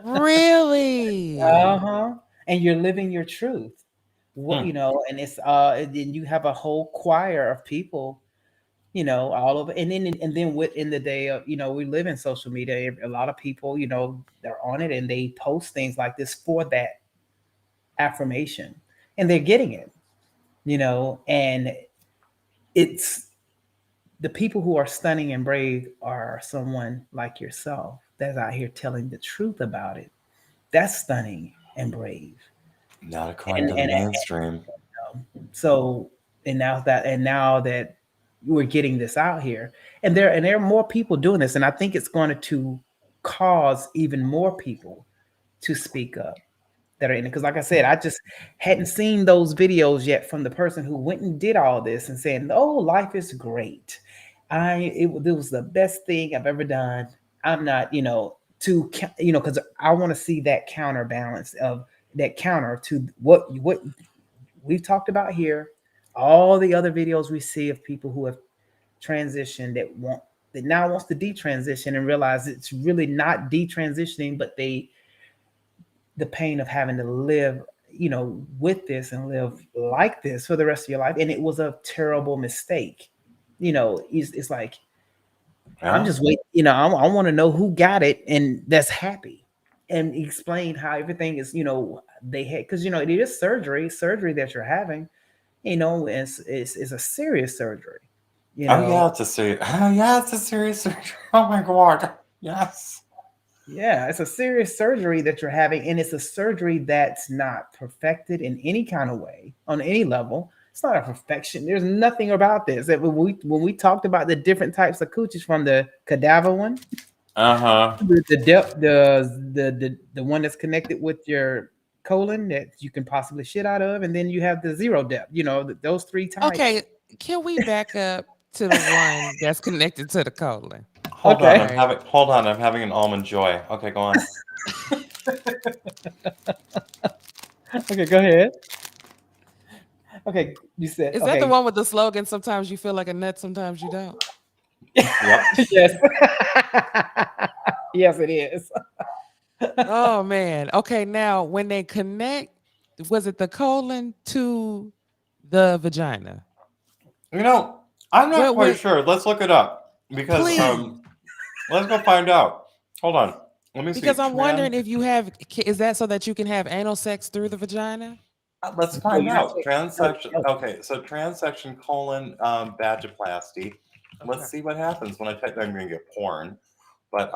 Speaker 7: Really?
Speaker 1: Uh-huh. And you're living your truth.
Speaker 2: Hmm.
Speaker 1: And it's and then you have a whole choir of people, all of it. And then within the day of, we live in social media. A lot of people, they're on it and they post things like this for that affirmation, and they're getting it, and it's the people who are stunning and brave are someone like yourself that's out here telling the truth about it. That's stunning and brave.
Speaker 2: Not according
Speaker 1: And
Speaker 2: to the mainstream.
Speaker 1: so and now that we're getting this out here, and there are more people doing this, and I think it's going to cause even more people to speak up that are in it. Because like I said, I just hadn't seen those videos yet from the person who went and did all this and saying, "Oh, life is great. It was the best thing I've ever done." I'm not, because I want to see that counterbalance of that counter to what we've talked about here, all the other videos we see of people who have transitioned that now wants to detransition and realize it's really not detransitioning, but the pain of having to live, with this and live like this for the rest of your life. And it was a terrible mistake. It's like, I'm just waiting, I want to know who got it and that's happy, and explain how everything is, they had, because, it is surgery that you're having, it's a serious surgery,
Speaker 2: Oh yeah, it's a serious surgery. Oh my God. Yes.
Speaker 1: Yeah, it's a serious surgery that you're having, and it's a surgery that's not perfected in any kind of way on any level. It's not a perfection. There's nothing about this. That when we talked about the different types of coochies, from the cadaver one, the depth, the one that's connected with your colon that you can possibly shit out of, and then you have the zero depth. Those three types.
Speaker 7: Okay, can we back up to the one that's connected to the colon?
Speaker 2: Hold on, I'm having an almond joy. Okay, go on.
Speaker 1: Okay, go ahead. Okay, you said.
Speaker 7: Is that the one with the slogan? Sometimes you feel like a nut, sometimes you don't.
Speaker 2: Yep.
Speaker 1: Yes. Yes, it is.
Speaker 7: Oh man. Okay, now when they connect, was it the colon to the vagina?
Speaker 2: I'm not quite sure. Let's look it up because let's go find out. Hold on. Let me see.
Speaker 7: Because I'm wondering if you have, is that so that you can have anal sex through the vagina?
Speaker 2: Let's find out. Transection. Okay, so transection colon vaginoplasty. Let's see what happens when I type. I'm going to get porn, but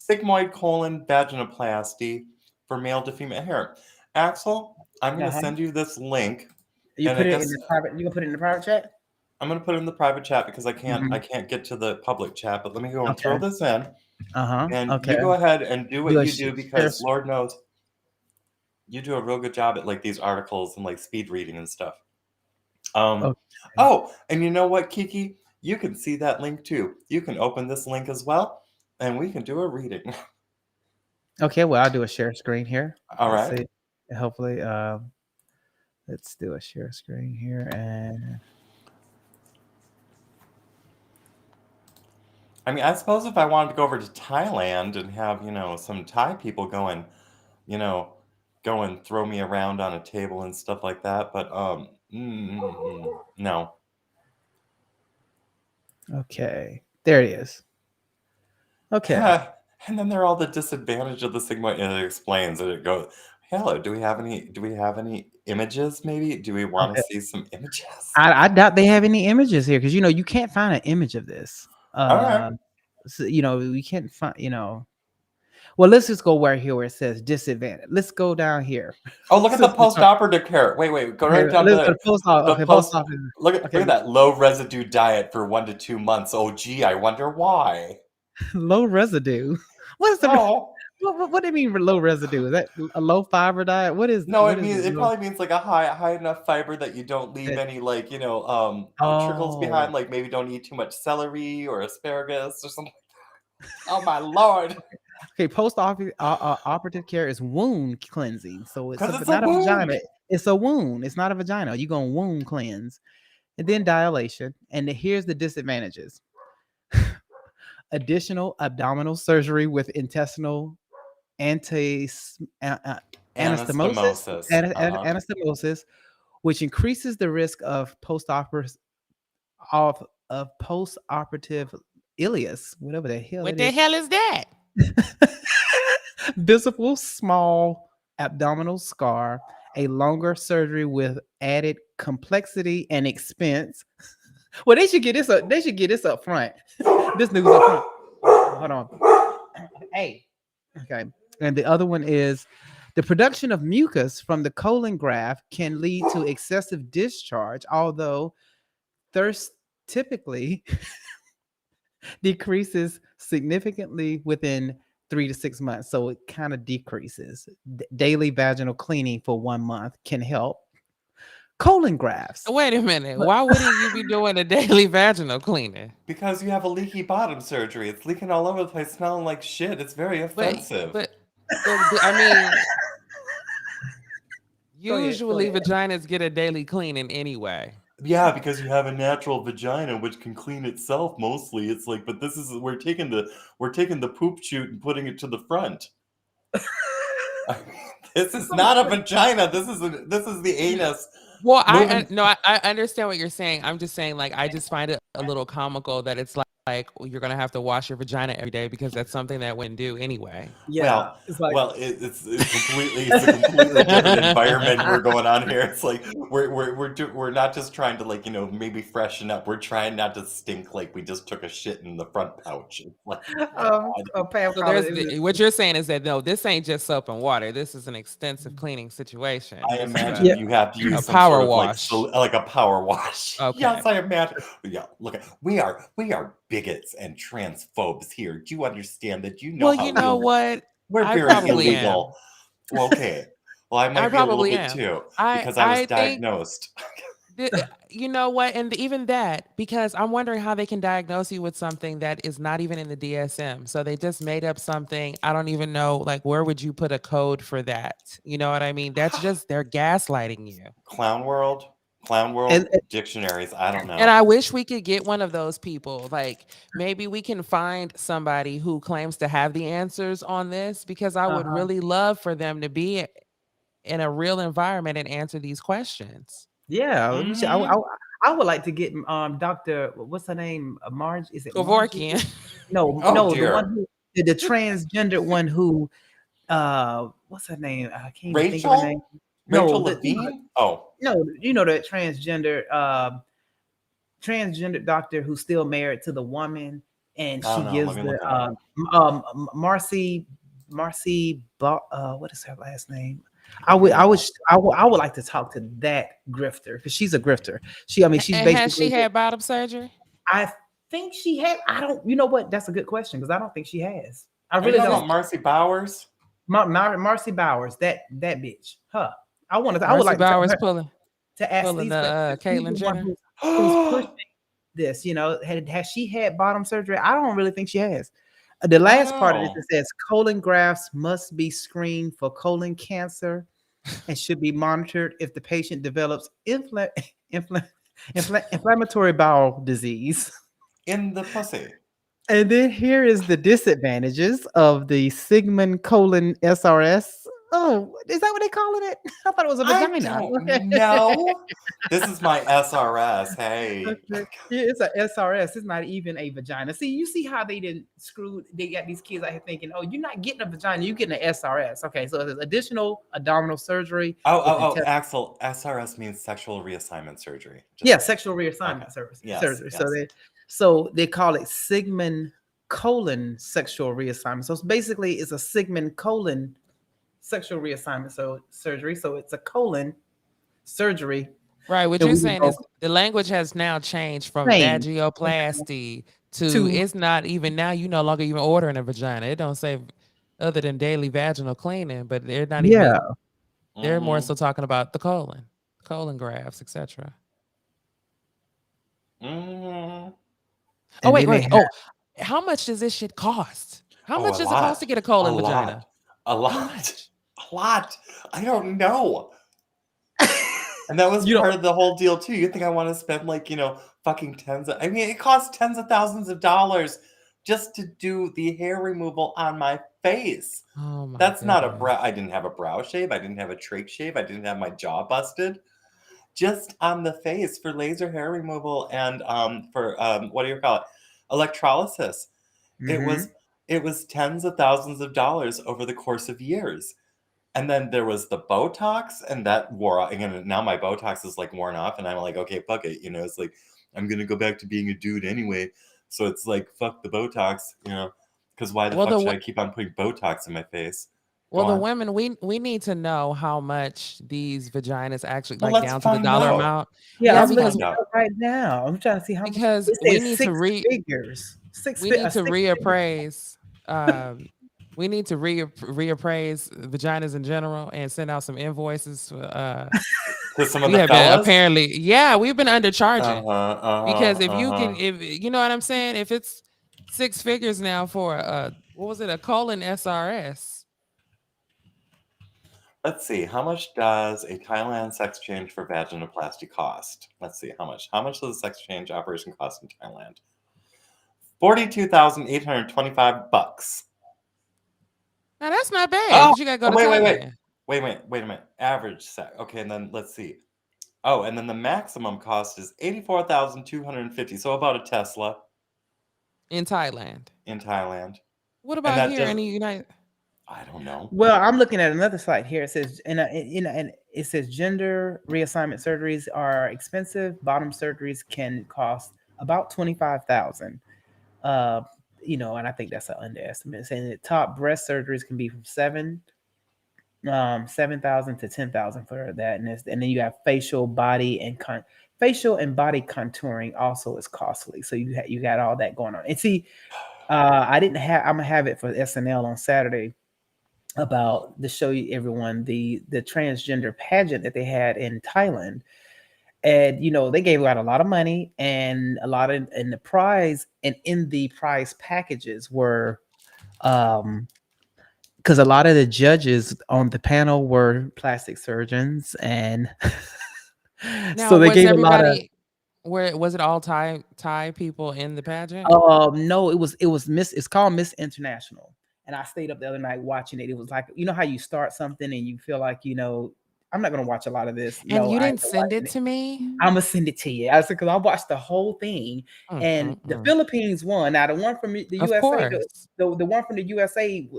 Speaker 2: sigmoid colon vaginoplasty for male to female hair. Axel, I'm going to send you this link.
Speaker 1: You put it in the private. You can put it in the private chat.
Speaker 2: I'm going to put it in the private chat because I can't get to the public chat. But let me go and throw this in. And you go ahead and do what you do, because Lord knows you do a real good job at like these articles and like speed reading and stuff. Oh, and you know what, Kiki? You can see that link too. You can open this link as well, and we can do a reading.
Speaker 1: Okay, well, I'll do a share screen here.
Speaker 2: All right.
Speaker 1: See. Hopefully, let's do a share screen here. And
Speaker 2: I mean, I suppose if I wanted to go over to Thailand and have, some Thai people go and throw me around on a table and stuff like that, but no.
Speaker 1: Okay, there it is. Okay.
Speaker 2: And then there are all the disadvantage of the sigmoid, and it explains that it goes, hello, do we have any images maybe? Do we want to see some images?
Speaker 1: I doubt they have any images here, because you can't find an image of this. So, we can't find, well, let's just go where it says disadvantage. Let's go down here.
Speaker 2: Oh, look at the post-operative care. Wait, go right down to the post office. Look at that low residue diet for 1 to 2 months. Oh, gee, I wonder why.
Speaker 1: Low residue. What is the? What do you mean low residue? Is that a low fiber diet? What is?
Speaker 2: No, it probably means like a high enough fiber that you don't leave any trickles behind. Like maybe don't eat too much celery or asparagus or something. Oh my Lord.
Speaker 1: Okay, operative care is wound cleansing. So it's
Speaker 2: not a
Speaker 1: vagina. It's a wound. It's not a vagina. You're going to wound cleanse. And then dilation. And here's the disadvantages. Additional abdominal surgery with intestinal anastomosis, which increases the risk of post-operative of post-operative ileus, whatever the hell
Speaker 7: What
Speaker 1: it
Speaker 7: the
Speaker 1: is.
Speaker 7: hell is that?
Speaker 1: Visible small abdominal scar, a longer surgery with added complexity and expense. Well, they should get this up. They should get this up front. This news up front. Hold on. Hey. Okay. And the other one is the production of mucus from the colon graft can lead to excessive discharge, although thirst typically decreases significantly within 3 to 6 months. So it kind of decreases. Daily vaginal cleaning for 1 month can help. Colon grafts.
Speaker 7: Wait a minute. Why wouldn't you be doing a daily vaginal cleaning?
Speaker 2: Because you have a leaky bottom surgery. It's leaking all over the place, smelling like shit. It's very offensive.
Speaker 7: But I mean,
Speaker 1: Go ahead,
Speaker 7: usually vaginas get a daily cleaning anyway.
Speaker 2: Yeah, because you have a natural vagina which can clean itself mostly. It's like, but this is we're taking the poop chute and putting it to the front. This is not a vagina. This is the anus.
Speaker 7: Well, I understand what you're saying. I'm just saying, like, I just find it a little comical that it's like you're gonna have to wash your vagina every day because that's something that wouldn't do anyway.
Speaker 1: Yeah.
Speaker 2: It's a completely different environment we're going on here. It's like we're not just trying to, like, maybe freshen up. We're trying not to stink like we just took a shit in the front pouch. Like,
Speaker 7: so what you're saying is that no, this ain't just soap and water. This is an extensive cleaning situation.
Speaker 2: I imagine you have to use some
Speaker 7: power
Speaker 2: sort of
Speaker 7: wash,
Speaker 2: like a power wash.
Speaker 7: Okay.
Speaker 2: Yes, I imagine. Yeah, look, we are bigots and transphobes here. Do you understand that?
Speaker 7: Well, you know what?
Speaker 2: We're very illegal. Well, okay. Well, I might be a little bit too because I was diagnosed.
Speaker 7: You know what? And even that, because I'm wondering how they can diagnose you with something that is not even in the DSM. So they just made up something. I don't even know, like, where would you put a code for that? You know what I mean? That's just, they're gaslighting you.
Speaker 2: Clown World dictionaries. I don't know.
Speaker 7: And I wish we could get one of those people. Like, maybe we can find somebody who claims to have the answers on this, because I would really love for them to be in a real environment and answer these questions.
Speaker 1: Yeah, I would like to get Dr. What's her name? Marge? Is it
Speaker 7: Kevorkian?
Speaker 1: No,
Speaker 2: Oh,
Speaker 1: the one who the transgendered one who what's her name? I can't even think of her name.
Speaker 2: Rachel Levine?
Speaker 1: No, that transgender doctor who's still married to the woman, and she gives the Marcy what is her last name? I would like to talk to that grifter, because she's a grifter. She's basically.
Speaker 7: Has she had bottom surgery?
Speaker 1: I think she had. I don't. You know what? That's a good question, because I don't think she has. I
Speaker 2: really don't. About Marcy Bowers.
Speaker 1: Marcy Bowers. That bitch. Huh. I would like
Speaker 7: Bowers
Speaker 1: to ask these
Speaker 7: Caitlyn Jenner.
Speaker 1: Who's pushing this? Has she had bottom surgery? I don't really think she has. The last part of this, it says colon grafts must be screened for colon cancer and should be monitored if the patient develops inflammatory bowel disease
Speaker 2: in the pussy.
Speaker 1: And then here is the disadvantages of the Sigmund colon SRS. Oh, is that what they calling it? I thought it was a vagina.
Speaker 2: No, this is my SRS. Hey,
Speaker 1: yeah, it's a SRS. It's not even a vagina. See, you see how they didn't screw? They got these kids out here thinking, "Oh, you're not getting a vagina, you're getting an SRS." Okay, so there's additional abdominal surgery.
Speaker 2: Axel, SRS means sexual reassignment surgery.
Speaker 1: Sexual reassignment surgery.
Speaker 2: Yes.
Speaker 1: So they call it Sigmund colon sexual reassignment. So it's basically it's a Sigmund colon sexual reassignment surgery. So it's a colon surgery.
Speaker 7: Right. What you're saying is the language has now changed from vagioplasty to it's not even now. You no longer even ordering a vagina. It don't say other than daily vaginal cleaning, but they're not even. Yeah. They're more so talking about the colon grafts, etc.
Speaker 2: Mm-hmm.
Speaker 7: Oh, wait. Oh, how much does this shit cost? How much does it cost to get a colon vagina?
Speaker 2: A lot. I don't know. And that was part of the whole deal too. You think I want to spend fucking it costs tens of thousands of dollars just to do the hair removal on my face.
Speaker 7: Oh my
Speaker 2: That's not a brow. I didn't have a brow shave. I didn't have a trach shave. I didn't have my jaw busted. just on the face for laser hair removal and for what do you call it, electrolysis. It was tens of thousands of dollars over the course of years. And then there was the Botox, and that wore off. And now my Botox is like worn off, and I'm like, okay, fuck it. You know, it's like, I'm going to go back to being a dude anyway. So it's like, fuck the Botox, you know, because why the fuck should I keep on putting Botox in my face?
Speaker 7: Well, the women, we need to know how much these vaginas actually,
Speaker 2: Well,
Speaker 7: like down to the dollar amount.
Speaker 1: Yeah, I'm looking it up right now. I'm trying to see how much.
Speaker 7: Because
Speaker 1: It
Speaker 7: we
Speaker 1: says
Speaker 7: need
Speaker 1: six
Speaker 7: to
Speaker 1: figures.
Speaker 7: we need to reappraise. We need to reappraise vaginas in general and send out some invoices for
Speaker 2: to some of
Speaker 7: we
Speaker 2: the
Speaker 7: have
Speaker 2: fellas?
Speaker 7: been apparently, yeah, we've been undercharging. Because if you can,
Speaker 2: uh-huh.
Speaker 7: if you know what I'm saying, if it's 6 figures now for what was it, a colon SRS?
Speaker 2: Let's see, how much does a Thailand sex change for vaginoplasty cost? Let's see, how much does a sex change operation cost in Thailand? $42,825.
Speaker 7: Now that's not bad, but you gotta go to Thailand.
Speaker 2: Wait a minute. Average sex. Okay, and then let's see. Oh, and then the maximum cost is $84,250. So about a Tesla.
Speaker 7: In Thailand. What about here in the United?
Speaker 2: I don't know.
Speaker 1: Well, I'm looking at another site here. It says, and it says gender reassignment surgeries are expensive. Bottom surgeries can cost about $25,000. You know, and I think that's an underestimate. Saying that top breast surgeries can be from $7,000 to $10,000 for that, and then you have facial and body contouring also is costly. So you got all that going on. And see, I'm gonna have it for SNL on Saturday about to show you everyone the transgender pageant that they had in Thailand. And you know, they gave out a lot of money, and a lot of in the prize packages were because a lot of the judges on the panel were plastic surgeons, and
Speaker 7: now,
Speaker 1: so they gave
Speaker 7: everybody, where was it all Thai people in the pageant?
Speaker 1: No, it was it's called Miss International. And I stayed up the other night watching it. It was like, you know how you start something and you feel like, you know, I'm not gonna watch a lot of this.
Speaker 7: And no, you didn't send it to me?
Speaker 1: I'm gonna send it to you. I said, because I watched the whole thing, and the Philippines won. Now the one from the USA, the one from the USA,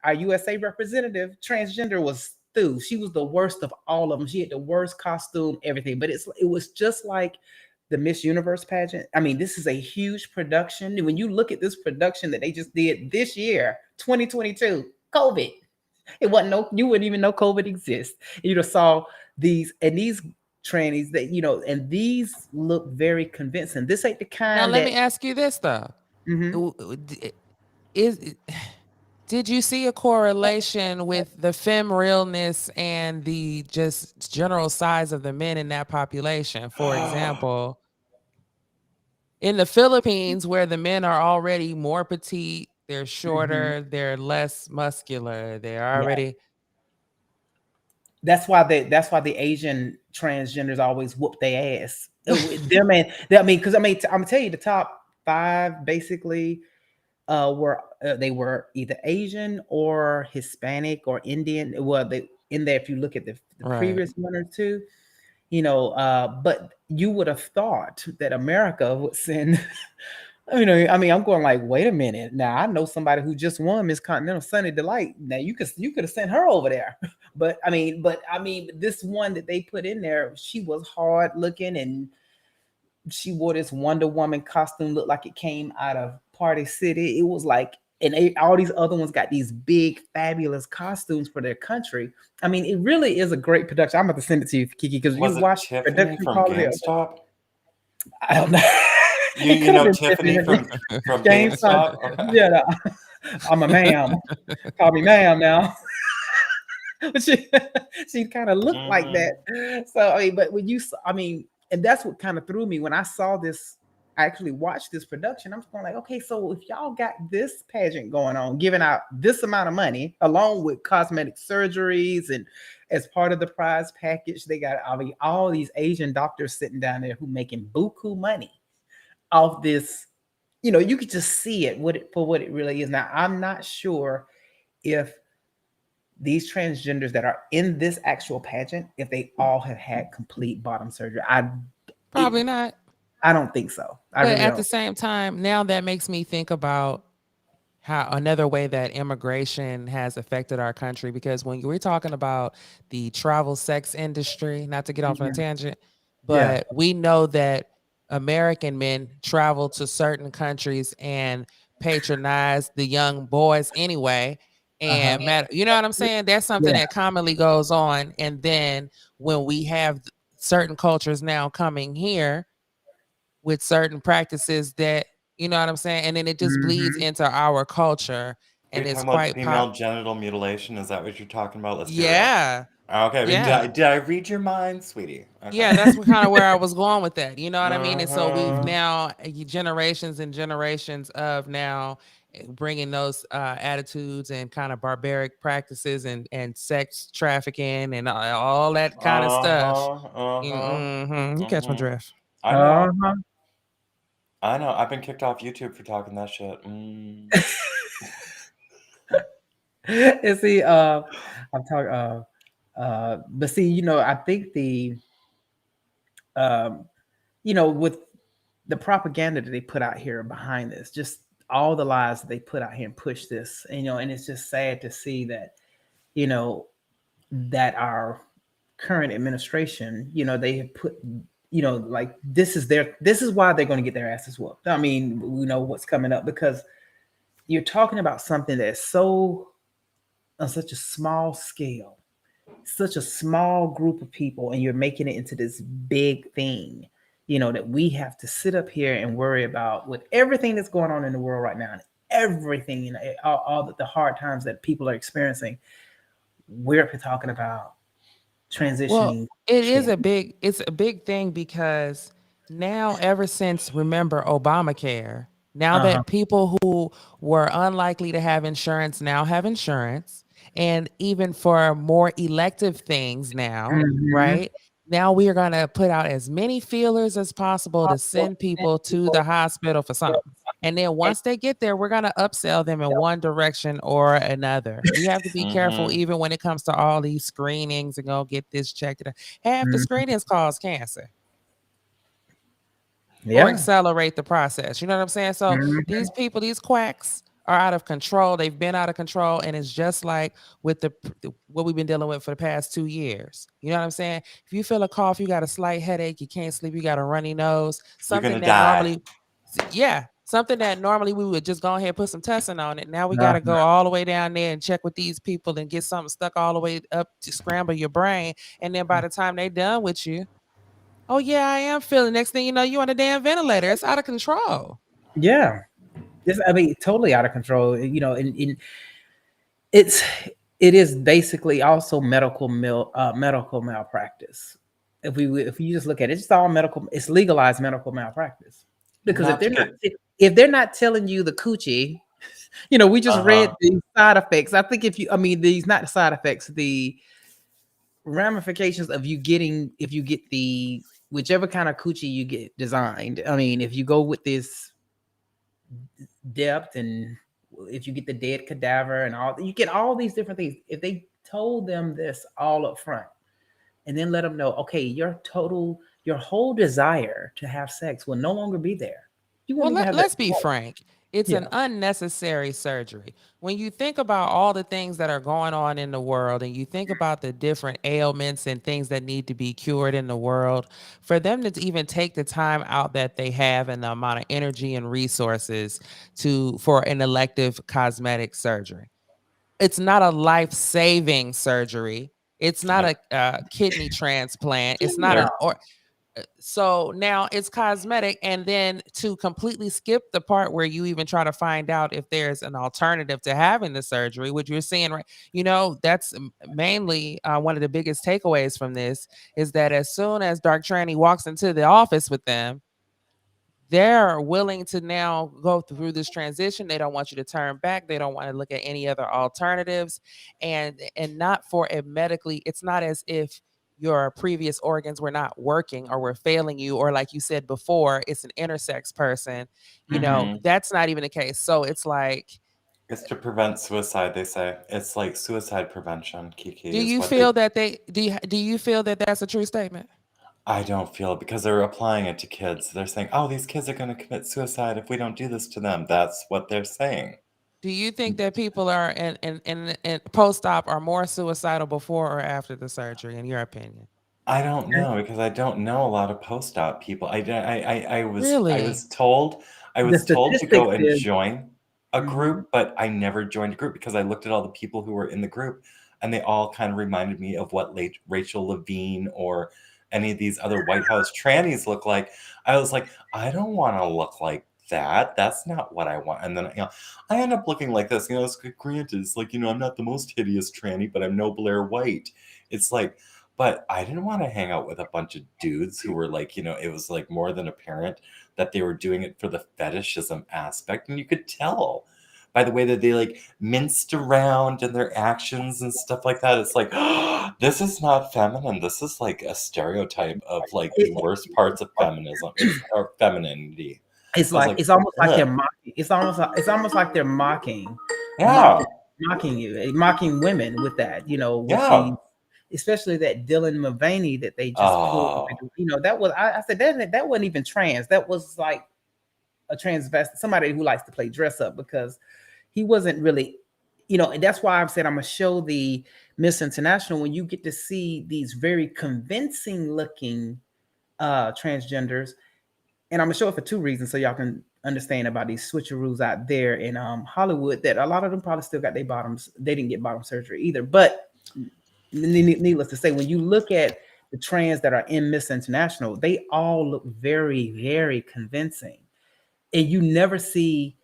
Speaker 1: our USA representative, transgender, was through. She was the worst of all of them. She had the worst costume, everything. But it was just like the Miss Universe pageant. I mean, this is a huge production. And when you look at this production that they just did this year, 2022, COVID, you wouldn't even know COVID exists. You just saw these trannies that, you know, and these look very convincing. This ain't the kind.
Speaker 7: Now let me ask you this though. Did you see a correlation with the femme realness and the just general size of the men in that population? For example, in the Philippines, where the men are already more petite, they're shorter, they're less muscular, they're already.
Speaker 1: That's why the Asian transgenders always whoop their ass. Because I'm gonna tell you, the top 5 basically were either Asian or Hispanic or Indian. Well, they in there if you look at the previous 1 or 2, you know. But you would have thought that America would send. You know, I mean, I'm going like, wait a minute. Now I know somebody who just won Miss Continental Sunny Delight. Now you could have sent her over there. But I mean, this one that they put in there, she was hard looking, and she wore this Wonder Woman costume, looked like it came out of Party City. It was like, and all these other ones got these big, fabulous costumes for their country. I mean, it really is a great production. I'm about to send it to you, Kiki, because you watched the production
Speaker 2: from GameStop.
Speaker 1: I don't know.
Speaker 2: You know Tiffany from GameStop?
Speaker 1: Yeah, no. I'm a ma'am. Call me ma'am now. But she kind of looked like that. So I mean, and that's what kind of threw me when I saw this. I actually watched this production. I'm going like, okay, so if y'all got this pageant going on, giving out this amount of money, along with cosmetic surgeries, and as part of the prize package, they got all these Asian doctors sitting down there who making buku money off this. You know, you could just see it for what it really is. Now, I'm not sure if these transgenders that are in this actual pageant, if they all have had complete bottom surgery,
Speaker 7: Probably not.
Speaker 1: I don't think so. I
Speaker 7: But
Speaker 1: really
Speaker 7: at
Speaker 1: don't.
Speaker 7: the same time, now that makes me think about how another way that immigration has affected our country, because when we're talking about the travel sex industry, not to get off on a
Speaker 1: Mhm.
Speaker 7: tangent,
Speaker 1: Yeah.
Speaker 7: but we know that American men travel to certain countries and patronize the young boys anyway. And you know what I'm saying? That's something
Speaker 1: Yeah.
Speaker 7: that commonly goes on. And then when we have certain cultures now coming here with certain practices that, you know what I'm saying? And then it just bleeds
Speaker 1: Mhm.
Speaker 7: into our culture,
Speaker 2: Are you
Speaker 7: and it's
Speaker 2: talking about
Speaker 7: quite
Speaker 2: female genital mutilation? Is that what you're talking about? Let's hear it all.
Speaker 7: Yeah.
Speaker 2: Okay,
Speaker 7: Yeah.
Speaker 2: did I read your mind, sweetie? Okay.
Speaker 7: Yeah, that's kind of where I was going with that. You know what I mean? And so we've
Speaker 2: Uh-huh.
Speaker 7: now generations and generations of now bringing those attitudes and kind of barbaric practices and sex trafficking and all that kind of stuff. You catch my drift.
Speaker 2: I know.
Speaker 1: Uh-huh.
Speaker 2: I know. I've been kicked off YouTube for talking that shit.
Speaker 1: And see, I'm talking, but see, you know, I think um, you know, with the propaganda that they put out here behind this, just all the lies that they put out here and push this, you know, and it's just sad to see that, you know, that our current administration, you know, they have put, you know, like this is why they're going to get their asses whooped. I mean, we know what's coming up because you're talking about something that's so on such a small scale, such a small group of people, and you're making it into this big thing, you know, that we have to sit up here and worry about with everything that's going on in the world right now and everything, you know, all the hard times that people are experiencing. We're talking about
Speaker 7: Well,
Speaker 1: transitioning
Speaker 7: it's
Speaker 1: kids.
Speaker 7: a big thing because now ever since remember Obamacare, now
Speaker 1: Uh-huh.
Speaker 7: that people who were unlikely to have insurance now have insurance, and even for more elective things now,
Speaker 1: Mhm.
Speaker 7: right? Now we are going to put out as many feelers as possible to send people to the hospital for something. And then once they get there, we're going to upsell them in one direction or another. We have to be careful, even when it comes to all these screenings and go get this checked. Half the
Speaker 1: Mhm.
Speaker 7: screenings cause cancer or
Speaker 1: Yeah.
Speaker 7: accelerate the process. You know what I'm saying? So
Speaker 1: Mhm.
Speaker 7: these people, these quacks are out of control. They've been out of control. And it's just like with what we've been dealing with for the past 2 years. You know what I'm saying? If you feel a cough, you got a slight headache, you can't sleep, you got a runny nose,
Speaker 2: You're gonna
Speaker 7: something that
Speaker 2: die.
Speaker 7: normally, yeah, something that normally we would just go ahead and put some testing on it. Now we got to
Speaker 1: Uh-huh.
Speaker 7: go all the way down there and check with these people and get something stuck all the way up to scramble your brain. And then by the time they done with you, oh yeah, I am feeling. Next thing you know, you on a damn ventilator. It's out of control.
Speaker 1: Yeah. This, I mean, totally out of control. You know, in it's it is basically also medical malpractice. If you just look at it, it's all medical. It's legalized medical malpractice because
Speaker 2: Not to get.
Speaker 1: if they're not telling you the coochie, you know, we just read
Speaker 2: Uh-huh.
Speaker 1: the side effects. I think if you, I mean, these not the side effects, the ramifications of you getting if you get the whichever kind of coochie you get designed. I mean, if you go with this depth and if you get the dead cadaver and all, you get all these different things. If they told them this all up front and then let them know, okay, your whole desire to have sex will no longer be there. You
Speaker 7: Well,
Speaker 1: won't even have that.
Speaker 7: let's be frank. It's an
Speaker 1: Yeah.
Speaker 7: unnecessary surgery. When you think about all the things that are going on in the world and you think about the different ailments and things that need to be cured in the world, for them to even take the time out that they have and the amount of energy and resources for an elective cosmetic surgery. It's not a life-saving surgery. It's not
Speaker 2: Yep.
Speaker 7: a kidney transplant. It's not
Speaker 1: No.
Speaker 7: an or so now it's cosmetic, and then to completely skip the part where you even try to find out if there's an alternative to having the surgery, which you're seeing, right? You know, that's mainly one of the biggest takeaways from this is that as soon as Dark Tranny walks into the office with them, they're willing to now go through this transition. They don't want you to turn back. They don't want to look at any other alternatives. And not for it medically, it's not as if your previous organs were not working or were failing you, or like you said before, it's an intersex person. You know,
Speaker 2: Mm-hmm.
Speaker 7: that's not even the case. So it's like
Speaker 2: It's to prevent suicide, they say. It's like suicide prevention, Kiki.
Speaker 7: Do
Speaker 2: is
Speaker 7: you
Speaker 2: what
Speaker 7: feel
Speaker 2: they,
Speaker 7: that do you feel that that's a true statement?
Speaker 2: I don't feel it because they're applying it to kids. They're saying, oh, these kids are going to commit suicide if we don't do this to them. That's what they're saying.
Speaker 7: Do you think that people are in post-op are more suicidal before or after the surgery, in your opinion?
Speaker 2: I don't know because I don't know a lot of post-op people. I
Speaker 7: Really?
Speaker 2: was told
Speaker 1: The
Speaker 2: to go
Speaker 1: statistics
Speaker 2: and
Speaker 1: is,
Speaker 2: join a
Speaker 1: Mhm.
Speaker 2: group, but I never joined a group because I looked at all the people who were in the group and they all kind of reminded me of what Rachel Levine or any of these other White House trannies look like. I was like, I don't want to look like that. That's not what I want. And then I end up looking like this. It's granted, it's like, I'm not the most hideous tranny, but I'm no Blair White. It's like, but I didn't want to hang out with a bunch of dudes who were like, it was like more than apparent that they were doing it for the fetishism aspect. And you could tell by the way that they like minced around in their actions and stuff like that. It's like, this is not feminine. This is like a stereotype of like the worst parts of feminism or femininity.
Speaker 1: It's
Speaker 2: I was
Speaker 1: like it's almost like they're
Speaker 2: ugh.
Speaker 1: mocking. It's almost like they're mocking
Speaker 2: Yeah.
Speaker 1: you, mocking women with that. With
Speaker 2: Yeah.
Speaker 1: the especially that Dylan Mulvaney that they just pulled.
Speaker 2: Oh.
Speaker 1: That was I said that wasn't even trans. That was like a transvestite, somebody who likes to play dress up because he wasn't really. And that's why I've said I'm gonna show the Miss International when you get to see these very convincing looking transgenders. And I'm gonna show it for two reasons, so y'all can understand about these switcheroos out there in Hollywood. That a lot of them probably still got their bottoms. They didn't get bottom surgery either. But needless to say, when you look at the trans that are in Miss International, they all look very, very convincing, and you never see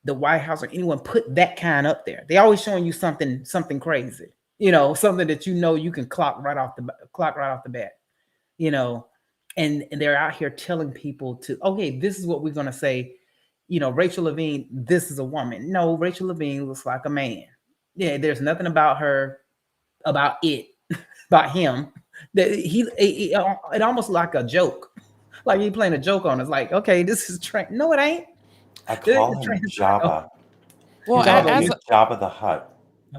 Speaker 1: the White House or anyone put that kind up there. They always showing you something crazy, something that you can clock right off the bat, you know, and they're out here telling people to, okay, this is what we're gonna say. Rachel Levine, this is a woman. No, Rachel Levine looks like a man. Yeah, there's nothing about her, about him that it almost like a joke, like he playing a joke on us. Like, okay, this is no, it ain't.
Speaker 2: I call him Jabba.
Speaker 7: Well,
Speaker 2: He's Jabba the Hutt.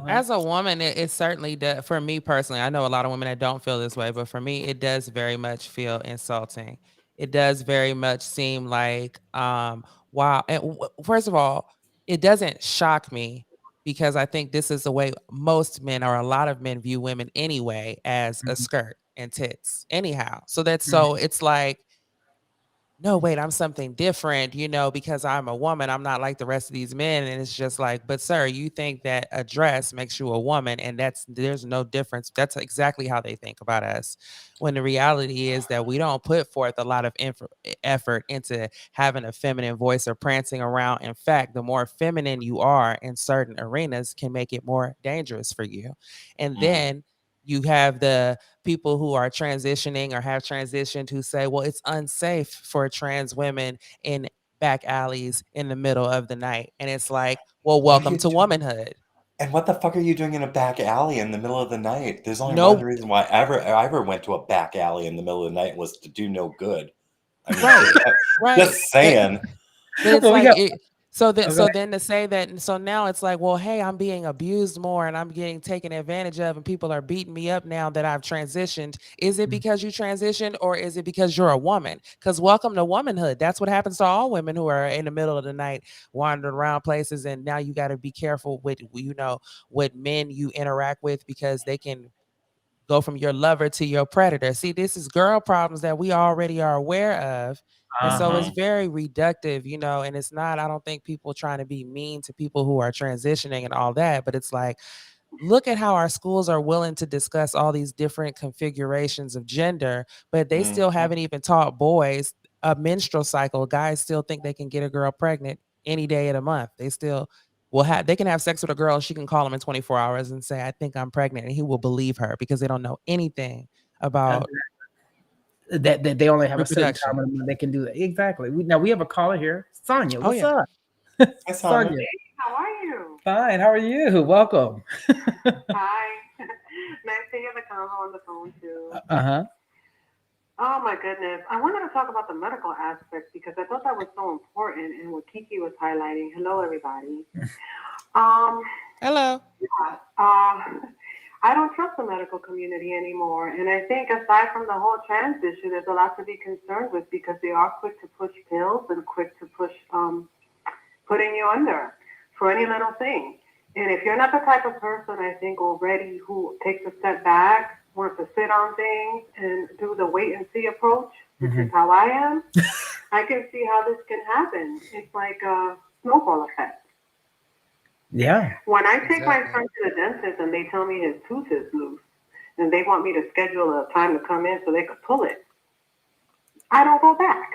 Speaker 7: As a woman, it certainly does. For me personally, I know a lot of women that don't feel this way, but for me, it does very much feel insulting. It does very much seem like, wow. And first of all, it doesn't shock me because I think this is the way most men or a lot of men view women anyway, as a skirt and tits anyhow. So it's like, no, wait, I'm something different, because I'm a woman. I'm not like the rest of these men. And it's just like, but sir, you think that a dress makes you a woman, and there's no difference. That's exactly how they think about us. When the reality is that we don't put forth a lot of effort into having a feminine voice or prancing around. In fact, the more feminine you are in certain arenas can make it more dangerous for you. And then you have the people who are transitioning or have transitioned who say, well, it's unsafe for trans women in back alleys in the middle of the night. And it's like, well, welcome to womanhood.
Speaker 2: And what the fuck are you doing in a back alley in the middle of the night? There's only one reason why I ever went to a back alley in the middle of the night was to do no good. I mean,
Speaker 7: right.
Speaker 2: Just saying.
Speaker 7: But it's like, so then to say that, so now it's like, well, hey, I'm being abused more and I'm getting taken advantage of and people are beating me up now that I've transitioned. Is it because you transitioned or is it because you're a woman? Because welcome to womanhood. That's what happens to all women who are in the middle of the night wandering around places. And now you got to be careful with, what men you interact with because they can go from your lover to your predator. See, this is girl problems that we already are aware of. And so it's very reductive, and it's not, I don't think people trying to be mean to people who are transitioning and all that, but it's like, look at how our schools are willing to discuss all these different configurations of gender, but they still haven't even taught boys a menstrual cycle. Guys still think they can get a girl pregnant any day of the month. They still they can have sex with a girl. She can call him in 24 hours and say, I think I'm pregnant. And he will believe her because they don't know anything about
Speaker 1: that they only have a certain time when they can do that. Exactly. Now we have a caller here. Sonia, what's up?
Speaker 2: Hi,
Speaker 1: Sonia.
Speaker 3: Hey, how are you?
Speaker 1: Fine. How are you? Welcome.
Speaker 3: Hi. Nice to hear the convo on the phone too. Oh my goodness. I wanted to talk about the medical aspect because I thought that was so important and what Kiki was highlighting. Hello, everybody.
Speaker 7: Hello.
Speaker 3: Yeah, I don't trust the medical community anymore. And I think aside from the whole trans issue, there's a lot to be concerned with because they are quick to push pills and quick to push putting you under for any little thing. And if you're not the type of person, I think, already who takes a step back, wants to sit on things and do the wait and see approach, which is how I am, I can see how this can happen. It's like a snowball effect.
Speaker 1: Yeah.
Speaker 3: When I take my son to the dentist and they tell me his tooth is loose and they want me to schedule a time to come in so they could pull it, I don't go back.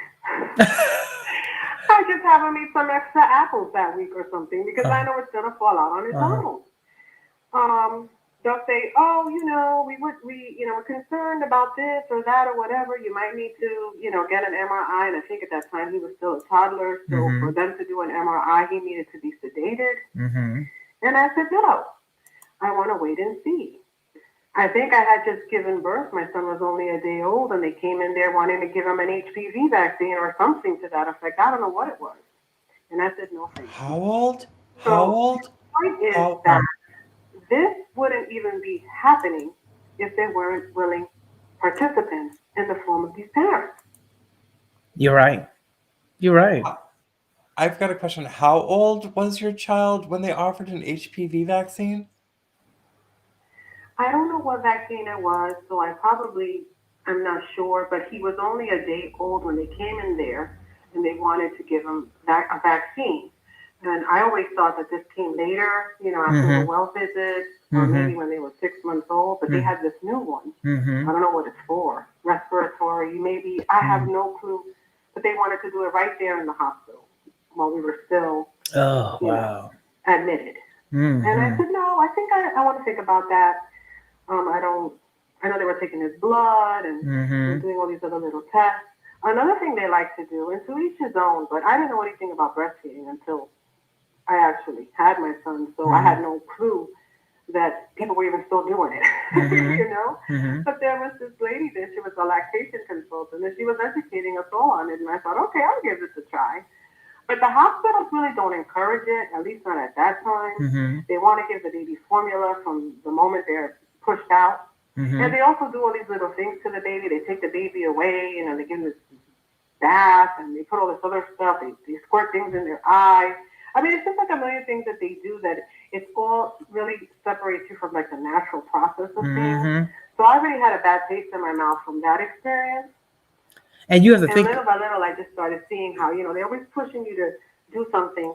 Speaker 3: I just have him eat some extra apples that week or something because I know it's gonna fall out on its own. They'll say, "Oh, we're concerned about this or that or whatever. You might need to, get an MRI." And I think at that time he was still a toddler, so for them to do an MRI, he needed to be sedated. And I said, "No, I want to wait and see." I think I had just given birth. My son was only a day old, and they came in there wanting to give him an HPV vaccine or something to that effect. I don't know what it was. And I said, "No, thank you."
Speaker 2: How old?
Speaker 3: So
Speaker 2: How old?
Speaker 3: the point is that this wouldn't even be happening if they weren't willing participants in the form of these parents.
Speaker 1: You're right. You're right.
Speaker 2: I've got a question. How old was your child when they offered an HPV vaccine?
Speaker 3: I don't know what vaccine it was, so I'm not sure, but he was only a day old when they came in there and they wanted to give him a vaccine. And I always thought that this came later, after the well visit, or maybe when they were 6 months old, but they had this new one. I don't know what it's for. Respiratory, maybe. I have no clue. But they wanted to do it right there in the hospital while we were still admitted. And I said, no, I think I want to think about that. I know they were taking his blood and doing all these other little tests. Another thing they like to do, and to each his own, but I didn't know anything about breastfeeding until I actually had my son, so I had no clue that people were even still doing it, But there was this lady there, she was a lactation consultant, and she was educating us all on it, and I thought, okay, I'll give this a try. But the hospitals really don't encourage it, at least not at that time. They want to give the baby formula from the moment they're pushed out. And they also do all these little things to the baby. They take the baby away, they give them this bath, and they put all this other stuff. They squirt things in their eye. I mean, it's just like a million things that they do that it's all really separates you from like the natural process of things. So I already had a bad taste in my mouth from that experience.
Speaker 1: And you have to think.
Speaker 3: Little by little, I just started seeing how, they're always pushing you to do something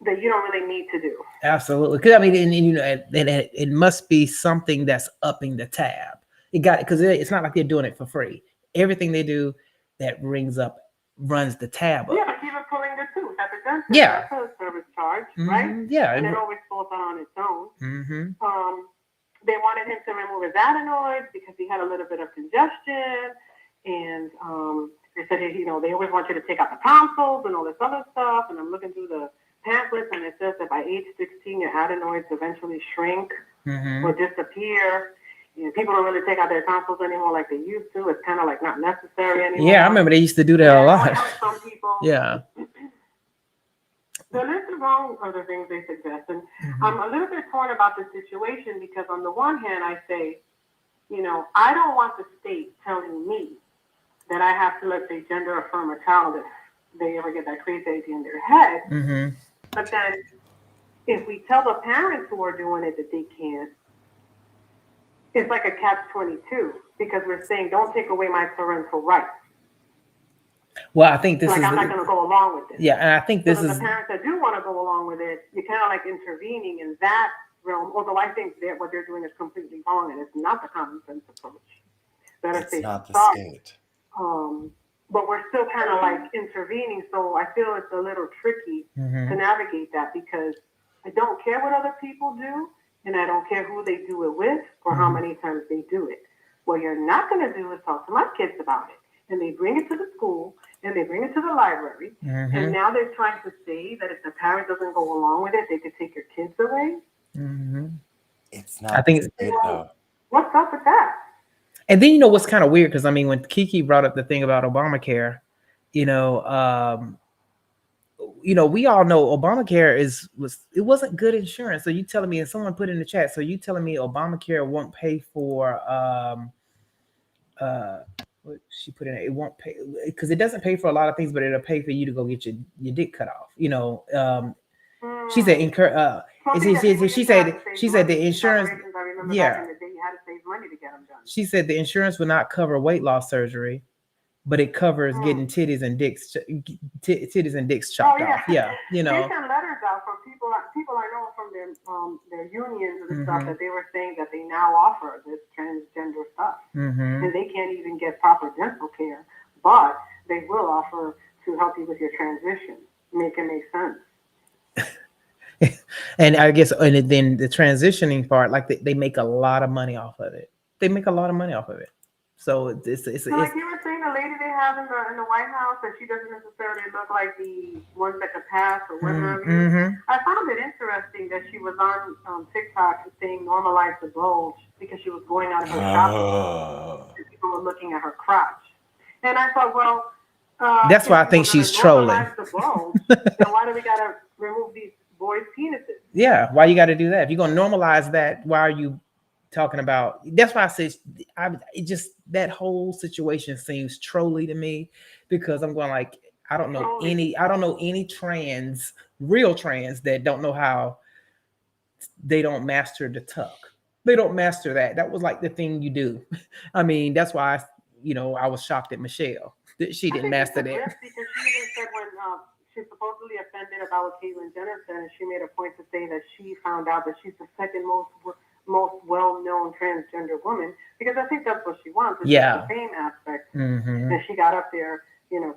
Speaker 3: that you don't really need to do.
Speaker 1: Absolutely. Because I mean, it must be something that's upping the tab. Because it's not like they're doing it for free. Everything they do that runs the tab up.
Speaker 3: Yeah, but even pulling the tooth at the dentist,
Speaker 1: yeah,
Speaker 3: that's a service charge, right?
Speaker 1: Yeah.
Speaker 3: And it always falls out on its own. They wanted him to remove his adenoids because he had a little bit of congestion. And they said, they always want you to take out the tonsils and all this other stuff. And I'm looking through the pamphlets, and it says that by age 16, your adenoids eventually shrink or disappear. People don't really take out their tonsils anymore like they used to. It's kind of like not necessary anymore.
Speaker 1: Yeah, I remember they used to do that a lot.
Speaker 3: Some people.
Speaker 1: Yeah.
Speaker 3: There is wrong other things they suggest. And I'm a little bit torn about this situation because on the one hand, I say, I don't want the state telling me that I have to, let's say, gender affirm a child if they ever get that crazy idea in their head. But then if we tell the parents who are doing it that they can't, it's like a catch-22 because we're saying, don't take away my parental rights.
Speaker 1: Well, I think this is.
Speaker 3: I'm not going to go along with this.
Speaker 1: Yeah, and I think this is.
Speaker 3: The parents that do want to go along with it, you're kind of like intervening in that realm. Although I think that what they're doing is completely wrong, and it's not the common sense approach.
Speaker 2: It's not the state.
Speaker 3: But we're still kind of like intervening, so I feel it's a little tricky to navigate that because I don't care what other people do, and I don't care who they do it with or how many times they do it. What you're not going to do is talk to my kids about it. And they bring it to the school, and they bring it to the library, and now they're trying to say that if the parent doesn't go along with it, they could take your kids away.
Speaker 2: It's not the state, though.
Speaker 3: What's up with that?
Speaker 1: And then, what's kind of weird, because I mean, when Kiki brought up the thing about Obamacare, you know, we all know Obamacare it wasn't good insurance. So you telling me, and someone put in the chat, so you telling me Obamacare won't pay for what she put in it won't pay, because it doesn't pay for a lot of things, but it'll pay for you to go get your dick cut off. She said she said the insurance. Yeah. She said the insurance will not cover weight loss surgery, but it covers getting titties and dicks chopped off. Yeah,
Speaker 3: They sent letters out from people I know from their unions and stuff, that they were saying that they now offer this transgender stuff, and they can't even get proper dental care, but they will offer to help you with your transition, make it make sense.
Speaker 1: And I guess, and then the transitioning part, like they make a lot of money off of it. They make a lot of money off of it. So it's
Speaker 3: like you were saying, the lady they have in the White House, that she doesn't necessarily look like the ones that could pass or what have you. I found it interesting that she was on TikTok saying normalize the bulge, because she was going out of her shopping and people were looking at her crotch. And I thought, well,
Speaker 1: that's why I think she's trolling.
Speaker 3: The bulge, then why do we gotta remove these boys' penises?
Speaker 1: Yeah, why you got to do that? If you're gonna normalize that, why are you talking about? That's why I said that whole situation seems trolly to me, because I'm going like, I don't know any real trans that don't know how they don't master the tuck. They don't master that. That was like the thing you do. I mean, that's why I was shocked at Michelle that she didn't master that.
Speaker 3: Because she even said when she's supposedly offended about what Caitlyn Jenner said, and she made a point to say that she found out that she's the second most well-known transgender woman, because I think that's what she wants. It's the fame aspect, and she got up there,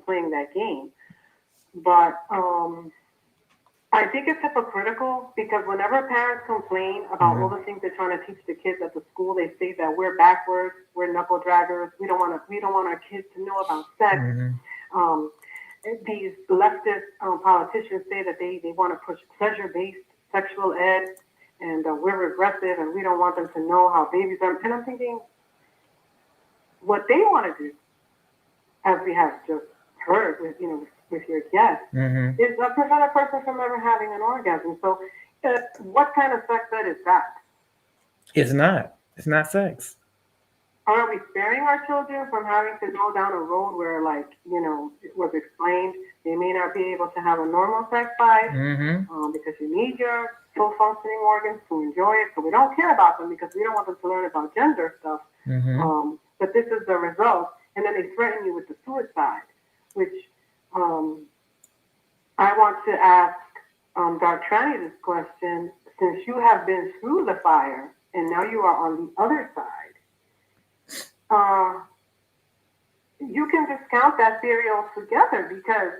Speaker 3: playing that game. But I think it's hypocritical, because whenever parents complain about all the things they're trying to teach the kids at the school, they say that we're backwards, we're knuckle draggers, we don't want our kids to know about sex. These leftist politicians say that they want to push pleasure-based sexual ed, and we're regressive, and we don't want them to know how babies are. And I'm thinking, what they want to do, as we have just heard with your guest, is prevent a person from ever having an orgasm. So, what kind of sex ed is that?
Speaker 1: It's not. It's not sex.
Speaker 3: Are we sparing our children from having to go down a road where, like, it was explained, they may not be able to have a normal sex life because you need your full functioning organs to enjoy it. So we don't care about them because we don't want them to learn about gender stuff. But this is the result. And then they threaten you with the suicide, which I want to ask Dark Tranny this question. Since you have been through the fire and now you are on the other side, you can discount that theory altogether, because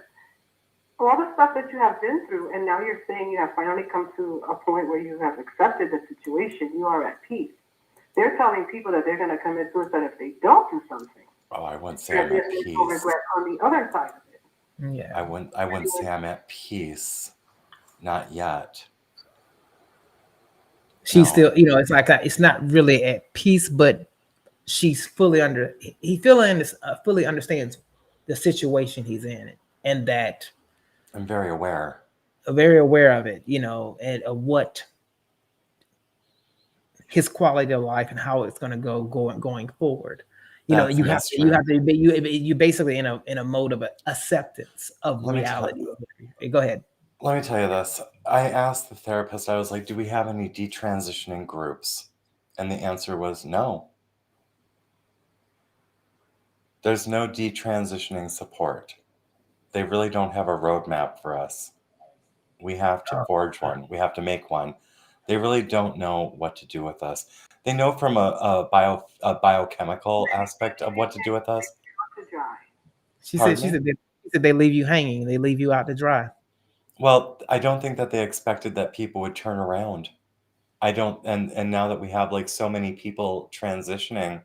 Speaker 3: all the stuff that you have been through, and now you're saying you have finally come to a point where you have accepted the situation, you are at peace. They're telling people that they're going to commit suicide if they don't do something.
Speaker 2: Oh, I wouldn't say I'm at peace.
Speaker 3: Regret on the other side of it.
Speaker 1: Yeah.
Speaker 2: I wouldn't say I'm at peace. Not yet.
Speaker 1: She's still, it's like it's not really at peace, but she's fully understands the situation he's in, and that
Speaker 2: I'm very aware
Speaker 1: of it, and of what his quality of life and how it's going to go going forward. You basically in a mode of acceptance of reality. Go ahead.
Speaker 2: Let me tell you this. I asked the therapist, I was like, do we have any detransitioning groups? And the answer was no. There's no detransitioning support. They really don't have a roadmap for us. We have to forge one. We have to make one. They really don't know what to do with us. They know from a biochemical aspect of what to do with us.
Speaker 1: She said they leave you hanging. They leave you out to dry.
Speaker 2: Well, I don't think that they expected that people would turn around. I don't, and now that we have like so many people transitioning,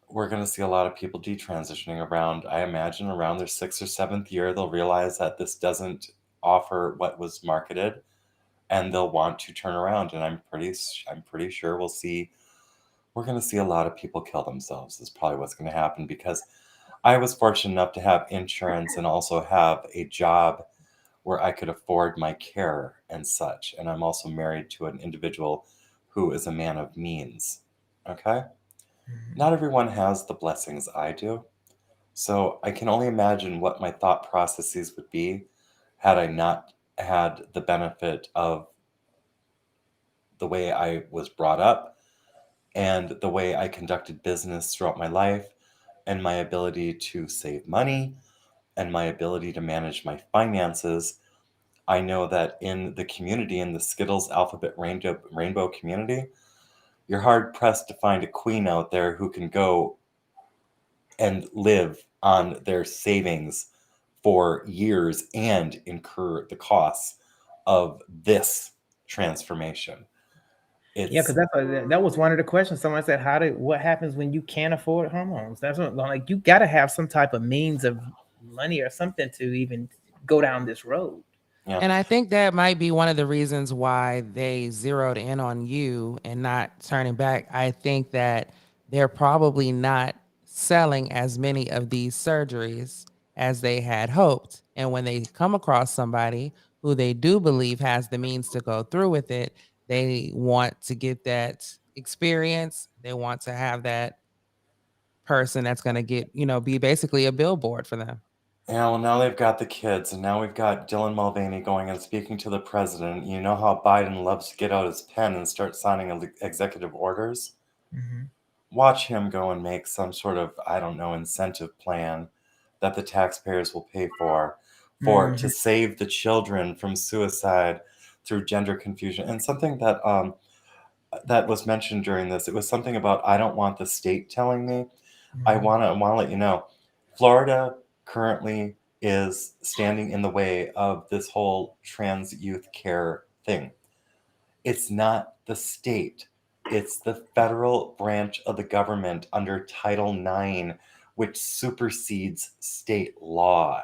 Speaker 2: we're going to see a lot of people detransitioning around. I imagine around their 6th or 7th year, they'll realize that this doesn't offer what was marketed, and they'll want to turn around. And I'm pretty sure we'll see we're going to see a lot of people kill themselves is probably what's going to happen, because I was fortunate enough to have insurance and also have a job where I could afford my care and such. And I'm also married to an individual who is a man of means. Okay? Not everyone has the blessings I do. So I can only imagine what my thought processes would be had I not had the benefit of the way I was brought up and the way I conducted business throughout my life, and my ability to save money and my ability to manage my finances. I know that in the community, in the Skittles Alphabet Rainbow community, you're hard pressed to find a queen out there who can go and live on their savings for years and incur the costs of this transformation.
Speaker 1: Yeah, because that was one of the questions. Someone said, what happens when you can't afford hormones? That's what, like, you got to have some type of means of money or something to even go down this road.
Speaker 2: Yeah.
Speaker 7: And I think that might be one of the reasons why they zeroed in on you and not turning back. I think that they're probably not selling as many of these surgeries as they had hoped. And when they come across somebody who they do believe has the means to go through with it, they want to get that experience. They want to have that person that's going to get, be basically a billboard for them.
Speaker 2: Yeah, well, now they've got the kids, and now we've got Dylan Mulvaney going and speaking to the president. You know how Biden loves to get out his pen and start signing executive orders?
Speaker 1: Mm-hmm.
Speaker 2: Watch him go and make some sort of, I don't know, incentive plan that the taxpayers will pay for to save the children from suicide through gender confusion. And something that that was mentioned during this, it was something about, I don't want the state telling me. I want to let you know, Florida currently is standing in the way of this whole trans youth care thing. It's not the state. It's the federal branch of the government under Title IX, which supersedes state law.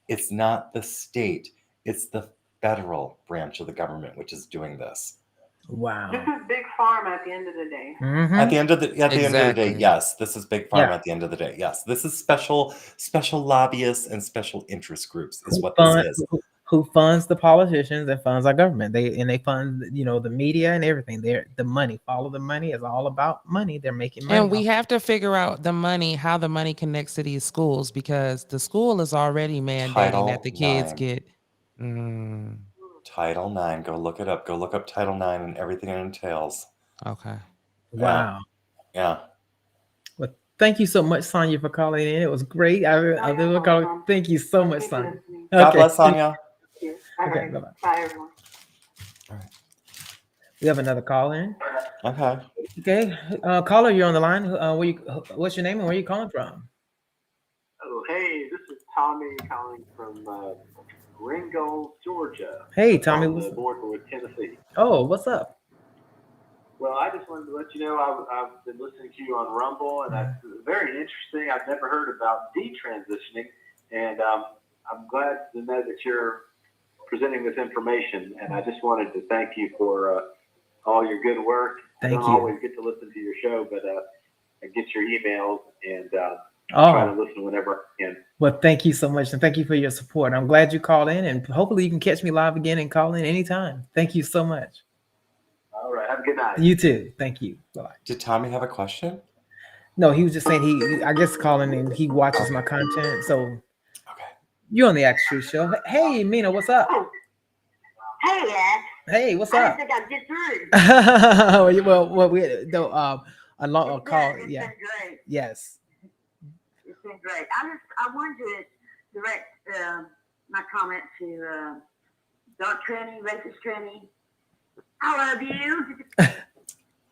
Speaker 2: It's not the state. It's the federal branch of the government which is doing this.
Speaker 1: Wow.
Speaker 3: This is big pharma at the end of the day.
Speaker 1: Mm-hmm.
Speaker 2: At the end of the day, yes. This is big pharma
Speaker 1: Yeah.
Speaker 2: at the end of the day. Yes. This is special lobbyists and special interest groups is what this is.
Speaker 1: Who funds the politicians and funds our government. They fund, the media and everything. The money. Follow the money. Is all about money. They're making money.
Speaker 7: And we have to figure out how the money connects to these schools, because the school is already mandating that the kids get
Speaker 2: Title IX. Go look it up. Go look up Title IX and everything it entails.
Speaker 7: Okay.
Speaker 1: Wow.
Speaker 2: Yeah.
Speaker 1: Well, thank you so much, Sonia, for calling in. It was great. Thank you so much, Sonia.
Speaker 2: God bless, Sonia.
Speaker 1: Okay, bye-bye.
Speaker 3: Bye, everyone.
Speaker 2: All right.
Speaker 1: We have another call in.
Speaker 2: Okay.
Speaker 1: Okay. Caller, you're on the line. What's your name and where are you calling from?
Speaker 11: Oh, hey, this is Tommy calling from Ringgold, Georgia.
Speaker 1: Hey, Tommy.
Speaker 11: On the border with Tennessee.
Speaker 1: Oh, what's up?
Speaker 11: Well, I just wanted to let you know I've been listening to you on Rumble, and that's very interesting. I've never heard about detransitioning, and I'm glad to know that you're presenting this information. And I just wanted to thank you for all your good work. I don't always get to listen to your show, but I get your emails and try to listen whenever I can.
Speaker 1: Well, thank you so much, and thank you for your support. I'm glad you called in, and hopefully you can catch me live again and call in anytime. Thank you so much.
Speaker 11: All right. Have a good night.
Speaker 1: You too. Thank you. Bye.
Speaker 2: Did Tommy have a question?
Speaker 1: No, he was just saying I guess calling in. He watches my content, so
Speaker 2: okay.
Speaker 1: You're on the Axetruth show. Hey, Mina, what's up?
Speaker 10: Hey, Ax.
Speaker 1: Hey, what's up?
Speaker 10: I think I'll get through.
Speaker 1: well, we a long call.
Speaker 10: It's
Speaker 1: Yeah.
Speaker 10: been great.
Speaker 1: Yes.
Speaker 10: It's been great. I wanted to direct my comment to Dark Tranny, Racist Tranny. I love you.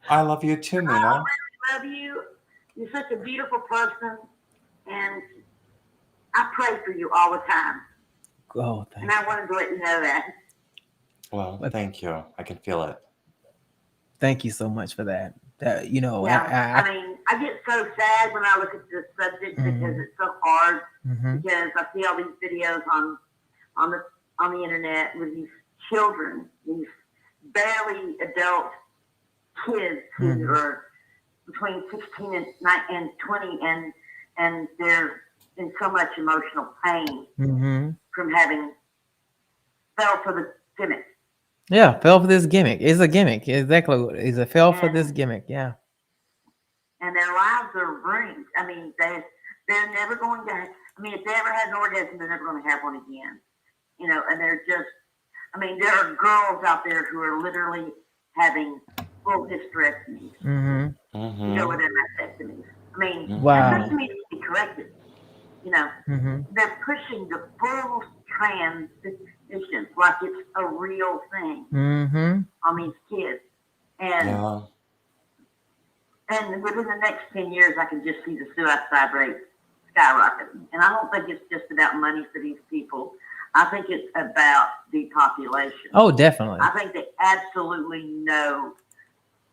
Speaker 2: I love you too, Mina.
Speaker 10: I love you. You're such a beautiful person, and I pray for you all the time.
Speaker 1: Oh, thank
Speaker 10: and I wanted to let you know that.
Speaker 2: Well, thank you. I can feel it.
Speaker 1: Thank you so much for that.
Speaker 10: I mean, I get so sad when I look at this subject because it's so hard. Because I see all these videos on the internet with these children, these barely adult kids who are between 16 and 20, and they're in so much emotional pain from having fell for the gimmick.
Speaker 1: Yeah, fell for this gimmick. It's a gimmick. Exactly. It's a fell for this gimmick. Yeah.
Speaker 10: And their lives are ruined. I mean, they're never going to. I mean, if they ever had an orgasm, they're never going to have one again. You know, and they're just. I mean, there are girls out there who are literally having full hysterectomies. You know, with their mastectomies. I mean, mastectomies need to be corrected. You know, they're pushing the full transition like it's a real thing on these kids. And and within the next 10 years, I can just see the suicide rate skyrocketing. And I don't think it's just about money for these people. I think it's about depopulation.
Speaker 1: Oh, definitely.
Speaker 10: I think they absolutely know.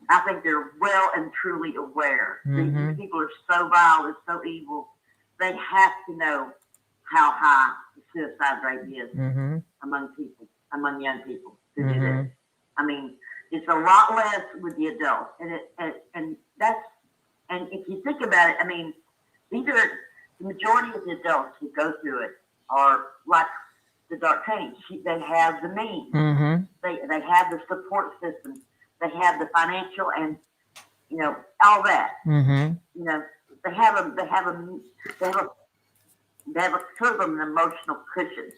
Speaker 10: I think they're well and truly aware. These people are so vile, they're so evil. They have to know how high the suicide rate is among people, among young people who do this. I mean, it's a lot less with the adults, and if you think about it, I mean, these are the majority of the adults who go through it are like the Dark Tranny. They have the means, they have the support system, they have the financial, and you know all that. You know, they have a sort of an emotional cushion.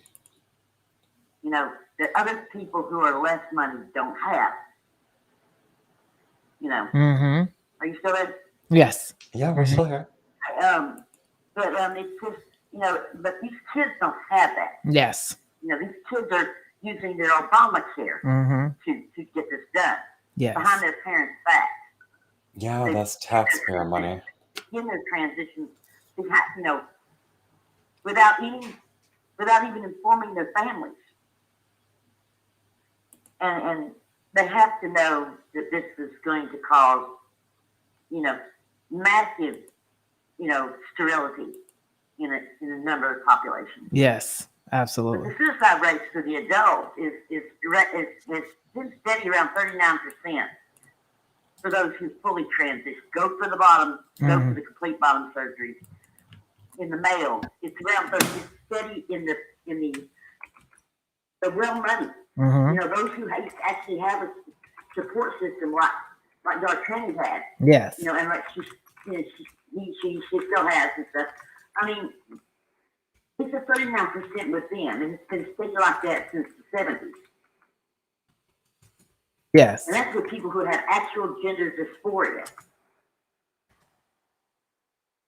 Speaker 10: You know that other people who are less money don't have. You know, are you still there?
Speaker 1: Yes.
Speaker 2: Yeah, we're still here.
Speaker 10: But it's just, you know, but these kids don't have that.
Speaker 1: Yes.
Speaker 10: You know, these kids are using their Obamacare to get this done.
Speaker 1: Yes.
Speaker 10: Behind their parents' back.
Speaker 2: Yeah, that's taxpayer money.
Speaker 10: In their transition, you know, without even informing their families. And they have to know that this is going to cause, you know, massive, you know, sterility in a number of populations.
Speaker 1: Yes, absolutely.
Speaker 10: But the suicide rates for the adults is been steady around 39% for those who fully transition. Go for the bottom, go for the complete bottom surgery. In the male, it's around 30. It's steady in the real money. You know, those who actually have a support system like Dark Tranny had.
Speaker 1: Yes.
Speaker 10: You know, and like she still has and stuff. I mean, it's a 39% with them, and it's been steady like that since the 70s.
Speaker 1: Yes.
Speaker 10: And that's with people who have actual gender dysphoria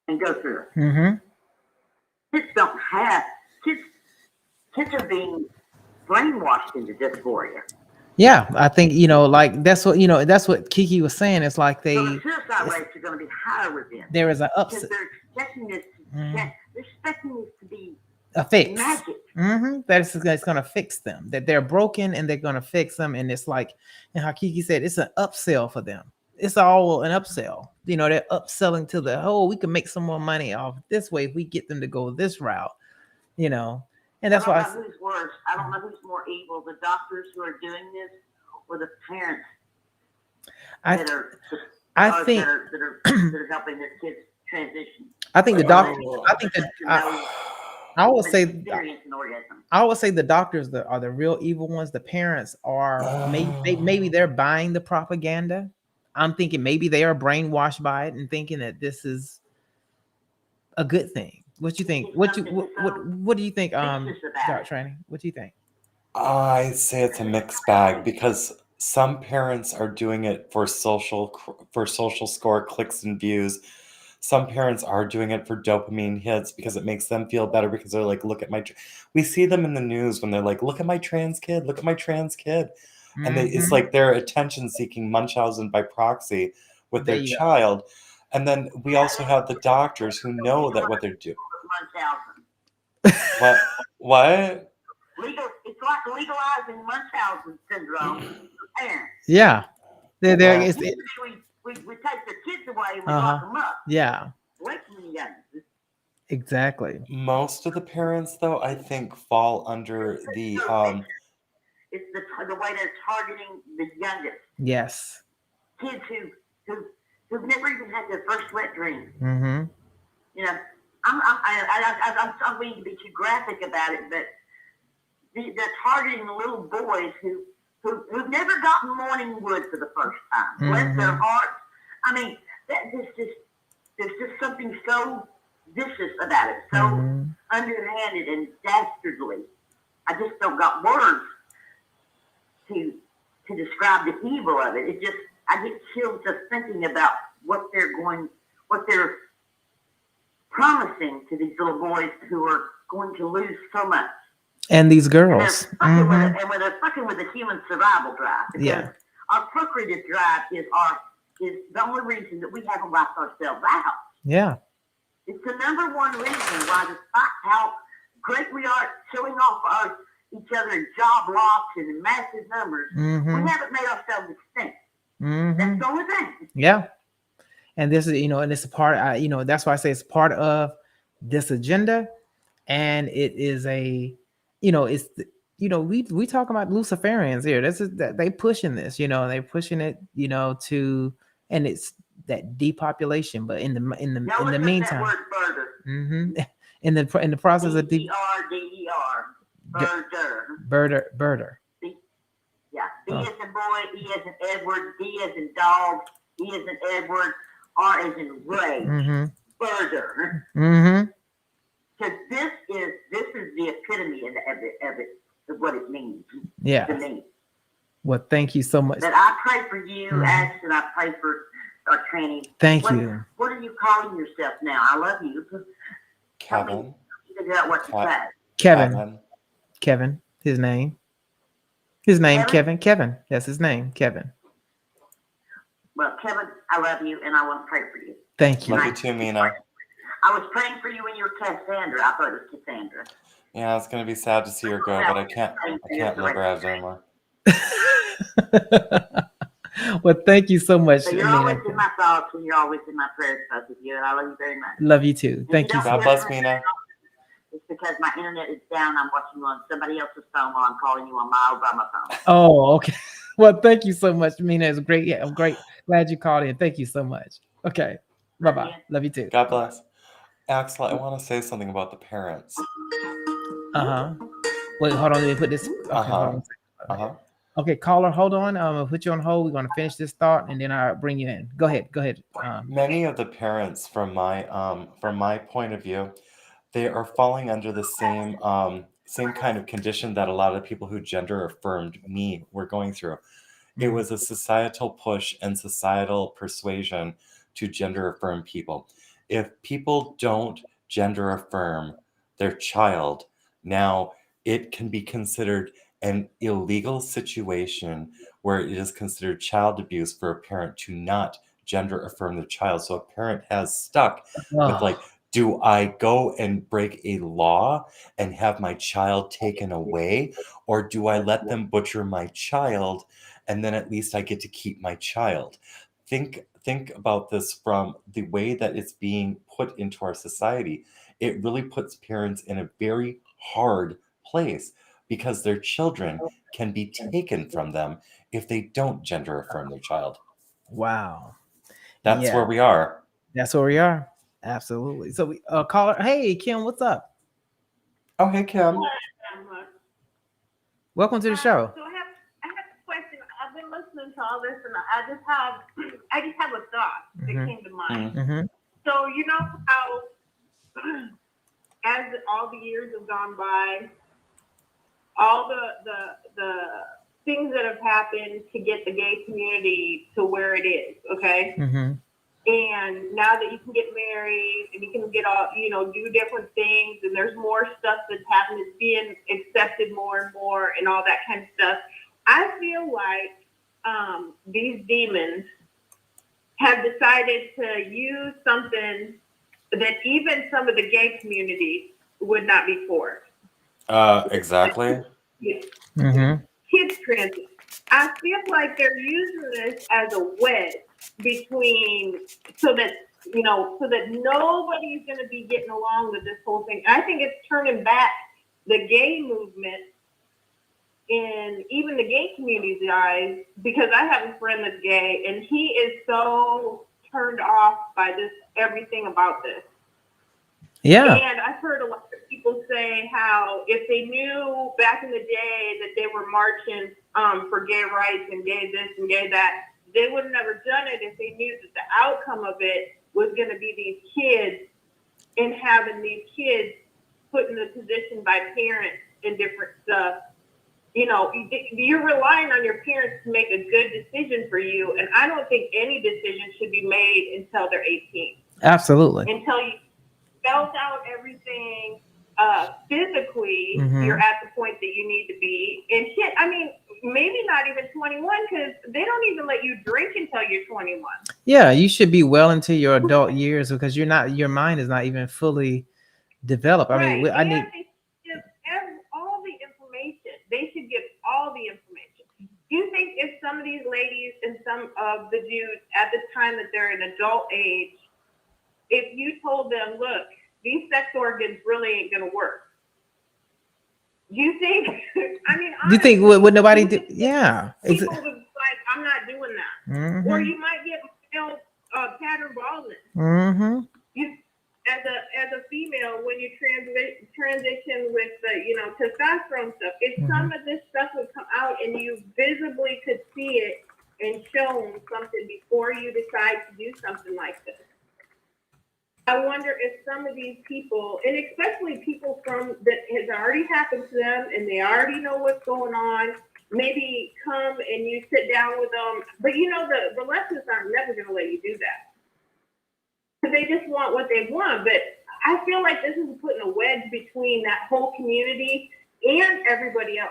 Speaker 10: and go through it. Kids don't have kids are being brainwashed into dysphoria.
Speaker 1: Yeah, I think, you know, like that's what Kiki was saying. It's like
Speaker 10: So the suicide rates are going to be higher with them.
Speaker 1: There is an upset.
Speaker 10: Because they're expecting this to be
Speaker 1: a fix.
Speaker 10: Magic.
Speaker 1: That's going to fix them. That they're broken and they're going to fix them. And it's like, and how Kiki said, it's an upsell for them. It's all an upsell. You know, they're upselling to we can make some more money off this way if we get them to go this route. You know, and that's why
Speaker 10: I don't know who's worse. I don't know who's more evil: the doctors who are doing this, or the parents that are helping their kids transition.
Speaker 1: I think the doctor. I think that I would say the doctors are the real evil ones. The parents are maybe they're buying the propaganda. I'm thinking maybe they are brainwashed by it and thinking that this is a good thing. What you think? What do you think? Dark Tranny, what do you think?
Speaker 2: I say it's a mixed bag because some parents are doing it for social score, clicks and views. Some parents are doing it for dopamine hits because it makes them feel better because they're like, look at my. We see them in the news when they're like, look at my trans kid, look at my trans kid, and it's like they're attention-seeking Munchausen by proxy with their child. And then we also have the doctors who know that what they're doing. What?
Speaker 10: It's like legalizing Munchausen syndrome for parents.
Speaker 1: Yeah. We take their
Speaker 10: kids away and we lock them up.
Speaker 1: Yeah.
Speaker 10: Away from the youngest.
Speaker 1: Exactly.
Speaker 2: Most of the parents, though, I think fall under the
Speaker 10: It's the way they're targeting the youngest.
Speaker 1: Yes.
Speaker 10: Kids who who've never even had their first wet dream.
Speaker 1: Mm-hmm.
Speaker 10: You know, I'm going to be too graphic about it, but they're targeting little boys who've never gotten morning wood for the first time. Bless their hearts. I mean, there's just something so vicious about it, so underhanded and dastardly. I just don't got words to describe the evil of it. I get chills just thinking about what they're promising to these little boys who are going to lose so much.
Speaker 1: And these girls.
Speaker 10: And they're fucking with the human survival drive. Because our procreative drive is the only reason that we haven't wiped ourselves out.
Speaker 1: Yeah.
Speaker 10: It's the number one reason why, despite how great we are showing off each other in job loss and in massive numbers, we haven't made ourselves extinct. That's the only thing.
Speaker 1: Yeah. And this is, and it's a part, that's why I say it's part of this agenda. And it is it's, we talk about Luciferians here. This is that they pushing this, they're pushing it, and it's that depopulation. But in the meantime,
Speaker 10: that word birder.
Speaker 1: in the process of
Speaker 10: B-E-R-D-E-R.
Speaker 1: Birder.
Speaker 10: Yeah. B as in boy, E as in Edward, D as in dog, E as in Edward, R as in Ray. Birder. Because this is the epitome of what it means to me.
Speaker 1: Well, thank you so much.
Speaker 10: But I pray for you, Ash, and I pray for Dark Tranny.
Speaker 1: Thank you.
Speaker 10: What are you calling yourself now? I love you.
Speaker 2: Kevin.
Speaker 10: Figure out what to say.
Speaker 1: Kevin. His name, Kevin. That's his name, Kevin.
Speaker 10: Well, Kevin, I love you, and I want to pray for you.
Speaker 1: Thank you.
Speaker 2: Love you too, Mina.
Speaker 10: I was praying for you when you were Cassandra. I thought it was Cassandra.
Speaker 2: Yeah, it's gonna be sad to see her go, but I can't live her out anymore.
Speaker 1: Well, thank you so much.
Speaker 10: So you're always in my thoughts, and you're always in my prayers, both of you, and I love you very much.
Speaker 1: Love you too. Thank you.
Speaker 2: God bless, Mina.
Speaker 10: It's because my internet is down. I'm watching you on somebody else's phone while I'm calling you on my Obama phone.
Speaker 1: Oh, okay. Well, thank you so much, Mina. It's great. Yeah, I'm great. Glad you called in. Thank you so much. Okay. Bye-bye. Love you too.
Speaker 2: God bless. Axel, I want to say something about the parents.
Speaker 1: Wait, hold on. Let me put this. Okay, hold on. Okay, caller, hold on. I'm gonna put you on hold. We're gonna finish this thought, and then I'll bring you in. Go ahead.
Speaker 2: Many of the parents, from my point of view, they are falling under the same kind of condition that a lot of people who gender affirmed me were going through. It was a societal push and societal persuasion to gender affirm people. If people don't gender affirm their child, now it can be considered an illegal situation where it is considered child abuse for a parent to not gender affirm their child. So a parent has stuck with do I go and break a law and have my child taken away, or do I let them butcher my child and then at least I get to keep my child? Think about this from the way that it's being put into our society. It really puts parents in a very hard place because their children can be taken from them if they don't gender affirm their child.
Speaker 1: Wow.
Speaker 2: That's where we are.
Speaker 1: That's where we are. Absolutely. So we caller. Hey, Kim, what's up?
Speaker 2: Oh, hey, Kim.
Speaker 1: Welcome to the show.
Speaker 12: So I have a question. I've been listening to all this, and I just have a thought that came to mind. So you know how, as all the years have gone by, all the things that have happened to get the gay community to where it is, okay? And now that you can get married and you can get all, do different things, and there's more stuff that's happening, it's being accepted more and more and all that kind of stuff. I feel like these demons have decided to use something that even some of the gay community would not be for.
Speaker 2: Exactly.
Speaker 12: Kids transit. I feel like they're using this as a wedge between, so that nobody's going to be getting along with this whole thing. I think it's turning back the gay movement in even the gay community's eyes, because I have a friend that's gay and he is so turned off by everything about this.
Speaker 1: Yeah.
Speaker 12: And I've heard a lot of people say how if they knew back in the day that they were marching for gay rights and gay this and gay that, they would have never done it if they knew that the outcome of it was going to be these kids and having these kids put in the position by parents and different stuff. You know, you're relying on your parents to make a good decision for you. And I don't think any decision should be made until they're 18.
Speaker 1: Absolutely.
Speaker 12: Until you spelled out everything physically,
Speaker 1: Mhm.
Speaker 12: you're at the point that you need to be. And shit, I mean, maybe not even 21, because they don't even let you drink until you're 21.
Speaker 1: Yeah, you should be well into your adult years because your mind is not even fully developed. I mean,
Speaker 12: Right.
Speaker 1: I
Speaker 12: And
Speaker 1: need.
Speaker 12: they should give all the information. They should give all the information. Do you think if some of these ladies and some of the dudes at the time that they're in adult age, if you told them, look, these sex organs really ain't gonna work, do you think? I mean,
Speaker 1: Do you think
Speaker 12: honestly,
Speaker 1: would nobody
Speaker 12: you
Speaker 1: do?
Speaker 12: could get
Speaker 1: Yeah.
Speaker 12: people would be like, I'm not doing that.
Speaker 1: Mm-hmm.
Speaker 12: Or you might get pattern baldness.
Speaker 1: Mm-hmm.
Speaker 12: You, as a female, when you transition with the testosterone stuff, if some of this stuff would come out and you visibly could see it and shown something before you decide to do something like this. I wonder if some of these people, and especially people that has already happened to them and they already know what's going on, maybe come and you sit down with them. But the lessons are never going to let you do that. Because they just want what they want. But I feel like this is putting a wedge between that whole community and everybody else.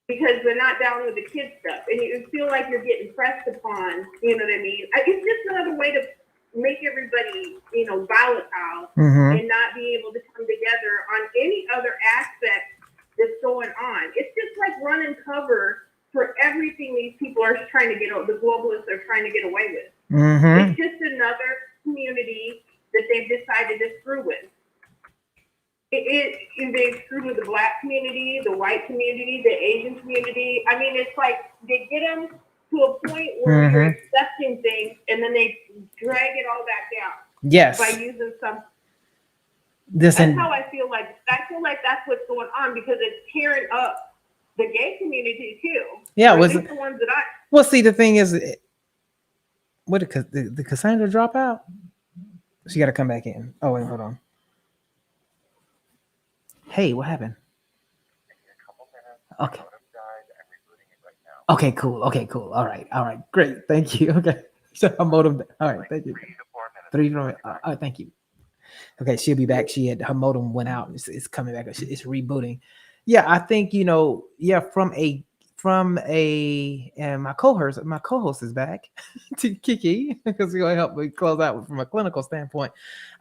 Speaker 12: Because they're not down with the kid stuff. And you feel like you're getting pressed upon, you know what I mean? It's just another way to make everybody, volatile and not be able to come together on any other aspect that's going on. It's just like running cover for everything these people are trying to the globalists are trying to get away with.
Speaker 1: Mm-hmm.
Speaker 12: It's just another community that they've decided to screw with. They screw with the black community, the white community, the Asian community. I mean, it's like they get them to a point where you're accepting things and then they drag it all back down.
Speaker 1: Yes.
Speaker 12: By using some.
Speaker 1: That's
Speaker 12: how I feel like. I feel like that's what's going on because it's tearing up the gay community too.
Speaker 1: Yeah,
Speaker 12: or
Speaker 1: was
Speaker 12: at least the ones that I.
Speaker 1: Well, see, the thing is, what did Cassandra drop out? She got to come back in. Oh wait, hold on. Hey, what happened? Okay. Okay, cool. Okay, cool. All right. Great. Thank you. Okay. So her modem. All right. Thank you. 3 to 4 minutes. All right. Thank you. Okay, she'll be back. Her modem went out. It's coming back. It's rebooting. Yeah, I think and my co-host is back to Kiki because he's gonna help me close out from a clinical standpoint.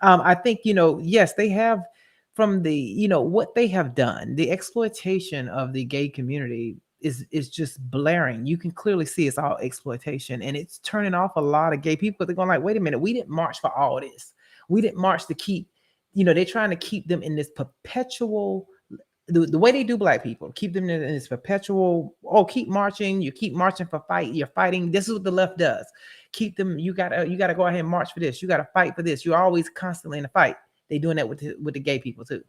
Speaker 1: I think yes, they have from the what they have done, the exploitation of the gay community is just blaring. You can clearly see it's all exploitation, and it's turning off a lot of gay people. They're going like, wait a minute, we didn't march for all this. We didn't march to keep, they're trying to keep them in this perpetual, the way they do black people, keep them in this perpetual, keep marching, you keep marching for you're fighting. This is what the left does. Keep them, you gotta go ahead and march for this. You gotta fight for this. You're always constantly in a fight. They're doing that with the gay people too.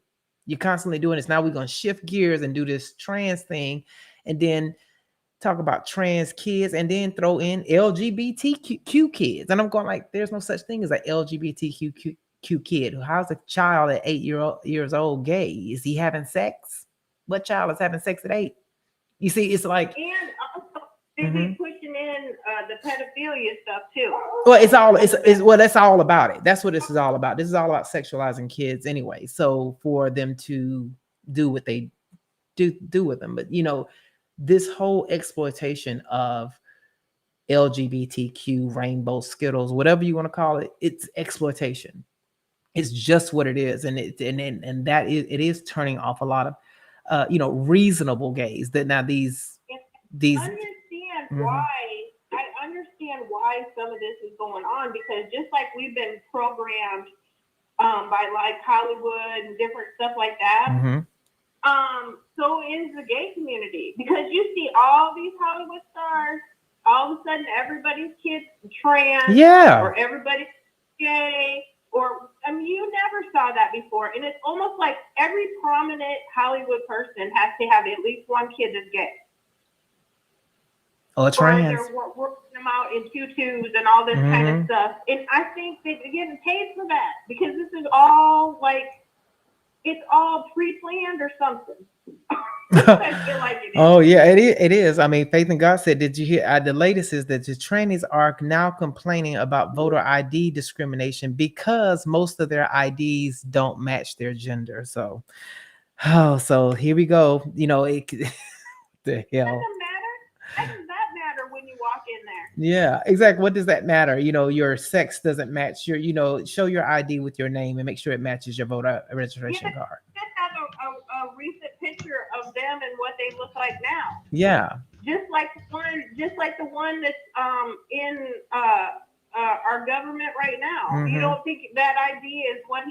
Speaker 1: You're constantly doing this. Now we're gonna shift gears and do this trans thing, and then talk about trans kids, and then throw in LGBTQ kids. And I'm going like, there's no such thing as an LGBTQ kid. How's a child at 8 years old gay? Is he having sex? What child is having sex at 8? You see, it's like,
Speaker 12: and also they be pushing in the pedophilia stuff too.
Speaker 1: Well, that's all about it. That's what this is all about. This is all about sexualizing kids anyway. So for them to do what they do with them, but this whole exploitation of LGBTQ, rainbow Skittles, whatever you want to call it, it's exploitation. It's just what it is, and it is turning off a lot of reasonable gays. That now these
Speaker 12: I understand why some of this is going on, because just like we've been programmed by like Hollywood and different stuff like that. So is the gay community, because you see all these Hollywood stars all of a sudden everybody's kid's trans,
Speaker 1: Yeah.
Speaker 12: or everybody's gay, or I mean, you never saw that before. And it's almost like every prominent Hollywood person has to have at least one kid that's gay.
Speaker 1: Or trans.
Speaker 12: Or they're working them out in tutus and all this kind of stuff. And I think that they're getting paid for that because this is all like, it's all pre-planned or something. I feel like it is.
Speaker 1: Oh yeah, it is. I mean, Faith in God said, did you hear? The latest is that the trannies are now complaining about voter ID discrimination because most of their IDs don't match their gender. So, so here we go. You know, the hell.
Speaker 12: Doesn't matter. How does that matter when you walk in there?
Speaker 1: Yeah, exactly. What does that matter? You know, your sex doesn't match your. You know, show your ID with your name and make sure it matches your voter registration card.
Speaker 12: Just have a recent picture of them and what they look like now.
Speaker 1: Yeah.
Speaker 12: Just like the one that's in our government right now. You don't think that ID is what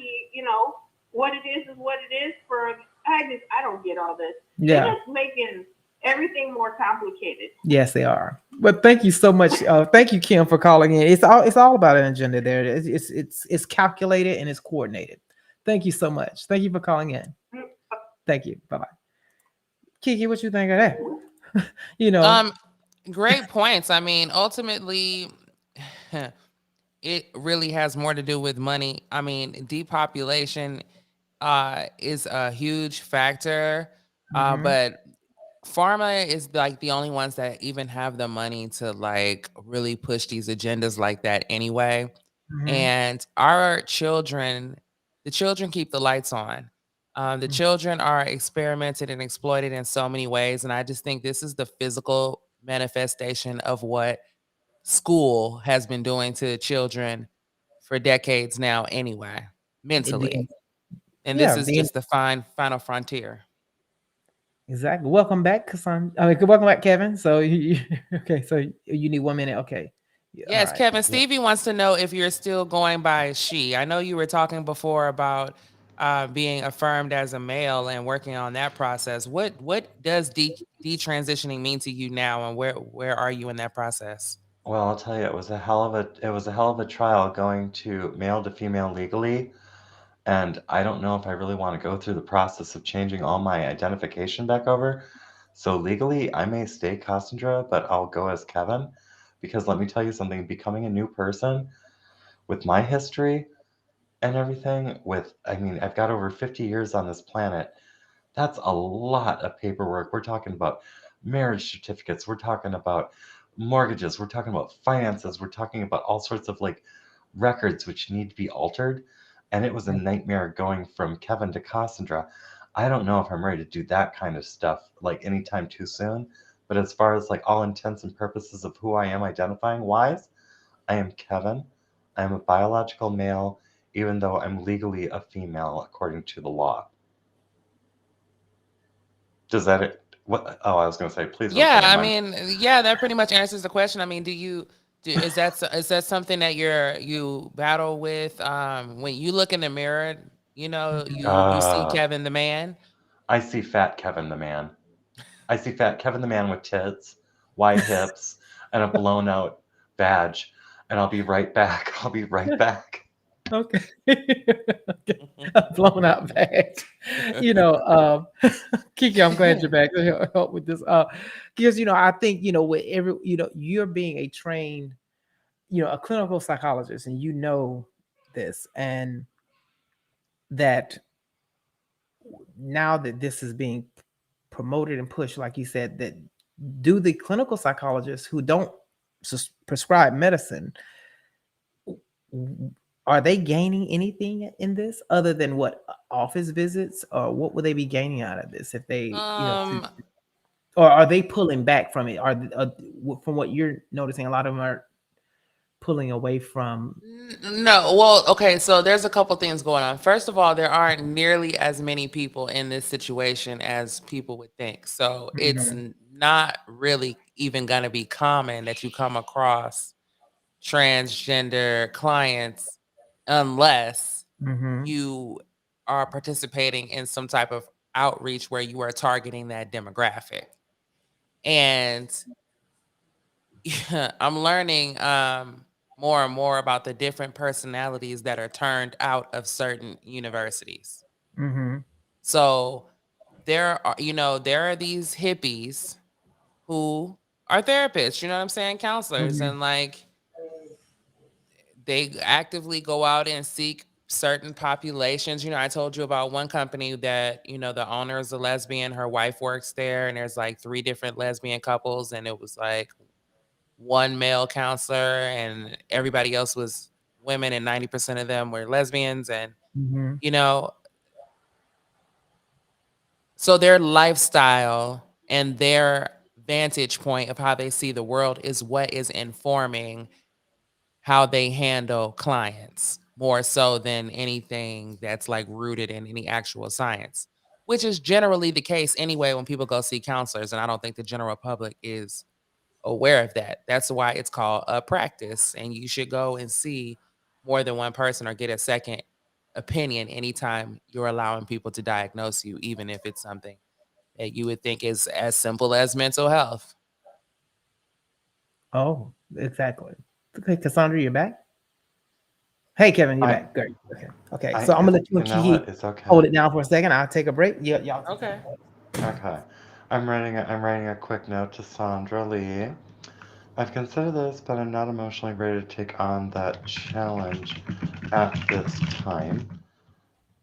Speaker 12: what it is what it is for? I don't get all this.
Speaker 1: Yeah.
Speaker 12: They're just making everything more complicated.
Speaker 1: Yes, they are. But thank you so much. Thank you, Kim, for calling in. It's all about an agenda there. It's calculated and it's coordinated. Thank you so much. Thank you for calling in. Thank you. Bye-bye. Kiki, what you think of that?
Speaker 7: Great points. I mean, ultimately, it really has more to do with money. I mean, depopulation is a huge factor, but pharma is like the only ones that even have the money to like really push these agendas like that anyway. And our children, the children keep the lights on. The children are experimented and exploited in so many ways. And I just think this is the physical manifestation of what school has been doing to children for decades now anyway, mentally. And this is just the final frontier.
Speaker 1: Exactly. Welcome back, welcome back, Kevin. So okay, so you need 1 minute. Okay.
Speaker 7: Yes, right. Kevin. Stevie wants to know if you're still going by she. I know you were talking before about being affirmed as a male and working on that process. What does detransitioning mean to you now, and where are you in that process?
Speaker 2: Well, I'll tell you, it was a hell of a trial going to male to female legally. And I don't know if I really want to go through the process of changing all my identification back over. So legally, I may stay Cassandra, but I'll go as Kevin. Because let me tell you something, becoming a new person with my history and everything, I've got over 50 years on this planet. That's a lot of paperwork. We're talking about marriage certificates. We're talking about mortgages. We're talking about finances. We're talking about all sorts of like records which need to be altered. And it was a nightmare going from Kevin to Cassandra. I don't know if I'm ready to do that kind of stuff like anytime too soon. But as far as like all intents and purposes of who I am identifying wise, I am Kevin. I am a biological male, even though I'm legally a female according to the law. Does that it? What? Oh, I was going to say, please.
Speaker 7: Yeah, I mean, yeah, that pretty much answers the question. I mean, is that something that you battle with when you look in the mirror? You know, you see Kevin the man.
Speaker 2: I see fat Kevin the man. I see fat Kevin the man with tits, wide hips, and a blown out badge. And I'll be right back. I'll be right back.
Speaker 1: Okay. Blown out badge. Kiki, I'm glad you're back to help with this. Because I think with you're being a trained, a clinical psychologist, and this, and that now that this is being promoted and pushed, like you said, that do the clinical psychologists who don't prescribe medicine, are they gaining anything in this other than what office visits, or what would they be gaining out of this if they, or are they pulling back from it? From what you're noticing, a lot of them are pulling away from?
Speaker 7: No, well, okay, so there's a couple things going on. First of all, there aren't nearly as many people in this situation as people would think. So it's not really even going to be common that you come across transgender clients unless you are participating in some type of outreach where you are targeting that demographic. And I'm learning more and more about the different personalities that are turned out of certain universities.
Speaker 1: Mm-hmm.
Speaker 7: So there are these hippies who are therapists, you know what I'm saying? Counselors.
Speaker 1: Mm-hmm.
Speaker 7: And like they actively go out and seek certain populations. I told you about one company that, the owner is a lesbian, her wife works there, and there's like 3 different lesbian couples, and it was like one male counselor and everybody else was women, and 90% of them were lesbians. And,
Speaker 1: Mm-hmm.
Speaker 7: so their lifestyle and their vantage point of how they see the world is what is informing how they handle clients more so than anything that's like rooted in any actual science, which is generally the case anyway when people go see counselors. And I don't think the general public is aware of that. That's why it's called a practice. And you should go and see more than one person or get a second opinion anytime you're allowing people to diagnose you, even if it's something that you would think is as simple as mental health.
Speaker 1: Oh, exactly. Okay, Cassandra, you're back. Hey, Kevin, you're back. Good. Okay. Okay. So I'm gonna let you and
Speaker 2: You know
Speaker 1: Kiki
Speaker 2: what? It's okay.
Speaker 1: hold it down for a second. I'll take a break. Yeah, y'all.
Speaker 7: Okay.
Speaker 2: Okay. I'm writing a quick note to Sandra Lee. I've considered this, but I'm not emotionally ready to take on that challenge at this time.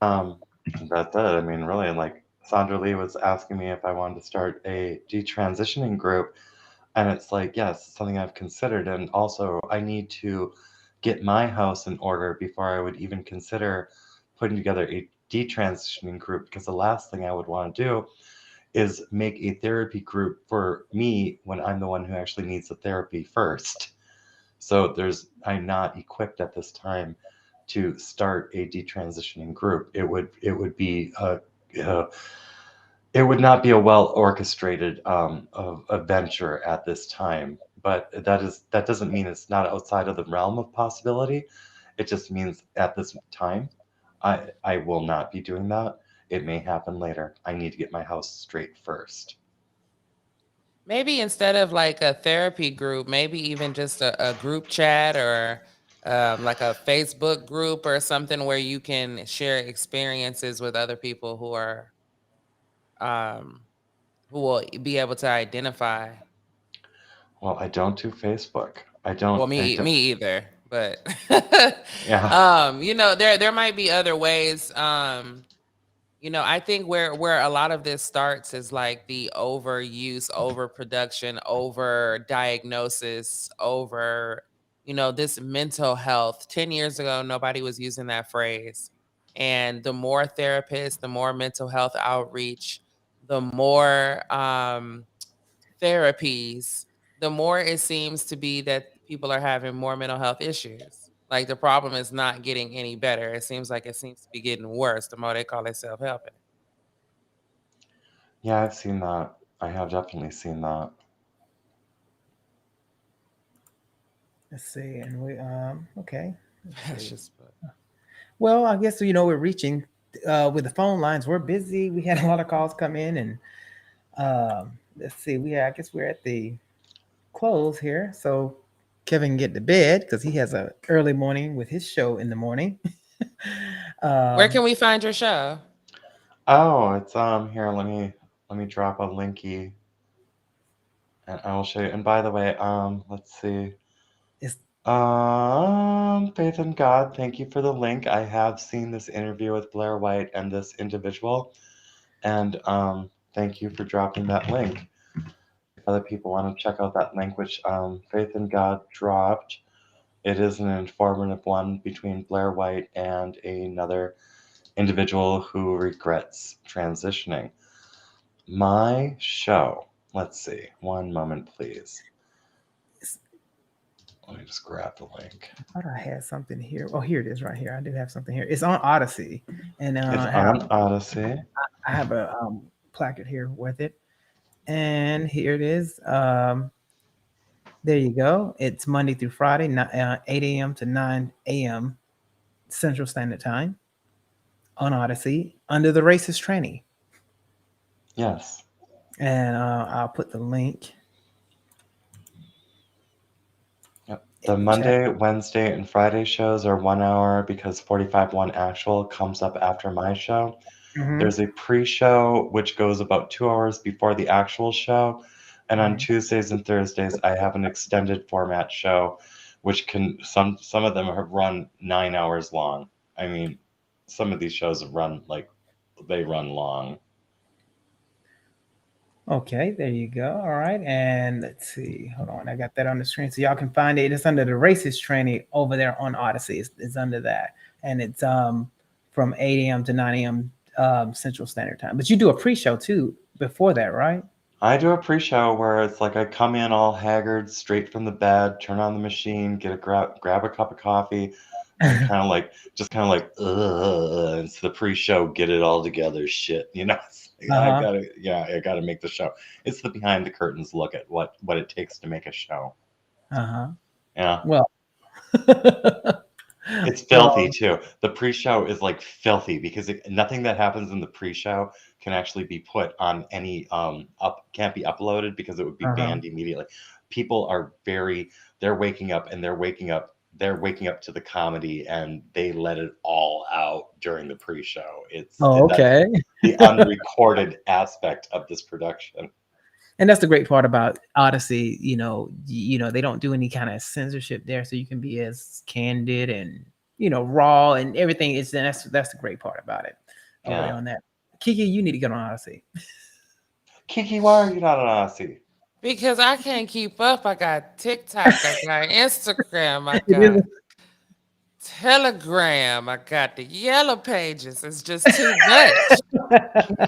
Speaker 2: That's it. I mean, really, like Sandra Lee was asking me if I wanted to start a detransitioning group, and it's like, yes, it's something I've considered, and also I need to get my house in order before I would even consider putting together a detransitioning group, because the last thing I would want to do is make a therapy group for me when I'm the one who actually needs the therapy first. So I'm not equipped at this time to start a detransitioning group. It would be it would not be a well orchestrated a venture at this time. But that doesn't mean it's not outside of the realm of possibility. It just means at this time, I will not be doing that. It may happen later. I need to get my house straight first.
Speaker 7: Maybe instead of like a therapy group, maybe even just a group chat or like a Facebook group or something where you can share experiences with other people um, who will be able to identify.
Speaker 2: Well, I don't do Facebook.
Speaker 7: Well,
Speaker 2: I
Speaker 7: me
Speaker 2: don't,
Speaker 7: either, but
Speaker 2: yeah.
Speaker 7: there might be other ways. I think where a lot of this starts is like the overuse, overproduction, over diagnosis, over, this mental health. 10 years ago, nobody was using that phrase. And the more therapists, the more mental health outreach, the more therapies, the more it seems to be that people are having more mental health issues. Like the problem is not getting any better. It seems to be getting worse the more they call it self-helping.
Speaker 2: Yeah, I've seen that. I have definitely seen that.
Speaker 1: Let's see. And we okay.
Speaker 7: That's
Speaker 1: Let's see.
Speaker 7: just
Speaker 1: Well, I guess we're reaching with the phone lines. We're busy. We had a lot of calls come in, and let's see. I guess we're at the close here. So Kevin can get to bed because he has a early morning with his show in the morning.
Speaker 7: Where can we find your show?
Speaker 2: Oh, it's here. Let me drop a linky, and I will show you. And by the way, let's see.
Speaker 1: It's
Speaker 2: Faith in God, thank you for the link. I have seen this interview with Blair White and this individual, and thank you for dropping that link. If other people want to check out that link, which Faith in God dropped, it is an informative one between Blair White and another individual who regrets transitioning. My show, let's see, one moment, please. Let me just grab the link.
Speaker 1: I thought I had something here. Oh, here it is, right here. I do have something here. It's on Odyssey, and
Speaker 2: It's on Odyssey.
Speaker 1: I have a placard here with it, and here it is. There you go. It's Monday through Friday, 8 a.m. to 9 a.m. Central Standard Time on Odyssey under the Racist Tranny.
Speaker 2: Yes.
Speaker 1: And I'll put the link
Speaker 2: The Monday, Wednesday, and Friday shows are 1 hour because 45-1 actual comes up after my show.
Speaker 1: Mhm.
Speaker 2: There's a pre-show which goes about 2 hours before the actual show. And on Tuesdays and Thursdays, I have an extended format show, which can some of them have run 9 hours long. I mean, some of these shows run they run long.
Speaker 1: Okay, there you go. All right, and let's see. Hold on, I got that on the screen, so y'all can find it. It's under the Racist Tranny over there on Odyssey. It's under that, and it's from 8 a.m. to 9 a.m. Central Standard Time. But you do a pre-show too before that, right?
Speaker 2: I do a pre-show where it's like I come in all haggard, straight from the bed, turn on the machine, get a grab a cup of coffee, and kind of like it's the pre-show, get it all together, shit. You know, I gotta make the show. It's the behind the curtains look at what it takes to make a show. Yeah.
Speaker 1: Well,
Speaker 2: it's filthy too. The pre-show is like filthy because nothing that happens in the pre-show can actually be put on any can't be uploaded because it would be banned immediately. People are they're waking up to the comedy and they let it all out during the pre-show.
Speaker 1: okay.
Speaker 2: The unrecorded aspect of this production.
Speaker 1: And that's the great part about Odyssey. You know, they don't do any kind of censorship there, so you can be as candid and raw and everything. That's the great part about it.
Speaker 2: Yeah.
Speaker 1: On that, Kiki, you need to get on Odyssey.
Speaker 2: Kiki, why are you not on Odyssey?
Speaker 7: Because I can't keep up. I got TikTok, I got Instagram, I got Telegram, I got the yellow pages. It's just too much.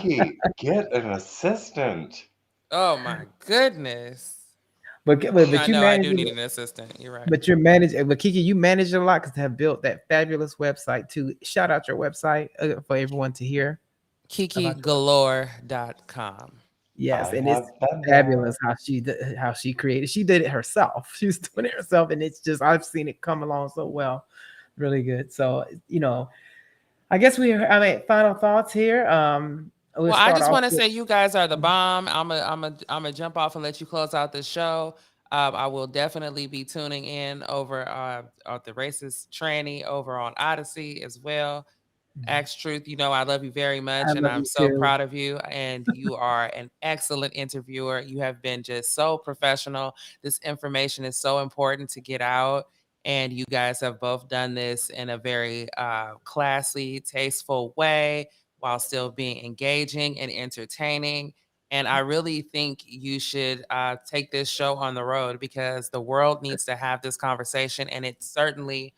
Speaker 2: Kiki, get an assistant.
Speaker 7: Oh my goodness.
Speaker 1: But you
Speaker 7: I do need an assistant. You're right.
Speaker 1: But Kiki, you manage a lot because have built that fabulous website too. Shout out your website for everyone to hear.
Speaker 7: KikiGalore.com.
Speaker 1: Yes, and it's fabulous how she created. She did it herself. She was doing it herself, and it's just I've seen it come along so well, really good. So I guess final thoughts here.
Speaker 7: Well, I just want to say you guys are the bomb. I'm a jump off and let you close out the show. I will definitely be tuning in over the Racist Tranny over on Odyssey as well. Axetruth, I love you very much, and I'm so proud of you. And you are an excellent interviewer. You have been just so professional. This information is so important to get out, and you guys have both done this in a very classy, tasteful way while still being engaging and entertaining. And I really think you should take this show on the road because the world needs to have this conversation, and it certainly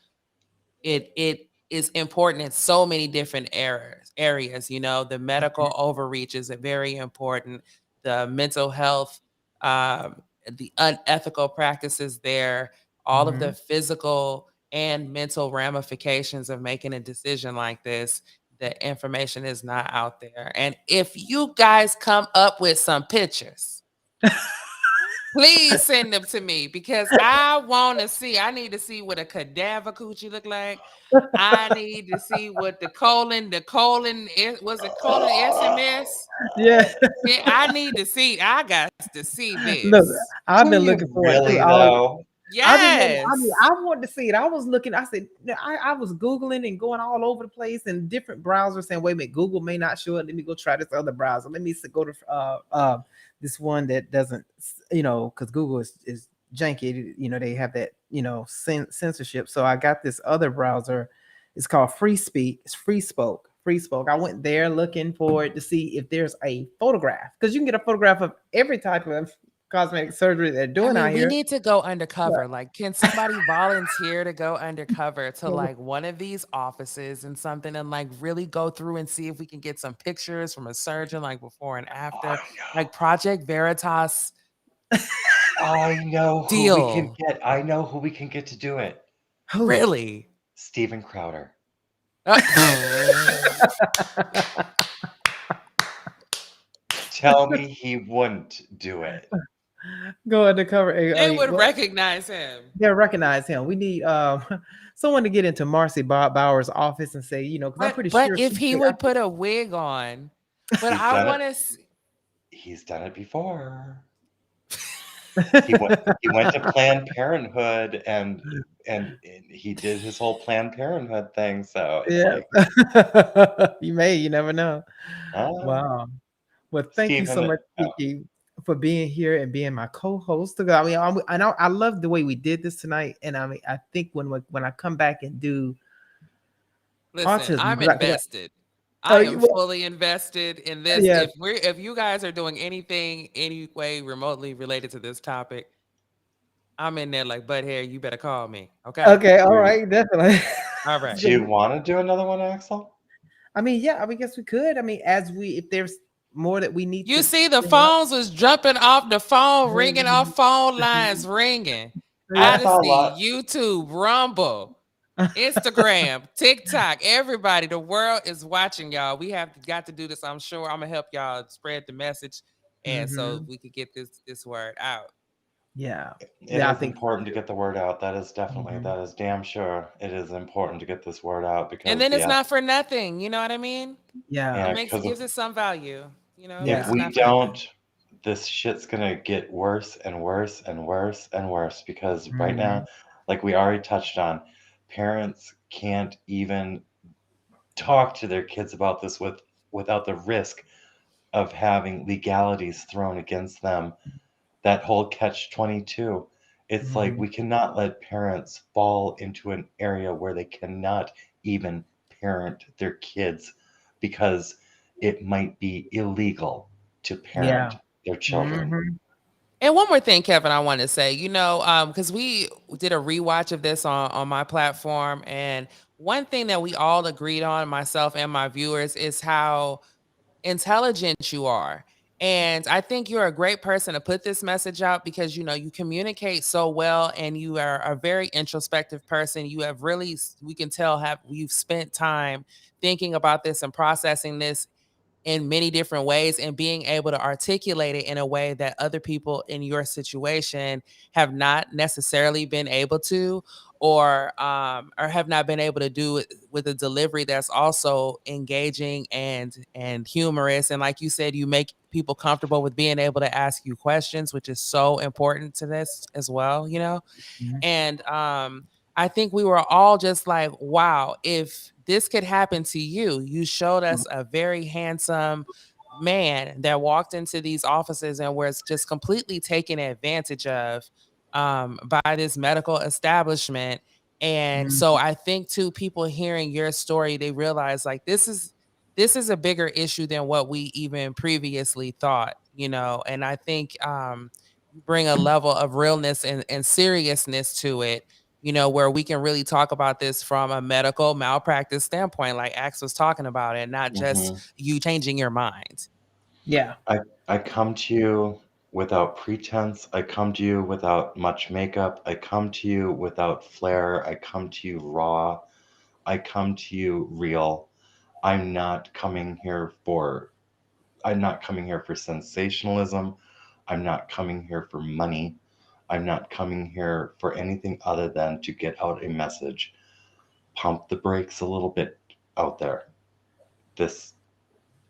Speaker 7: it is important in so many different areas. The medical overreach is very important. The mental health, the unethical practices there, all of the physical and mental ramifications of making a decision like this. The information is not out there. And if you guys come up with some pictures, please send them to me because I want to see. I need to see what a cadaver coochie look like. I need to see what the colon, was it colon SMS?
Speaker 1: Yeah.
Speaker 7: I need to see. I got to see this.
Speaker 1: Look, I've been looking for it too.
Speaker 7: Yes.
Speaker 1: I wanted to see it. I was looking. I said I was Googling and going all over the place and different browsers saying, wait a minute, Google may not show it. Let me go try this other browser. Let me go to this one that doesn't, because Google is janky. They have that, censorship. So I got this other browser. It's called Free Speak. It's Free Spoke. I went there looking for it to see if there's a photograph, because you can get a photograph of every type of cosmetic surgery they're doing out here.
Speaker 7: We need to go undercover. Yeah. Like, can somebody volunteer to go undercover to like one of these offices and something and like really go through and see if we can get some pictures from a surgeon like before and after, like Project Veritas.
Speaker 2: I know who we can get. I know who we can get to do it.
Speaker 7: Who? Really?
Speaker 2: Steven Crowder. Tell me he wouldn't do it.
Speaker 1: Go undercover.
Speaker 7: They would recognize him.
Speaker 1: They'll recognize him. We need someone to get into Marcy Bauer's office and say, because I'm pretty sure.
Speaker 7: But if he would put a wig on, but I want to.
Speaker 2: He's done it before. He went to Planned Parenthood and he did his whole Planned Parenthood thing. So it's
Speaker 1: Yeah.
Speaker 2: like,
Speaker 1: You never know. Wow. Well, thank you so
Speaker 2: Stephen,
Speaker 1: much, Kiki, for being here and being my co-host. I mean, I know I love the way we did this tonight, and I mean, I think when I come back and do
Speaker 7: Listen,
Speaker 1: autism,
Speaker 7: I'm
Speaker 1: 'cause
Speaker 7: invested.
Speaker 1: oh,
Speaker 7: I am fully invested in this.
Speaker 1: yeah,
Speaker 7: If you guys are doing anything any way remotely related to this topic, I'm in there like butt hair. You better call me. Okay.
Speaker 1: okay, all right, definitely.
Speaker 7: All right.
Speaker 2: do you want to do another one, Axel?
Speaker 1: I mean, yeah, I guess we could. I mean, if there's more that we need
Speaker 7: You
Speaker 1: to
Speaker 7: see, the
Speaker 1: bring up.
Speaker 7: phones was jumping off the phone, ringing off phone lines, ringing.
Speaker 2: I saw a
Speaker 7: Odyssey,
Speaker 2: lot.
Speaker 7: YouTube, Rumble, Instagram, TikTok, everybody. The world is watching y'all. We have got to do this. I'm sure I'm gonna help y'all spread the message, and so we could get this word out.
Speaker 1: Yeah,
Speaker 2: It
Speaker 1: I
Speaker 2: is
Speaker 1: think
Speaker 2: important to get the word out. That is definitely, that is damn sure. It is important to get this word out because,
Speaker 7: And then it's not for nothing. You know what I mean?
Speaker 1: Yeah.
Speaker 7: It gives it some value. You know,
Speaker 2: if
Speaker 7: it's
Speaker 2: we
Speaker 7: not for nothing.
Speaker 2: don't, this shit's gonna get worse and worse and worse and worse because right now, like we already touched on, parents can't even talk to their kids about this without the risk of having legalities thrown against them. That whole catch-22. It's like we cannot let parents fall into an area where they cannot even parent their kids because it might be illegal to parent their children.
Speaker 7: And one more thing, Kevin, I want to say, because we did a rewatch of this on my platform, and one thing that we all agreed on, myself and my viewers, is how intelligent you are. And I think you're a great person to put this message out because, you communicate so well and you are a very introspective person. You have really, we can tell, you've spent time thinking about this and processing this in many different ways and being able to articulate it in a way that other people in your situation have not necessarily been able to or have not been able to do it with a delivery that's also engaging and humorous. And like you said, you make people comfortable with being able to ask you questions, which is so important to this as well, And I think we were all just like, wow, if this could happen to you. You showed us a very handsome man that walked into these offices and was just completely taken advantage of by this medical establishment. And so I think too, people hearing your story, they realize like this is a bigger issue than what we even previously thought, and I think you bring a level of realness and seriousness to it, where we can really talk about this from a medical malpractice standpoint, like Ax was talking about, and not just you changing your mind.
Speaker 1: Yeah.
Speaker 2: I come to you without pretense. I come to you without much makeup. I come to you without flair. I come to you raw. I come to you real. I'm not coming here for sensationalism. I'm not coming here for money. I'm not coming here for anything other than to get out a message. Pump the brakes a little bit out there. This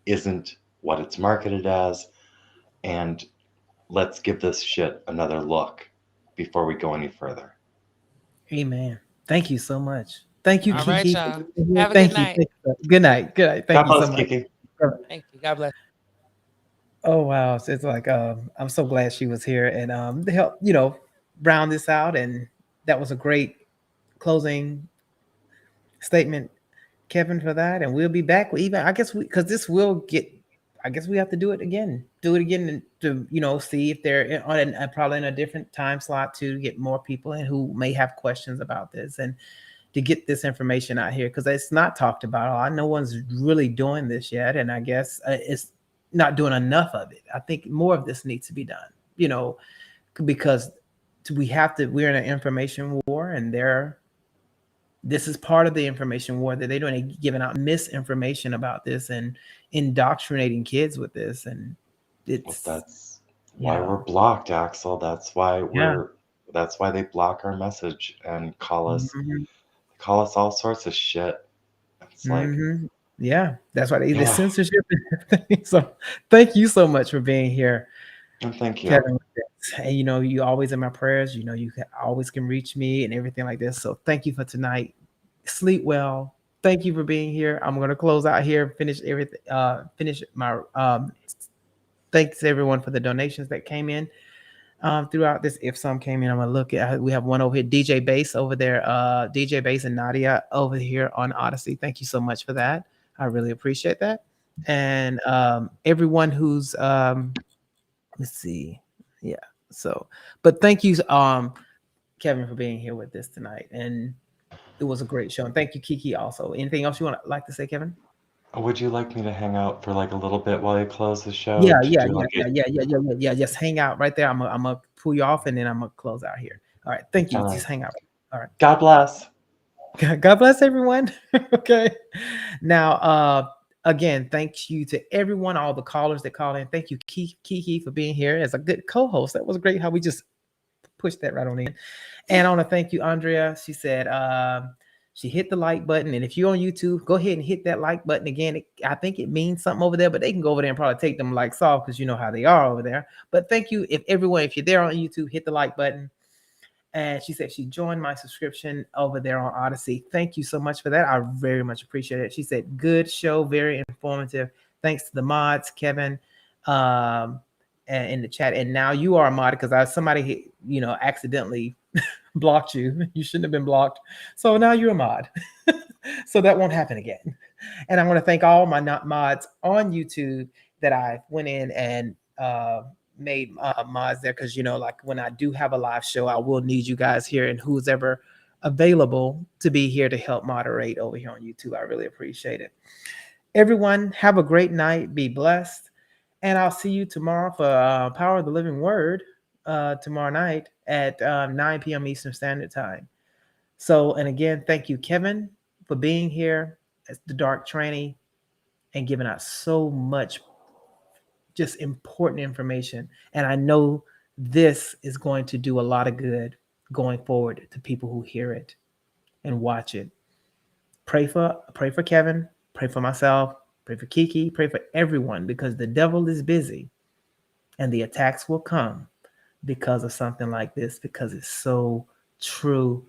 Speaker 2: isn't what it's marketed as, and let's give this shit another look before we go any further.
Speaker 1: Amen. Thank you so much. Thank you,
Speaker 7: All
Speaker 1: Kiki.
Speaker 7: right, y'all. Have a
Speaker 1: Thank
Speaker 7: good
Speaker 1: you.
Speaker 7: night.
Speaker 1: Good night. Good night. Thank
Speaker 2: God
Speaker 1: you so
Speaker 2: bless,
Speaker 1: much.
Speaker 2: Kiki.
Speaker 7: Thank you. God bless.
Speaker 1: Oh wow. So it's like I'm so glad she was here and to help, round this out. And that was a great closing statement, Kevin, for that. And we'll be back with even because this will get I guess we have to do it again. Do it again and to see if they're probably in a different time slot to get more people in who may have questions about this and to get this information out here because it's not talked about a lot. No one's really doing this yet, and I guess it's not doing enough of it. I think more of this needs to be done. Because we're in an information war, and this is part of the information war that they're doing, giving out misinformation about this and indoctrinating kids with this, and
Speaker 2: that's why we're blocked, Axel. That's why they block our message and call us all sorts of shit. It's like
Speaker 1: yeah, that's why the censorship and everything. So thank you so much for being here.
Speaker 2: And thank you.
Speaker 1: Kevin, and you always in my prayers. You always can reach me and everything like this. So thank you for tonight. Sleep well. Thank you for being here. I'm going to close out here. Finish everything. Finish my. Thanks everyone for the donations that came in throughout this. If some came in, I'm gonna look at. We have one over here, DJ Bass over there. DJ Bass and Nadia over here on Odyssey. Thank you so much for that. I really appreciate that. And everyone who's let's see. Yeah. So, but thank you, Kevin, for being here with us tonight. And it was a great show. And thank you, Kiki, also. Anything else you like to say, Kevin?
Speaker 2: Would you like me to hang out for like a little bit while you close the show?
Speaker 1: Yeah. Just hang out right there. I'm gonna pull you off, and then I'm gonna close out here. All right. Thank you. Just hang out. All right.
Speaker 2: God bless.
Speaker 1: God bless everyone. Okay. Now, again, thank you to everyone, all the callers that called in. Thank you, Kiki, for being here as a good co-host. That was great how we just pushed that right on in. And I want to thank you, Andrea. She said she hit the like button. And if you're on YouTube, go ahead and hit that like button again. I think it means something over there, but they can go over there and probably take them likes off because you know how they are over there. But thank you. If you're there on YouTube, hit the like button. And she said she joined my subscription over there on Odyssey. Thank you so much for that. I very much appreciate it. She said, good show, very informative. Thanks to the mods, Kevin, and in the chat. And now you are a mod because somebody, accidentally blocked you. You shouldn't have been blocked. So now you're a mod. So that won't happen again. And I want to thank all my mods on YouTube that I went in and made mods there because like when I do have a live show, I will need you guys here and who's ever available to be here to help moderate over here on YouTube. I really appreciate it. Everyone, have a great night. Be blessed, and I'll see you tomorrow for Power of the Living Word tomorrow night at 9 p.m. Eastern Standard Time. So, and again, thank you, Kevin, for being here as the Dark Tranny and giving out so much just important information. And I know this is going to do a lot of good going forward to people who hear it and watch it. Pray for Kevin, pray for myself, pray for Kiki, pray for everyone because the devil is busy and the attacks will come because of something like this, because it's so true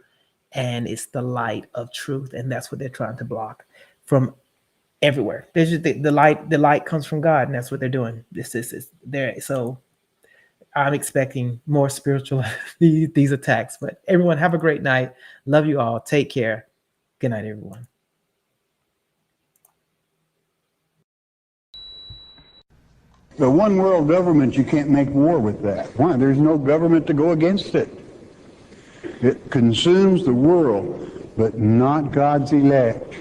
Speaker 1: and it's the light of truth. And that's what they're trying to block from everywhere. There's just the light comes from God, and that's what they're doing. This is there. So I'm expecting more spiritual these attacks. But everyone, have a great night. Love you all. Take care. Good night, everyone.
Speaker 13: The one world government, you can't make war with that. Why? There's no government to go against it. It consumes the world, but not God's elect.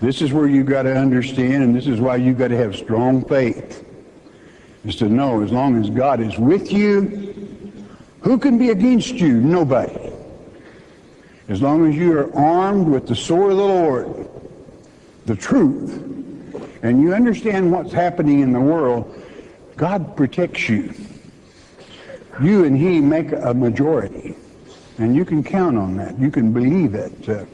Speaker 13: This is where you got to understand, and this is why you got to have strong faith, is to know as long as God is with you, who can be against you? Nobody. As long as you are armed with the sword of the Lord, the truth, and you understand what's happening in the world, God protects you. You and He make a majority, and you can count on that. You can believe it.